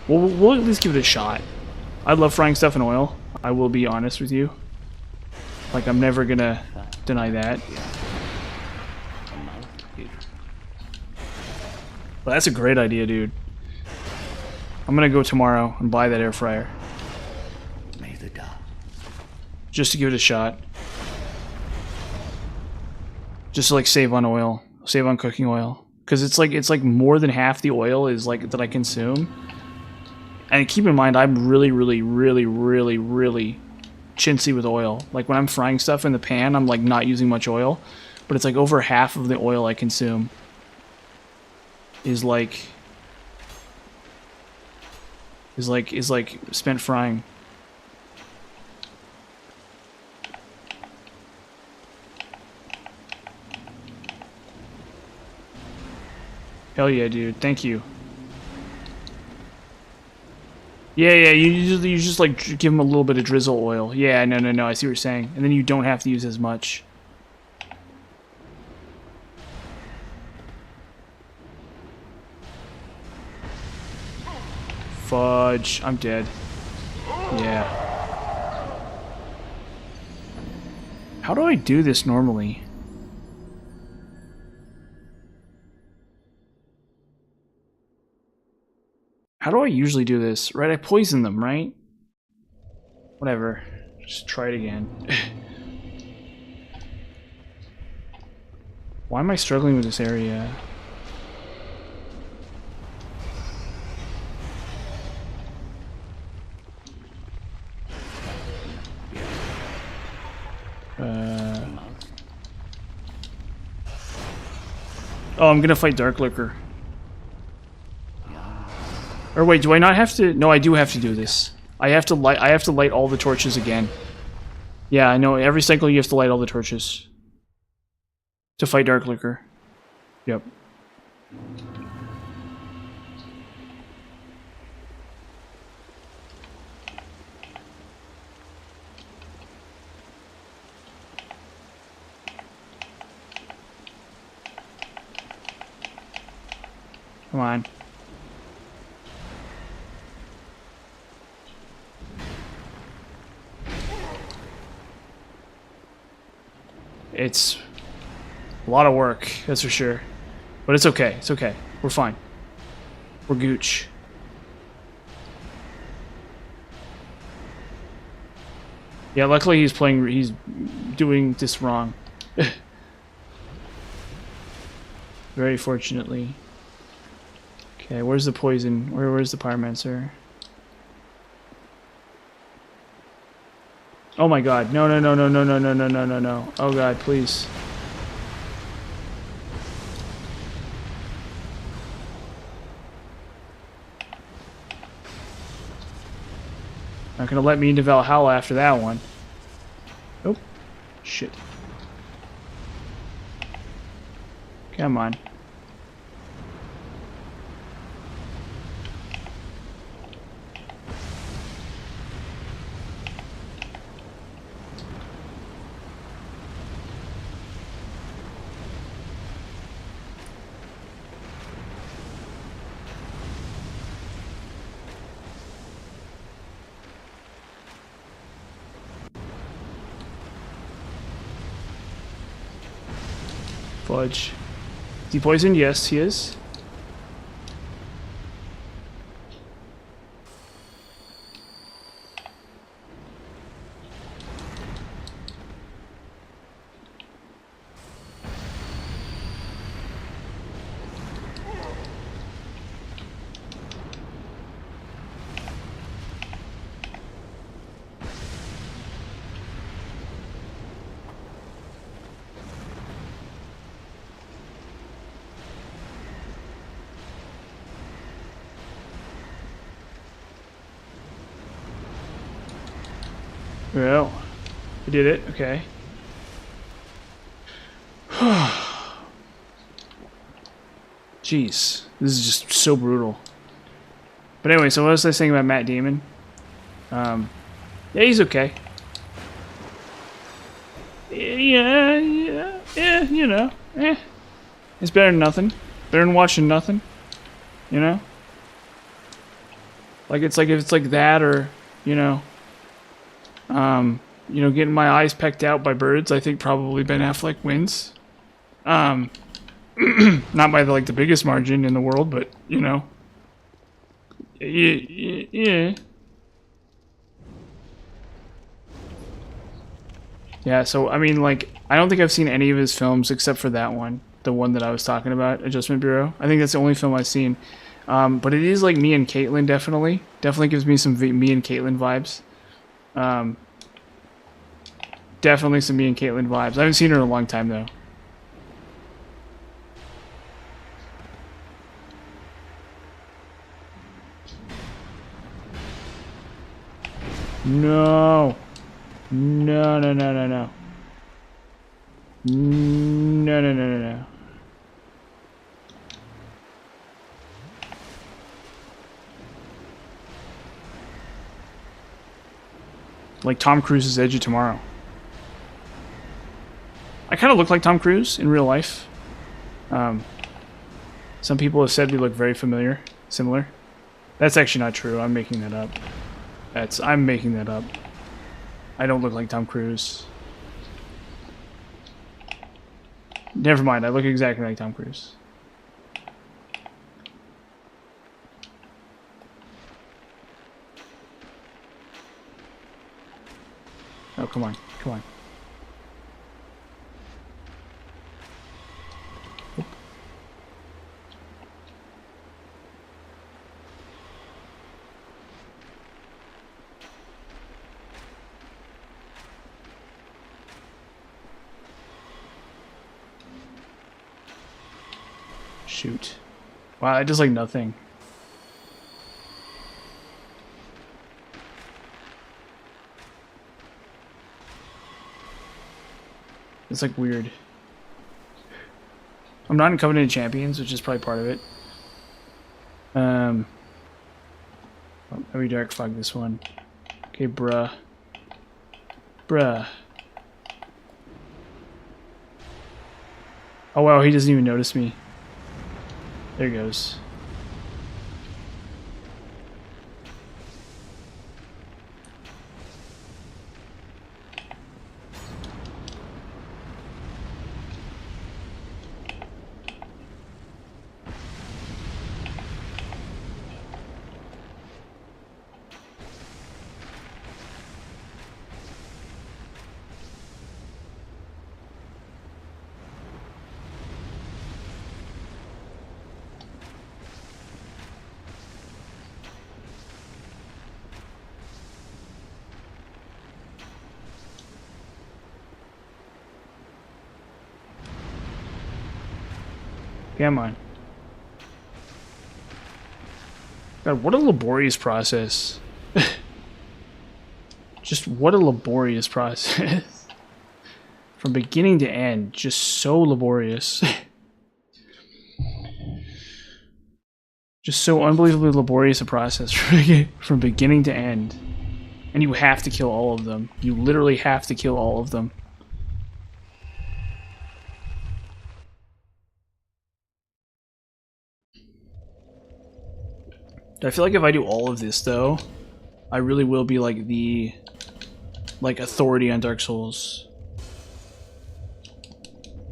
We'll at least give it a shot. I love frying stuff in oil. I will be honest with you. Like, I'm never gonna deny that. But that's a great idea, dude. I'm gonna go tomorrow and buy that air fryer. Just to give it a shot. Just to like save on oil. Save on cooking oil. Because it's like more than half the oil is like that I consume. And keep in mind, I'm really chintzy with oil. Like when I'm frying stuff in the pan, I'm like not using much oil. But it's like over half of the oil I consume is like spent frying. Hell yeah, dude. Thank you. Yeah, you just like give them a little bit of drizzle oil. Yeah, no, I see what you're saying. And then you don't have to use as much. Fudge. I'm dead. Yeah. How do I do this normally? How do I usually do this? Right, I poison them, right? Whatever. Just try it again. Why am I struggling with this area? Oh, I'm gonna fight Dark Lurker. Or wait, do I not have to? No, I do have to do this. I have to light all the torches again. Yeah, I know. Every cycle you have to light all the torches to fight Dark Lurker. Yep. Come on. It's a lot of work, that's for sure. But it's okay, it's okay. We're fine. We're gooch. Yeah, luckily he's doing this wrong. Very fortunately. Okay, where's the poison? Where's the pyromancer? Oh my god, no. Oh god, please. Not gonna let me into Valhalla after that one. Oh, shit. Come on. Fudge. Is he poisoned? Yes, he is. Well, we did it. Okay. Jeez, this is just so brutal. But anyway, so what was I saying about Matt Damon? Yeah, he's okay. Yeah, you know, it's better than nothing. Better than watching nothing. You know, like if it's like that, or you know, getting my eyes pecked out by birds, I think probably Ben Affleck wins. Not by the biggest margin in the world, but you know, yeah. Yeah, so I mean, like, I don't think I've seen any of his films except for that one, the one that I was talking about, Adjustment Bureau. I think that's the only film I've seen. But it is like Me and Caitlin, definitely gives me some Me and Caitlin vibes. Definitely some Me and Caitlin vibes. I haven't seen her in a long time though. No. No, no, no, no, no. No, no, no, no, no. Like Tom Cruise's Edge of Tomorrow. I kind of look like Tom Cruise in real life. Some people have said we look very similar. That's actually not true. I'm making that up. I'm making that up. I don't look like Tom Cruise. Never mind, I look exactly like Tom Cruise. Oh, come on, come on. Shoot. Wow, I just like nothing. It's like weird. I'm not in Covenant of Champions, which is probably part of it. Let me dark fog this one. Okay, bruh. Bruh. Oh wow, he doesn't even notice me. There he goes. Come on. God, what a laborious process. Just what a laborious process. From beginning to end, just so laborious. Just so unbelievably laborious a process from beginning to end. And you have to kill all of them. You literally have to kill all of them. I feel like if I do all of this, though, I really will be like the authority on Dark Souls.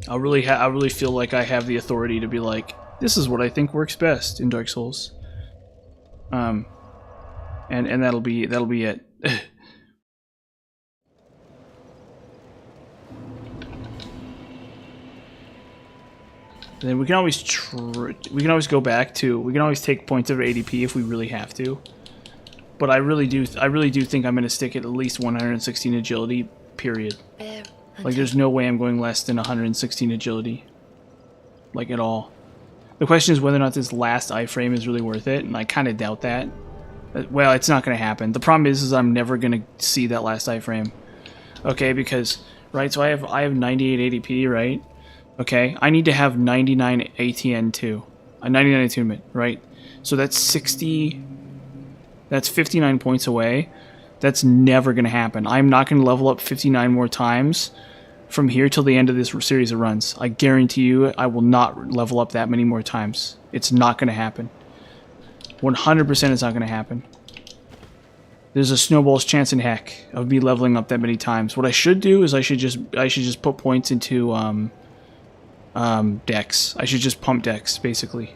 I really feel like I have the authority to be like, this is what I think works best in Dark Souls. And that'll be it. Then we can always go back to, we can always take points of ADP if we really have to. But I really do think I'm gonna stick at least 116 agility. Period. Like there's no way I'm going less than 116 agility. Like at all. The question is whether or not this last iframe is really worth it, and I kind of doubt that. Well, it's not gonna happen. The problem is I'm never gonna see that last iframe. Okay, because right, so I have 98 ADP, right? Okay, I need to have 99 ATN too. A 99 attunement, right? So that's 60... That's 59 points away. That's never going to happen. I'm not going to level up 59 more times from here till the end of this series of runs. I guarantee you I will not level up that many more times. It's not going to happen. 100% it's not going to happen. There's a snowball's chance in heck of me leveling up that many times. What I should do is I should just put points into Dex. I should just pump Dex, basically.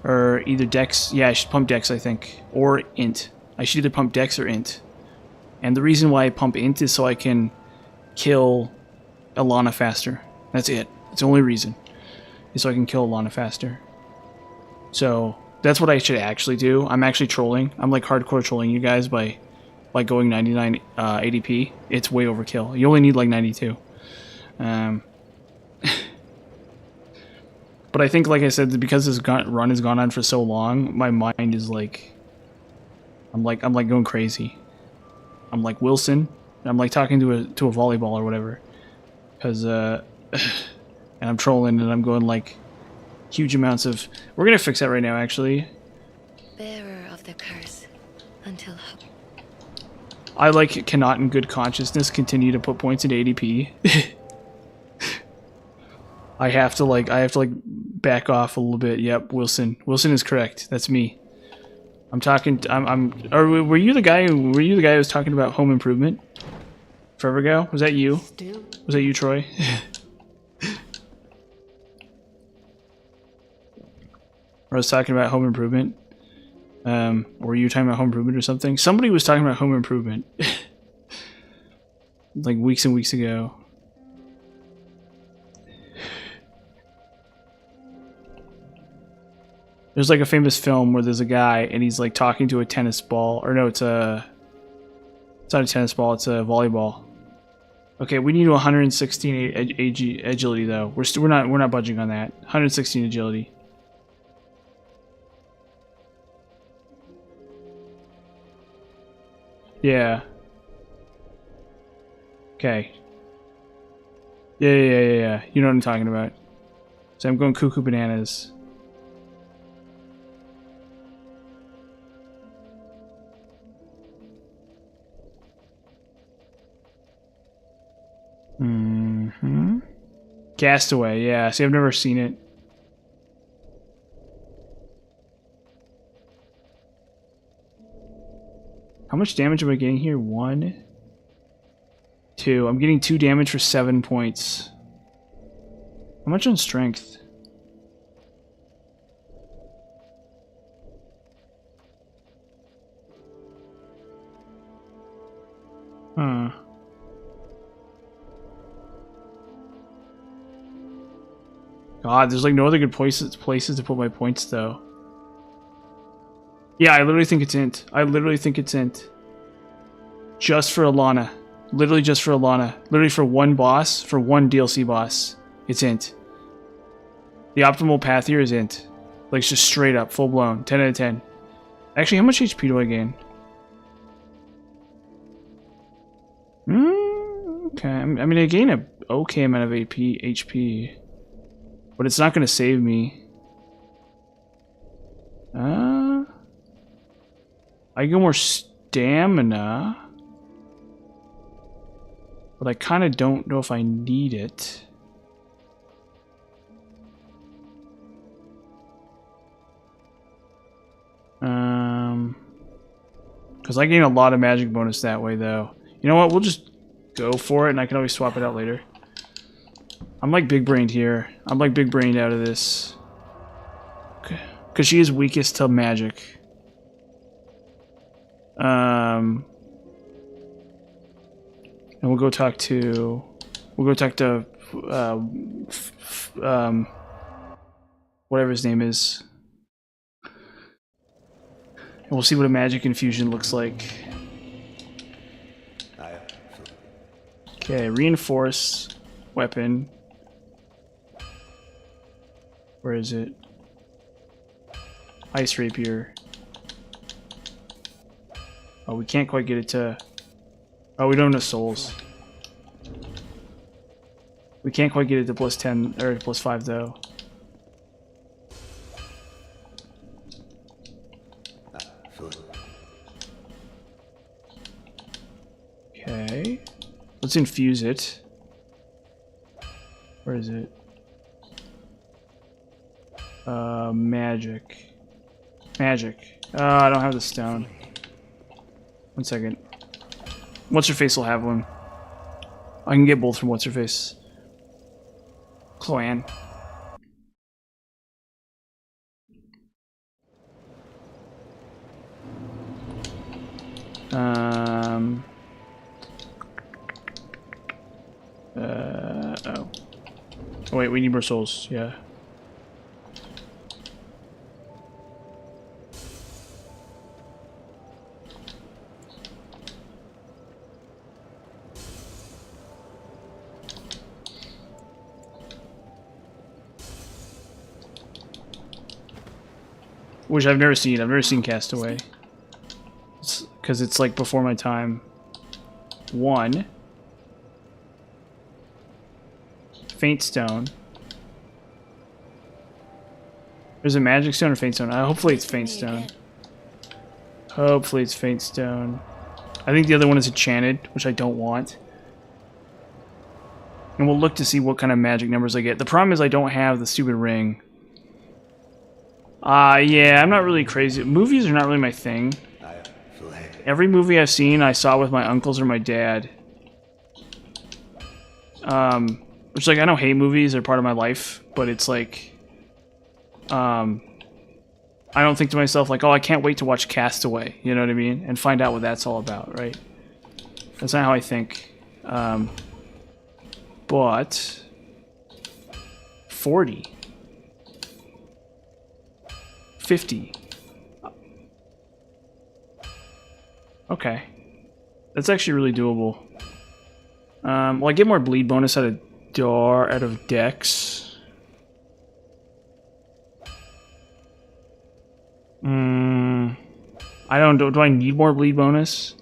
Or either Dex, yeah, I should pump Dex, I think. Or Int. I should either pump Dex or Int. And the reason why I pump Int is so I can kill Alana faster. That's it. That's the only reason. Is so I can kill Alana faster. So, that's what I should actually do. I'm actually trolling. I'm like hardcore trolling you guys by going 99 ADP. It's way overkill. You only need like 92. But I think, like I said, because this run has gone on for so long, my mind is like, I'm like going crazy. I'm like Wilson. I'm like talking to a volleyball or whatever, because and I'm trolling and I'm going like huge amounts of. We're gonna fix that right now, actually. Bearer of the curse, until. I like cannot in good consciousness continue to put points into ADP. I have to back off a little bit. Yep, Wilson. Wilson is correct. That's me. I'm talking. Or were you the guy? Were you the guy who was talking about home improvement? Forever ago? Was that you? Was that you, Troy? I was talking about home improvement. Or were you talking about home improvement or something? Somebody was talking about home improvement. Like weeks and weeks ago. There's like a famous film where there's a guy and he's like talking to a tennis ball. Or no, it's not a tennis ball, it's a volleyball. Okay, we need 116 agility though. We're not budging on that. 116 agility. Yeah. Okay. Yeah. You know what I'm talking about. So I'm going cuckoo bananas. Mm-hmm. Castaway, yeah. See, I've never seen it. How much damage am I getting here? 1, 2. I'm getting 2 damage for 7 points. How much on strength? Huh. God, there's like no other good places to put my points though. Yeah, I literally think it's int. I literally think it's int. Just for Alana. Literally just for Alana. Literally for one boss, for one DLC boss. It's int. The optimal path here is int. Like it's just straight up, full blown. 10 out of 10. Actually, how much HP do I gain? Okay, I mean I gain a okay amount of HP. But it's not going to save me. I get more stamina. But I kind of don't know if I need it. Because I gain a lot of magic bonus that way, though. You know what? We'll just go for it, and I can always swap it out later. I'm like big brained here. I'm like big brained out of this. Because she is weakest to magic. And we'll go talk to whatever his name is. And we'll see what a magic infusion looks like. Okay, reinforce weapon. Where is it? Ice rapier. Oh, we can't quite get it to... Oh, we don't have enough souls. We can't quite get it to plus 10 or plus 5 though. Okay. Let's infuse it. Where is it? Magic. Magic. I don't have the stone. 1 second. What's her face will have one. I can get both from what's her face. Chloanne. Oh. Oh wait, we need more souls. Yeah. Which I've never seen. I've never seen Castaway. Because it's like before my time. 1. Faint Stone. There's a Magic Stone or Faint Stone? Hopefully it's Faint Stone. Hopefully it's Faint Stone. I think the other one is Enchanted, which I don't want. And we'll look to see what kind of magic numbers I get. The problem is I don't have the stupid ring. Yeah, I'm not really crazy. Movies are not really my thing. Every movie I've seen, I saw with my uncles or my dad. Which, like, I don't hate movies. They're part of my life. But it's like... I don't think to myself, like, oh, I can't wait to watch Castaway. You know what I mean? And find out what that's all about, right? That's not how I think. But... 40. 50. Okay. That's actually really doable. Well, I get more bleed bonus out of Dex. I don't know. Do I need more bleed bonus?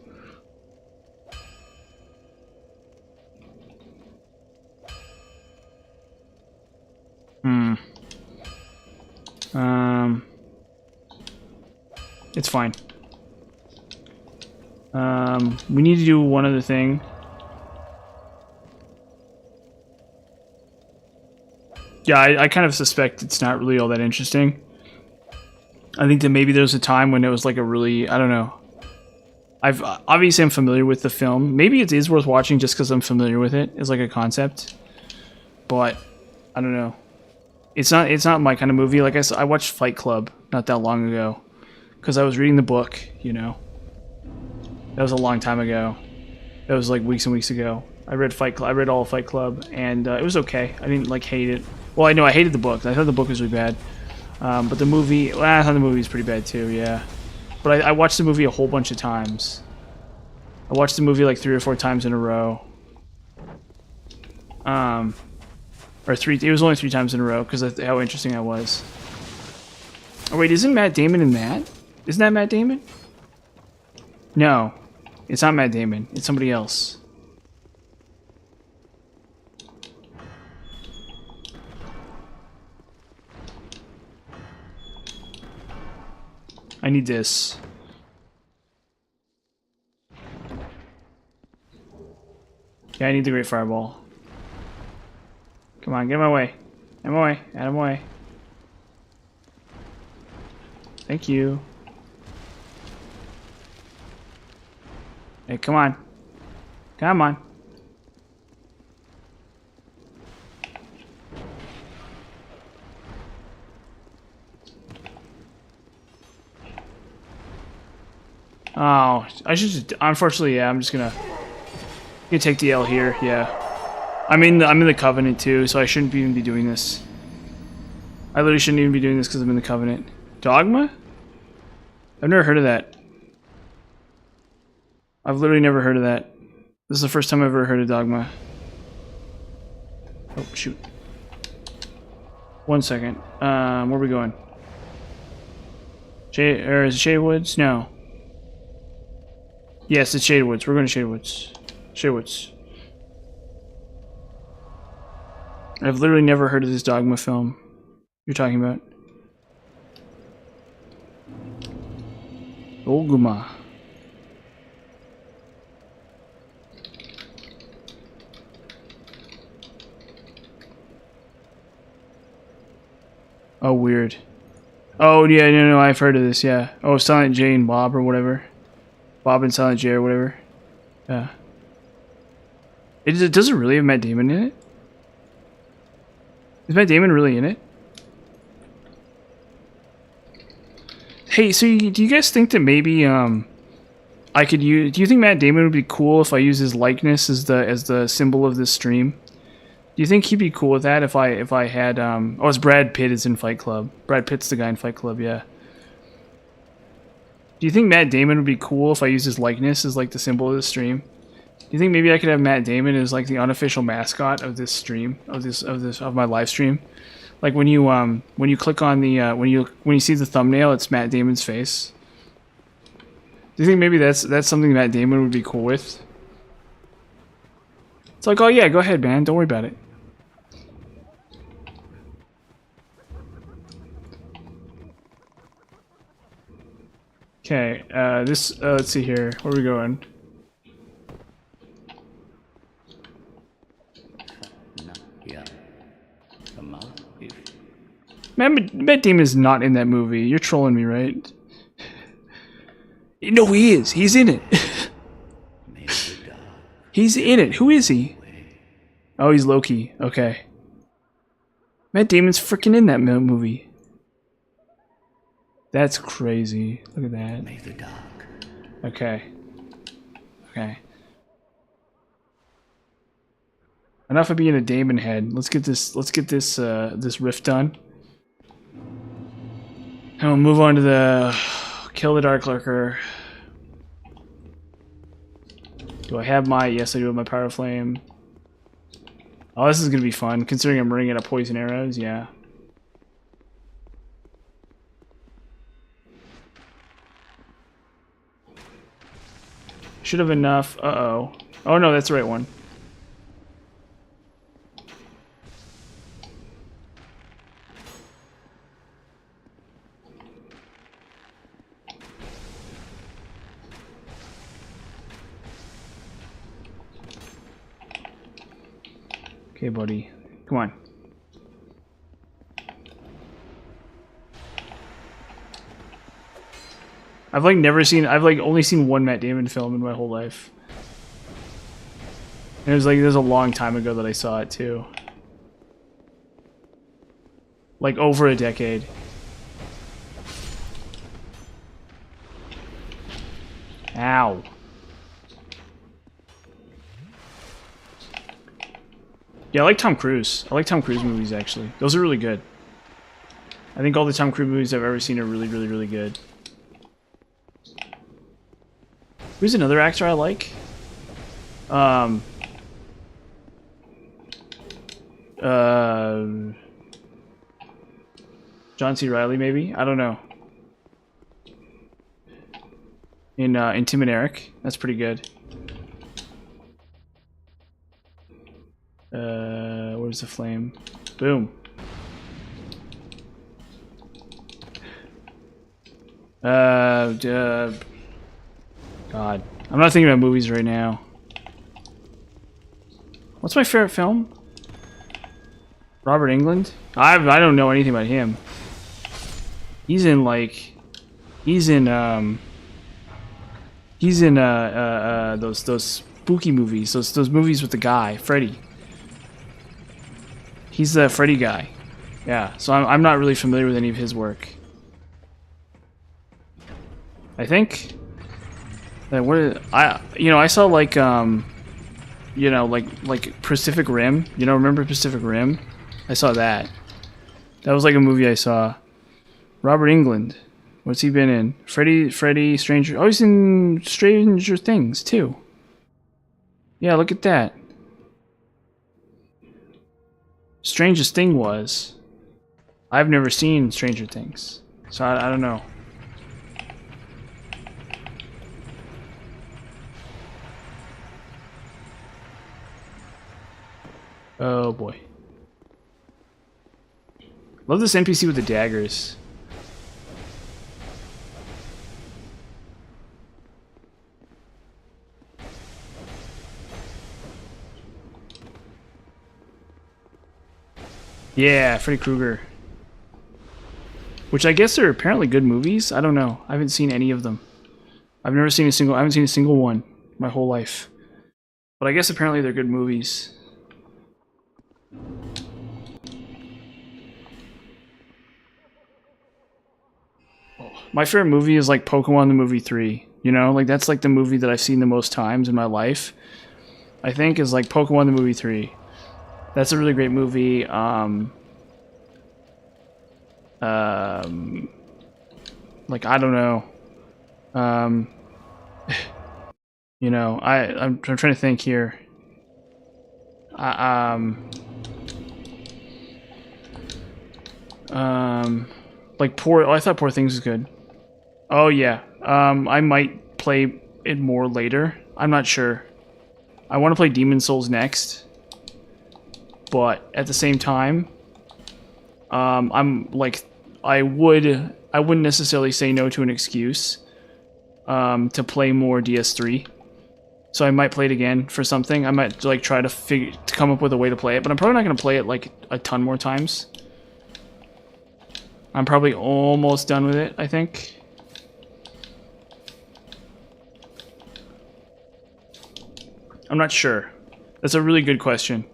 It's fine. We need to do one other thing. Yeah, I kind of suspect it's not really all that interesting. I think that maybe there was a time when it was like a really, I don't know. Obviously I'm familiar with the film. Maybe it is worth watching just because I'm familiar with it as like a concept. But I don't know. It's not my kind of movie. Like I said, I watched Fight Club not that long ago because I was reading the book, you know. That was a long time ago. That was like weeks and weeks ago. I read Fight Club. I read all of Fight Club, and it was okay. I didn't like hate it. Well, I know I hated the book. I thought the book was really bad. But the movie, well, I thought the movie was pretty bad too. Yeah, but I watched the movie a whole bunch of times. I watched the movie like 3 or 4 times in a row. Or 3. It was only 3 times in a row because of how interesting that was. Oh wait, isn't Matt Damon in that? Isn't that Matt Damon? No, it's not Matt Damon. It's somebody else. I need this. Yeah, I need the Great Fireball. Come on, get in my way. Out of my way. Out of my way. Thank you. Hey, come on. Come on. Oh, I should just, unfortunately, yeah, I'm just gonna take the L here, yeah. I'm in the Covenant too, so I shouldn't even be doing this. I literally shouldn't even be doing this because I'm in the Covenant. Dogma? I've never heard of that. I've literally never heard of that. This is the first time I've ever heard of Dogma. Oh, shoot. 1 second. Where are we going? Is it Shade Woods? No. Yes, it's Shade Woods. We're going to Shade Woods. Shade Woods. I've literally never heard of this Dogma film you're talking about. Oguma. Oh, weird. Oh, yeah, no, I've heard of this, yeah. Oh, Silent J and Bob or whatever. Bob and Silent J or whatever. Yeah. Does it really have Matt Damon in it? Is Matt Damon really in it? Hey, so do you guys think that maybe I could use? Do you think Matt Damon would be cool if I use his likeness as the symbol of this stream? Do you think he'd be cool with that if I had oh, it's Brad Pitt is in Fight Club. Brad Pitt's the guy in Fight Club, yeah. Do you think Matt Damon would be cool if I used his likeness as like the symbol of the stream? Do you think maybe I could have Matt Damon as like the unofficial mascot of this stream, of my live stream? Like when you click on the when you see the thumbnail, it's Matt Damon's face. Do you think maybe that's something Matt Damon would be cool with? It's like, oh yeah, go ahead, man. Don't worry about it. Okay, let's see here. Where are we going? No, yeah. Matt Damon's not in that movie. You're trolling me, right? No, he is. He's in it. He's in it. Who is he? Oh, he's Loki. Okay. Matt Damon's freaking in that movie. That's crazy. Look at that. May the dark. Okay. Okay. Enough of being a Damon head. Let's get this this riff done. And we'll move on to the kill the Dark Lurker. Do I have my... Yes, I do have my Power Flame. Oh, this is going to be fun, considering I'm running out of poison arrows, yeah. Should have enough. Uh-oh. Oh, no, that's the right one. Okay, buddy. Come on. I've only seen one Matt Damon film in my whole life. And it was a long time ago that I saw it too. Like over a decade. Ow. Yeah, I like Tom Cruise. I like Tom Cruise movies, actually. Those are really good. I think all the Tom Cruise movies I've ever seen are really, really, really good. Who's another actor I like? John C. Reilly, maybe? I don't know. In Tim and Eric. That's pretty good. Where's the flame? Boom. God. I'm not thinking about movies right now. What's my favorite film? Robert Englund? I don't know anything about him. He's in those spooky movies, those movies with the guy, Freddy. He's the Freddy guy. Yeah, so I'm not really familiar with any of his work. I think. Like, I saw like like Pacific Rim. Remember Pacific Rim? I saw that. That was like a movie I saw. Robert Englund. What's he been in? Freddy, Stranger. Oh, he's in Stranger Things too. Yeah, look at that. Strangest thing was, I've never seen Stranger Things, so I don't know. Oh boy. Love this NPC with the daggers. Yeah, Freddy Krueger. Which I guess are apparently good movies. I don't know. I haven't seen any of them. I haven't seen a single one my whole life. But I guess apparently they're good movies. My favorite movie is like Pokemon the movie 3. Like that's like the movie that I've seen the most times in my life. I think is like Pokemon the movie 3. That's a really great movie. Like I don't know. I'm trying to think here. Like I thought Poor Things was good. Oh yeah. I might play it more later. I'm not sure. I want to play Demon's Souls next. But at the same time, I'm like, I wouldn't necessarily say no to an excuse to play more DS3. So I might play it again for something. I might like try to come up with a way to play it, but I'm probably not going to play it like a ton more times. I'm probably almost done with it, I think. I'm not sure. That's a really good question.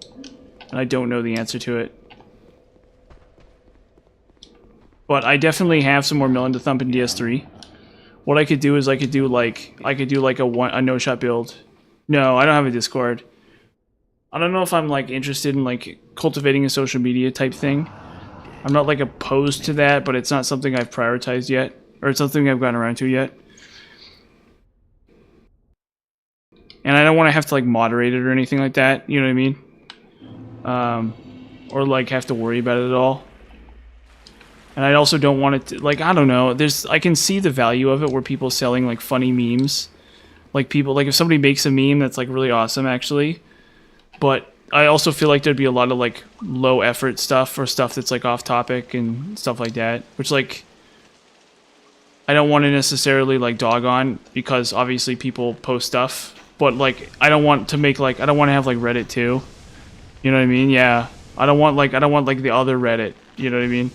And I don't know the answer to it. But I definitely have some more milling to thump in DS3. What I could do is I could do like a no-shot build. No, I don't have a Discord. I don't know if I'm like interested in like cultivating a social media type thing. I'm not like opposed to that, but it's not something I've prioritized yet, or it's something I've gotten around to yet. And I don't want to have to like moderate it or anything like that. You know what I mean? Or like have to worry about it at all. And I also don't want it to, like, I don't know, I can see the value of it where people selling like funny memes. Like if somebody makes a meme that's like really awesome actually. But I also feel like there'd be a lot of like low effort stuff or stuff that's like off topic and stuff like that. Which like, I don't want to necessarily like dog on because obviously people post stuff. But like, I don't want to have like Reddit too. You know what I mean? Yeah. I don't want like the other Reddit. You know what I mean?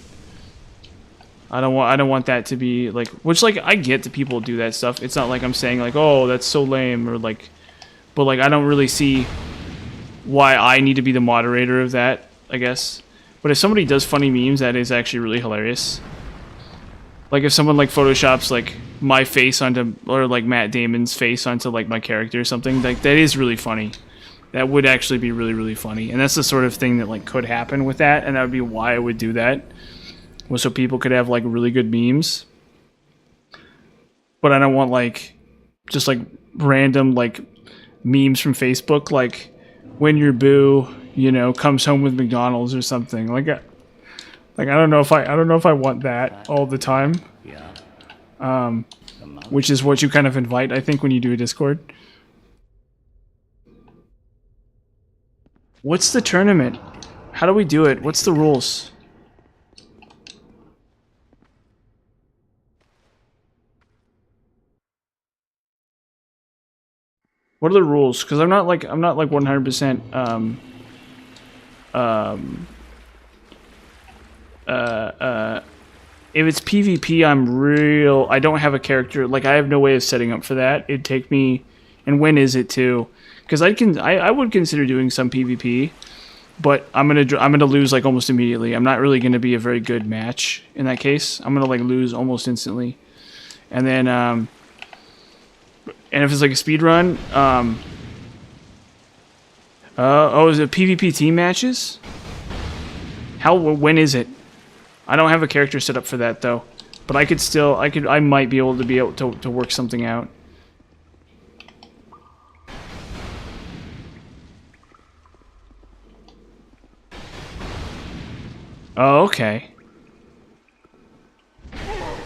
I don't want that to be like, which like I get that people do that stuff. It's not like I'm saying like, oh, that's so lame or like, but like I don't really see why I need to be the moderator of that, I guess. But if somebody does funny memes, that is actually really hilarious. Like if someone like photoshops like my face onto, or like Matt Damon's face onto like my character or something, like that is really funny. That would actually be really, really funny. And that's the sort of thing that like could happen with that, and that would be why I would do that. Was so people could have like really good memes. But I don't want like just like random like memes from Facebook, like when your boo, comes home with McDonald's or something. Like I don't know if I want that all the time. Yeah. Which is what you kind of invite, I think, when you do a Discord. What's the tournament? How do we do it? What's the rules? What are the rules? Because I'm not like 100%. If it's PvP, I don't have a character. Like I have no way of setting up for that. It'd take me, and when is it too? Because I would consider doing some PvP, but I'm gonna lose like almost immediately. I'm not really gonna be a very good match in that case. I'm gonna like lose almost instantly, and then And if it's like a speed run, oh, is it PvP team matches? When is it? I don't have a character set up for that though, but I might be able to work something out. Oh, okay.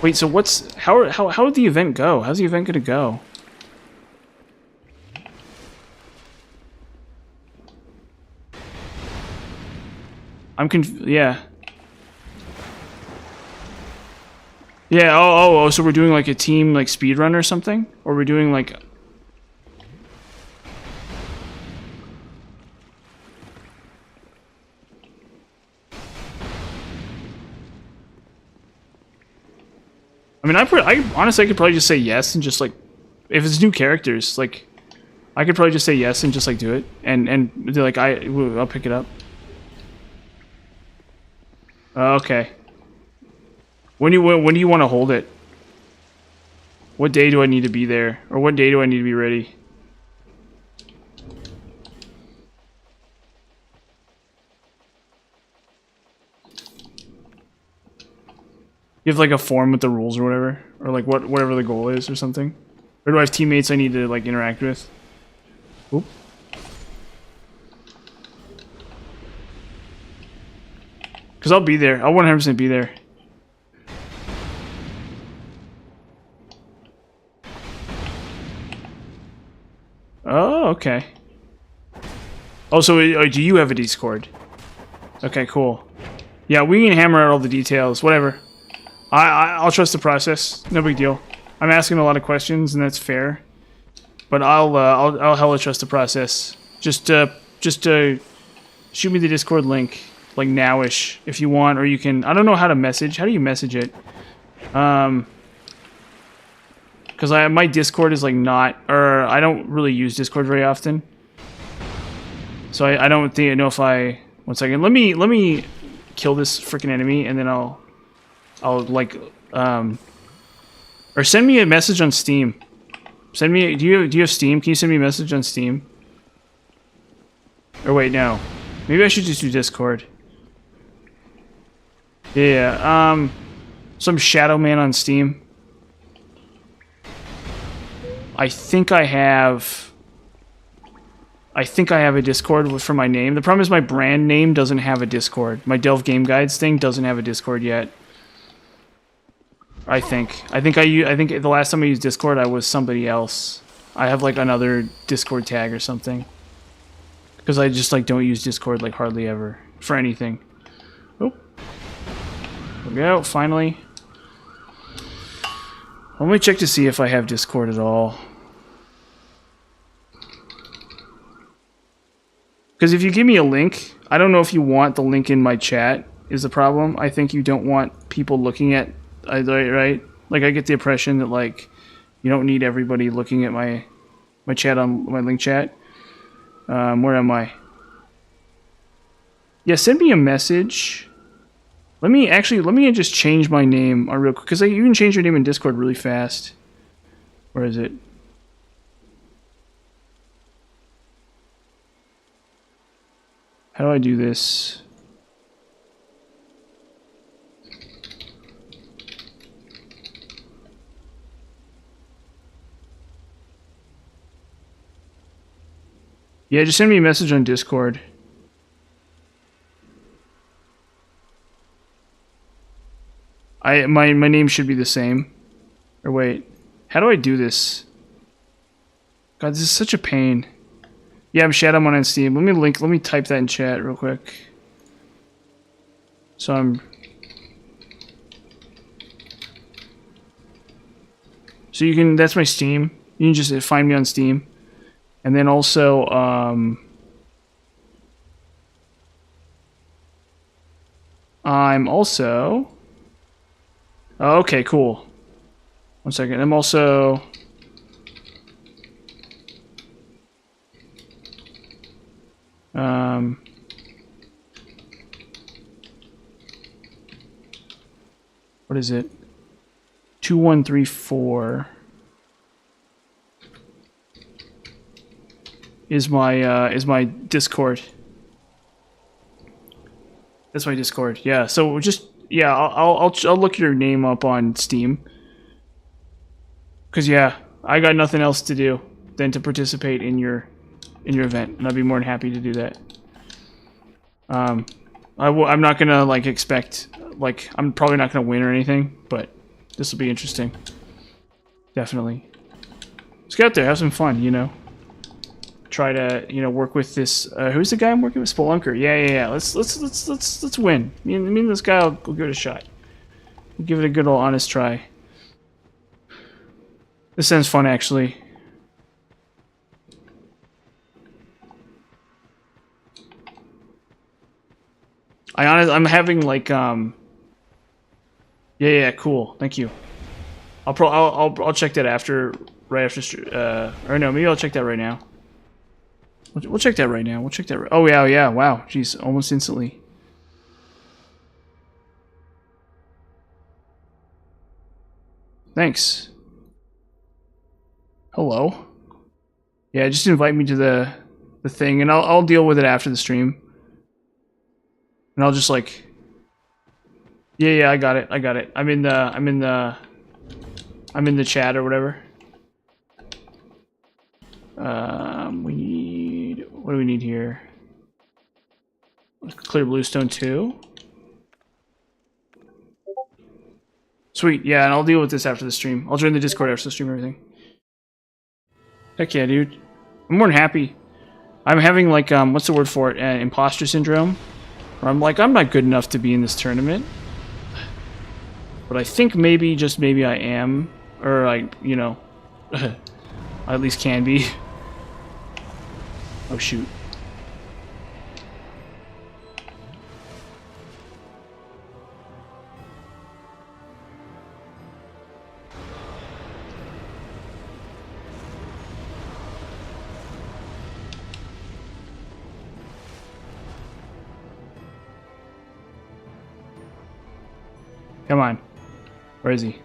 Wait, so how did the event go? How's the event gonna go? Yeah. Yeah, oh, so we're doing like a team like speed run or something? Or we're doing like I mean, I honestly I could probably just say yes and just like if it's new characters, like I could probably just say yes and just like do it and they're like I'll pick it up. Okay. When do you want to hold it? What day do I need to be there? Or what day do I need to be ready? You have like a form with the rules or whatever? Or like whatever the goal is or something? Or do I have teammates I need to like interact with? Oop. Because I'll be there. I'll 100% be there. Oh, okay. Oh, so do you have a Discord? Okay, cool. Yeah, we can hammer out all the details. Whatever. I'll trust the process. No big deal. I'm asking a lot of questions, and that's fair. But I'll hella trust the process. Just shoot me the Discord link, like nowish, if you want, or you can. I don't know how to message. How do you message it? Because my Discord is like not, or I don't really use Discord very often. So I don't think I know if I. 1 second. Let me kill this freaking enemy, and then I'll like or send me a message on Steam. Send me. Do you have Steam? Can you send me a message on Steam? Or wait, no. Maybe I should just do Discord. Yeah. Some Shadow Man on Steam. I think I have a Discord for my name. The problem is my brand name doesn't have a Discord. My Delve Game Guides thing doesn't have a Discord yet. I think the last time I used Discord, I was somebody else. I have like another Discord tag or something. Because I just like don't use Discord like hardly ever for anything. Oh, there we go. Finally. Let me check to see if I have Discord at all. Because if you give me a link, I don't know if you want the link in my chat is the problem. I think you don't want people looking at, right? Like I get the impression that like you don't need everybody looking at my chat on my link chat. Where am I? Yeah, send me a message. Let me just change my name real quick because you can change your name in Discord really fast. Where is it? How do I do this? Yeah, just send me a message on Discord. My name should be the same. Or wait, how do I do this? God, this is such a pain. Yeah, I'm Shadowman on Steam. Let me type that in chat real quick. So you can, that's my Steam. You can just find me on Steam. And then also, I'm also, oh, okay, cool. 1 second, I'm also, what is it? 2134. is my Discord. That's my Discord. Yeah. So just yeah, I'll look your name up on Steam. Cause yeah, I got nothing else to do than to participate in your event, and I'd be more than happy to do that. I'm not gonna like expect like I'm probably not gonna win or anything, but this will be interesting. Definitely. Let's get out there, have some fun, you know. Try to, you know, work with this. Who's the guy I'm working with? Spelunker. Yeah. Let's win. Me and this guy will give it a shot. We'll give it a good old honest try. This sounds fun, actually. I'm having like yeah, cool. Thank you. I'll check that after, right after, or no, maybe I'll check that right now. We'll check that right now. We'll check that. Oh yeah. Wow. Jeez, almost instantly. Thanks. Hello. Yeah, just invite me to the thing, and I'll deal with it after the stream. And I'll just like. Yeah, I got it. I'm in the chat or whatever. We need, what do we need here? Clear bluestone 2. Sweet, yeah, and I'll deal with this after the stream. I'll join the Discord after the stream and everything. Heck yeah, dude. I'm more than happy. I'm having like, what's the word for it? Imposter syndrome. Where I'm like, I'm not good enough to be in this tournament. But I think maybe, just maybe I am. Or like, you know, I at least can be. Oh shoot. Come on. Where is he?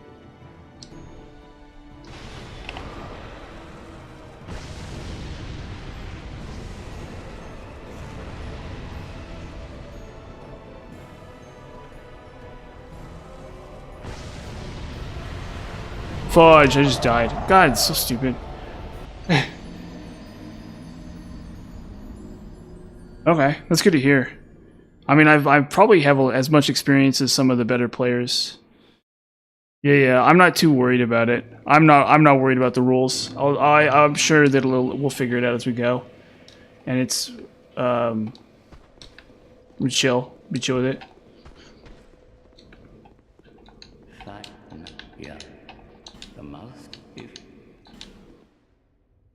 Fudge, I just died. God, it's so stupid. Okay, that's good to hear. I mean, I probably have as much experience as some of the better players. Yeah, I'm not too worried about it. I'm not worried about the rules. I'm sure that we'll figure it out as we go. And it's be chill with it.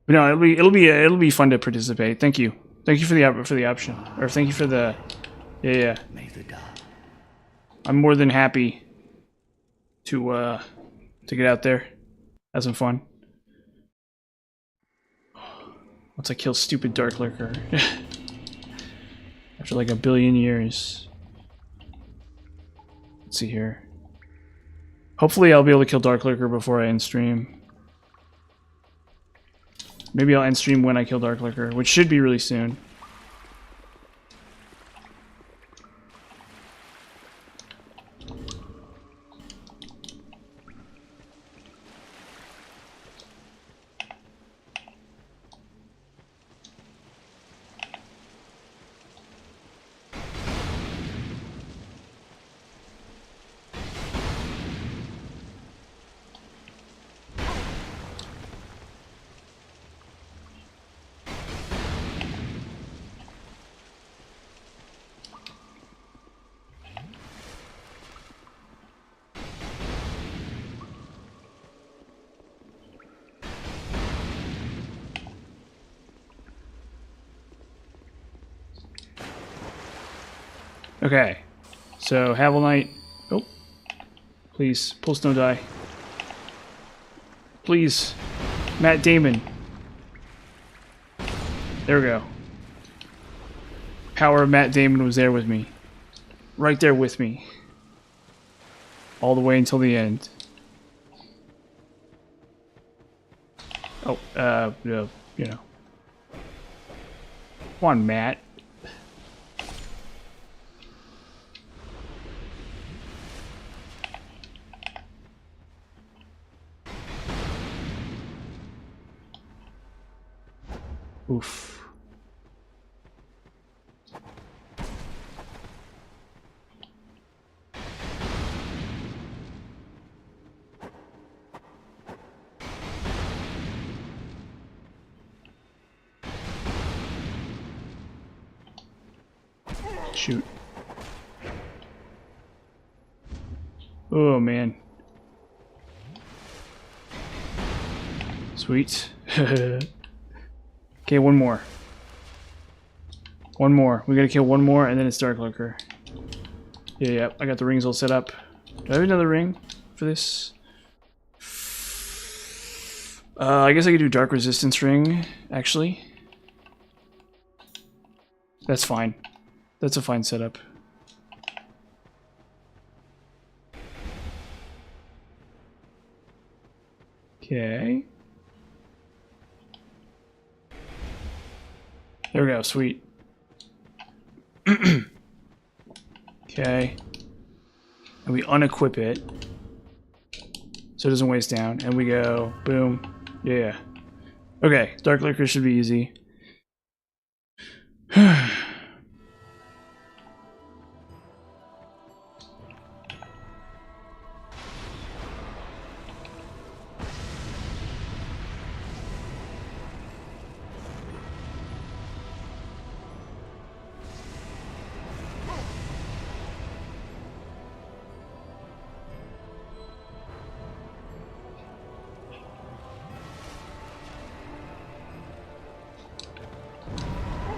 But no, it'll be fun to participate. Thank you for the option, or thank you for the yeah. I'm more than happy to get out there, have some fun. Once I kill stupid Dark Lurker after like a billion years. Let's see here. Hopefully, I'll be able to kill Dark Lurker before I end stream. Maybe I'll end stream when I kill Dark Lurker, which should be really soon. Okay, so Havel Knight. Oh, please, Pulse don't die. Please, Matt Damon. There we go. Power of Matt Damon was there with me, right there with me, all the way until the end. Oh, no, you know. Come on, Matt. Oof. Shoot. Oh, man. Sweet. Okay, one more. One more. We gotta kill one more, and then it's Dark Lurker. Yeah, I got the rings all set up. Do I have another ring for this? I guess I could do Dark Resistance ring, actually. That's fine. That's a fine setup. Okay. There we go, sweet. Okay. And we unequip it so it doesn't waste down. And we go, boom. Yeah. Okay, Dark Lurker should be easy.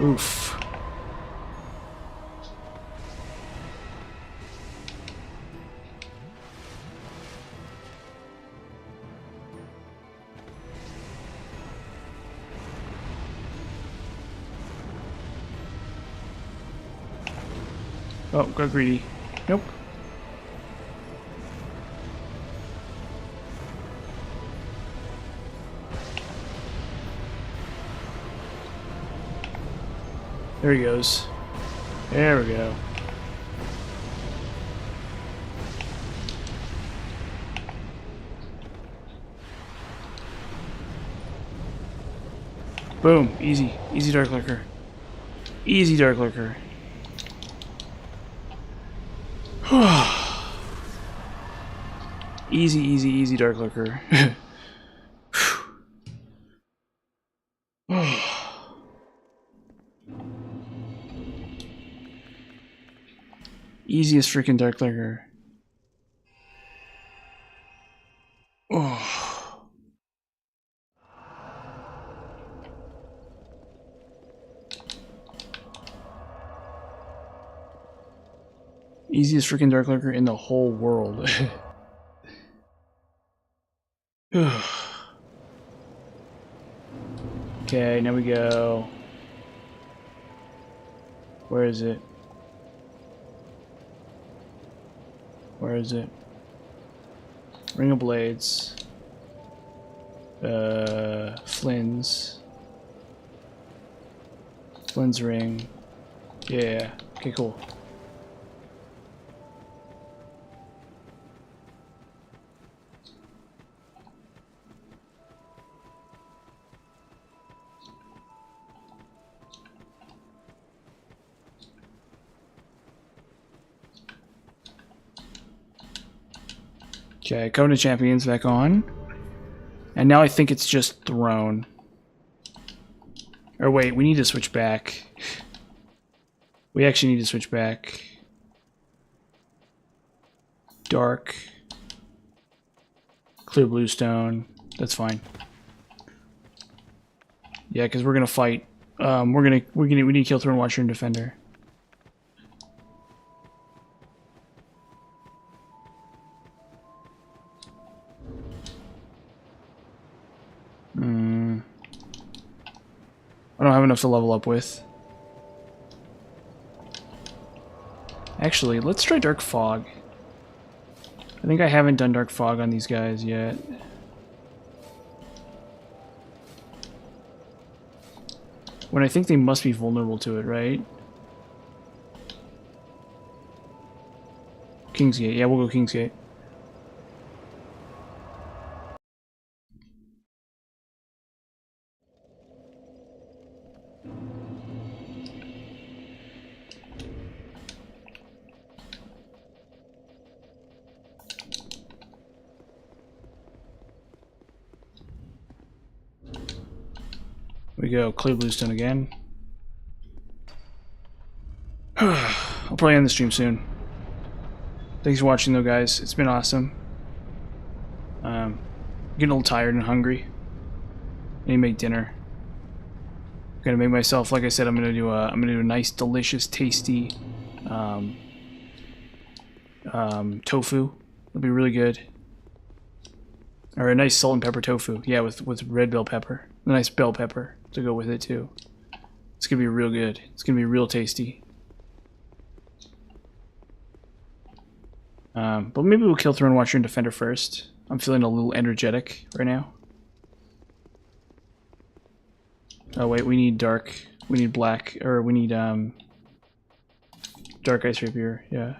Oof. Oh, got greedy. Nope. There he goes. There we go. Boom. Easy. Easy Dark Lurker. Easy Dark Lurker. Easy, easy, easy Dark Lurker. Easiest freaking Dark Lurker. Oh. Easiest freaking Dark Lurker in the whole world. Okay, now we go. Where is it? Where is it? Ring of Blades. Flynn's. Flynn's ring. Yeah. Okay, cool. Okay, Covenant Champions back on. And now I think it's just Throne. Or wait, we need to switch back. We actually need to switch back. Dark. Clear Bluestone. That's fine. Yeah, because we're gonna fight. We need to kill Throne Watcher and Defender. I don't have enough to level up with. Actually, let's try Dark Fog. I think I haven't done Dark Fog on these guys yet. When I think they must be vulnerable to it, right? Kingsgate. Yeah, we'll go Kingsgate. We go clear bluestone again. I'll probably end the stream soon. Thanks for watching though, guys. It's been awesome. Getting a little tired and hungry. I need to make dinner. I'm gonna make myself, like I said, I'm gonna do a nice, delicious, tasty tofu. It'll be really good. Or a nice salt and pepper tofu. Yeah, with red bell pepper. A nice bell pepper to go with it too. It's gonna be real good. It's gonna be real tasty. But maybe we'll kill Throne Watcher and Defender first. I'm feeling a little energetic right now. Oh wait, we need dark. We need black, or we need dark ice rapier. Yeah.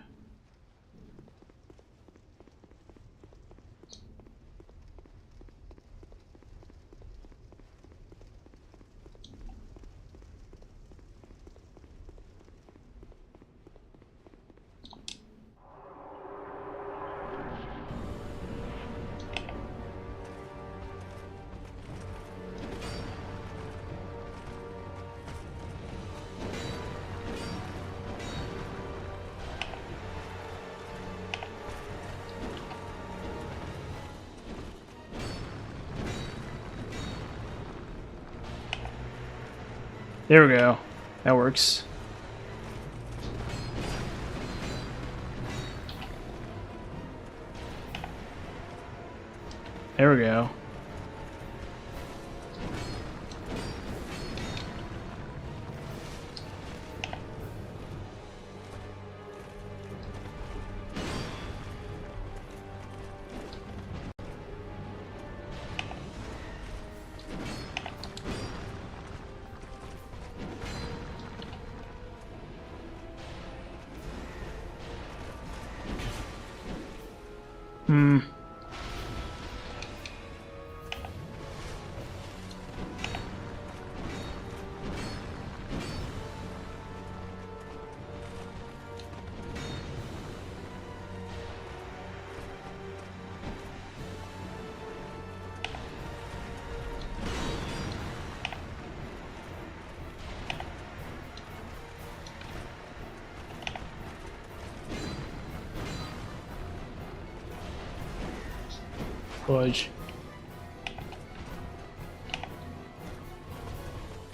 There we go. That works. There we go. Fudge.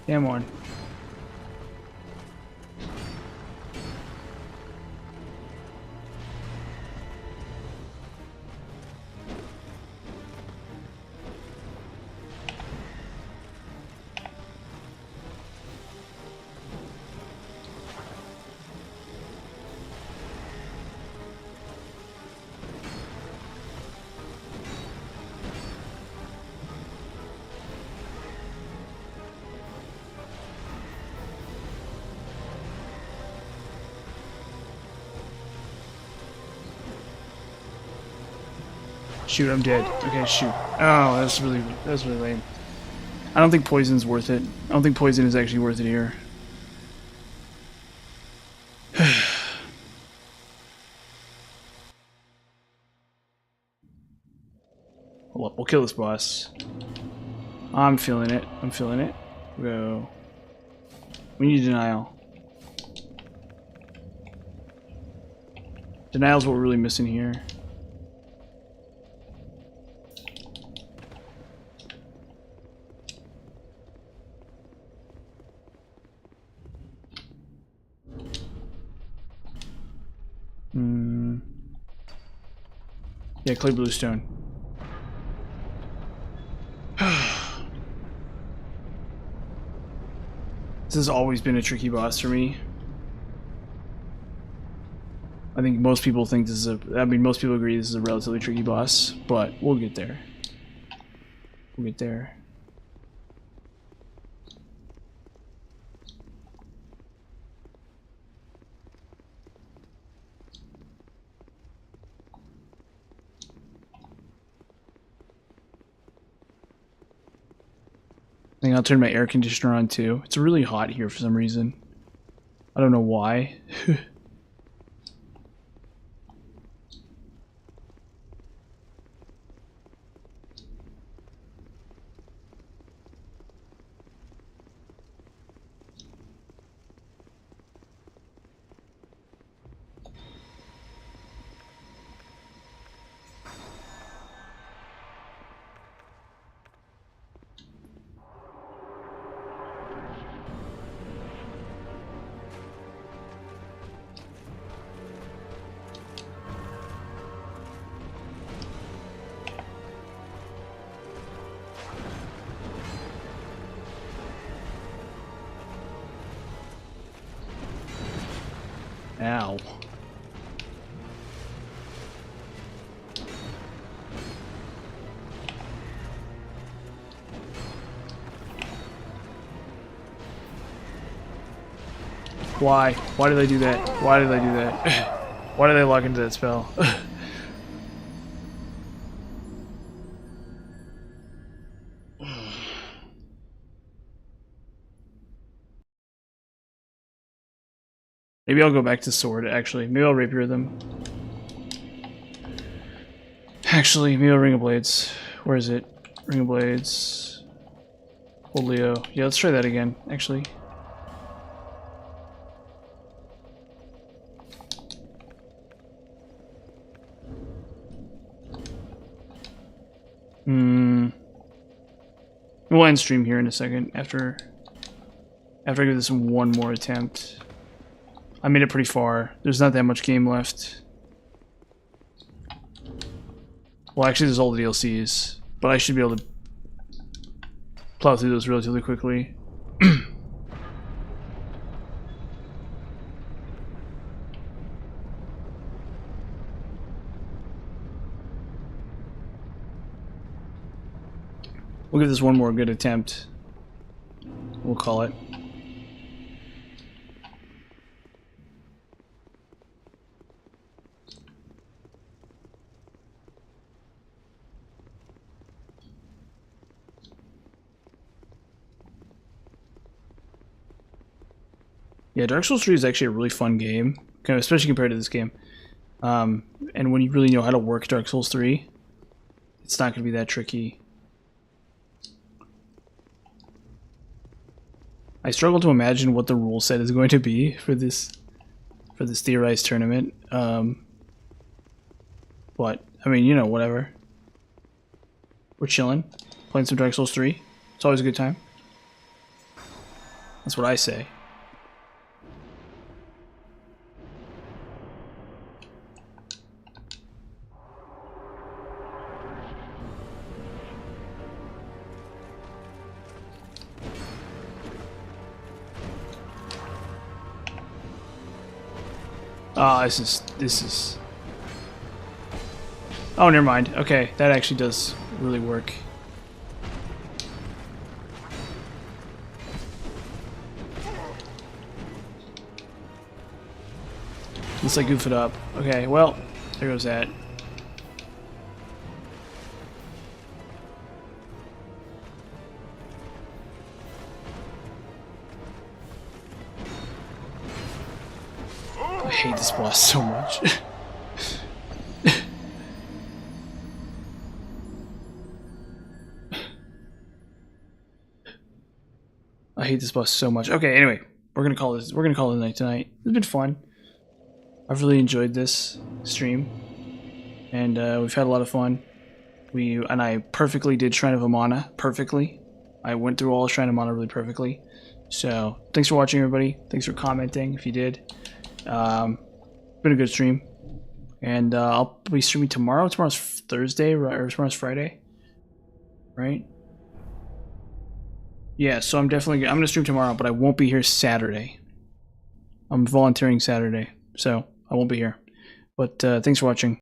Damn one. Shoot, I'm dead. Okay, shoot. Oh, that's really lame. I don't think poison's worth it. I don't think poison is actually worth it here. We'll kill this boss. I'm feeling it. I'm feeling it. Go. We need denial. Denial's what we're really missing here. Yeah, clear bluestone. This has always been a tricky boss for me. I think most people think this is most people agree this is a relatively tricky boss, but we'll get there. We'll get there. I'll turn my air conditioner on too. It's really hot here for some reason. I don't know why. Ow. Why? Why did I do that? Why did I do that? Why did I log into that spell? Maybe I'll go back to sword, actually. Maybe I'll rapier them. Actually, maybe I'll ring of blades. Where is it? Ring of blades. Old Leo. Yeah, let's try that again, actually. We'll end stream here in a second after I give this one more attempt. I made it pretty far. There's not that much game left. Well, actually, there's all the DLCs, but I should be able to plow through those relatively quickly. We'll give this one more good attempt. We'll call it. Yeah, Dark Souls 3 is actually a really fun game, kind of, especially compared to this game. And when you really know how to work Dark Souls 3, it's not going to be that tricky. I struggle to imagine what the rule set is going to be for this theorized tournament. But I mean, you know, whatever. We're chilling, playing some Dark Souls 3. It's always a good time. That's what I say. Ah, this is... Oh, never mind. Okay, that actually does really work. Let's like goof it up. Okay, well, there goes that. I hate this boss so much. I hate this boss so much. Okay, anyway, we're gonna call it a night tonight. It's been fun. I've really enjoyed this stream, and we've had a lot of fun. I perfectly did Shrine of Amana perfectly. I went through all of Shrine of Amana really perfectly. So thanks for watching, everybody. Thanks for commenting if you did. Been a good stream, and I'll be streaming tomorrow. Tomorrow's Thursday, or tomorrow's Friday, right? Yeah, so I'm gonna stream tomorrow, but I won't be here Saturday. I'm volunteering Saturday, so I won't be here. But thanks for watching.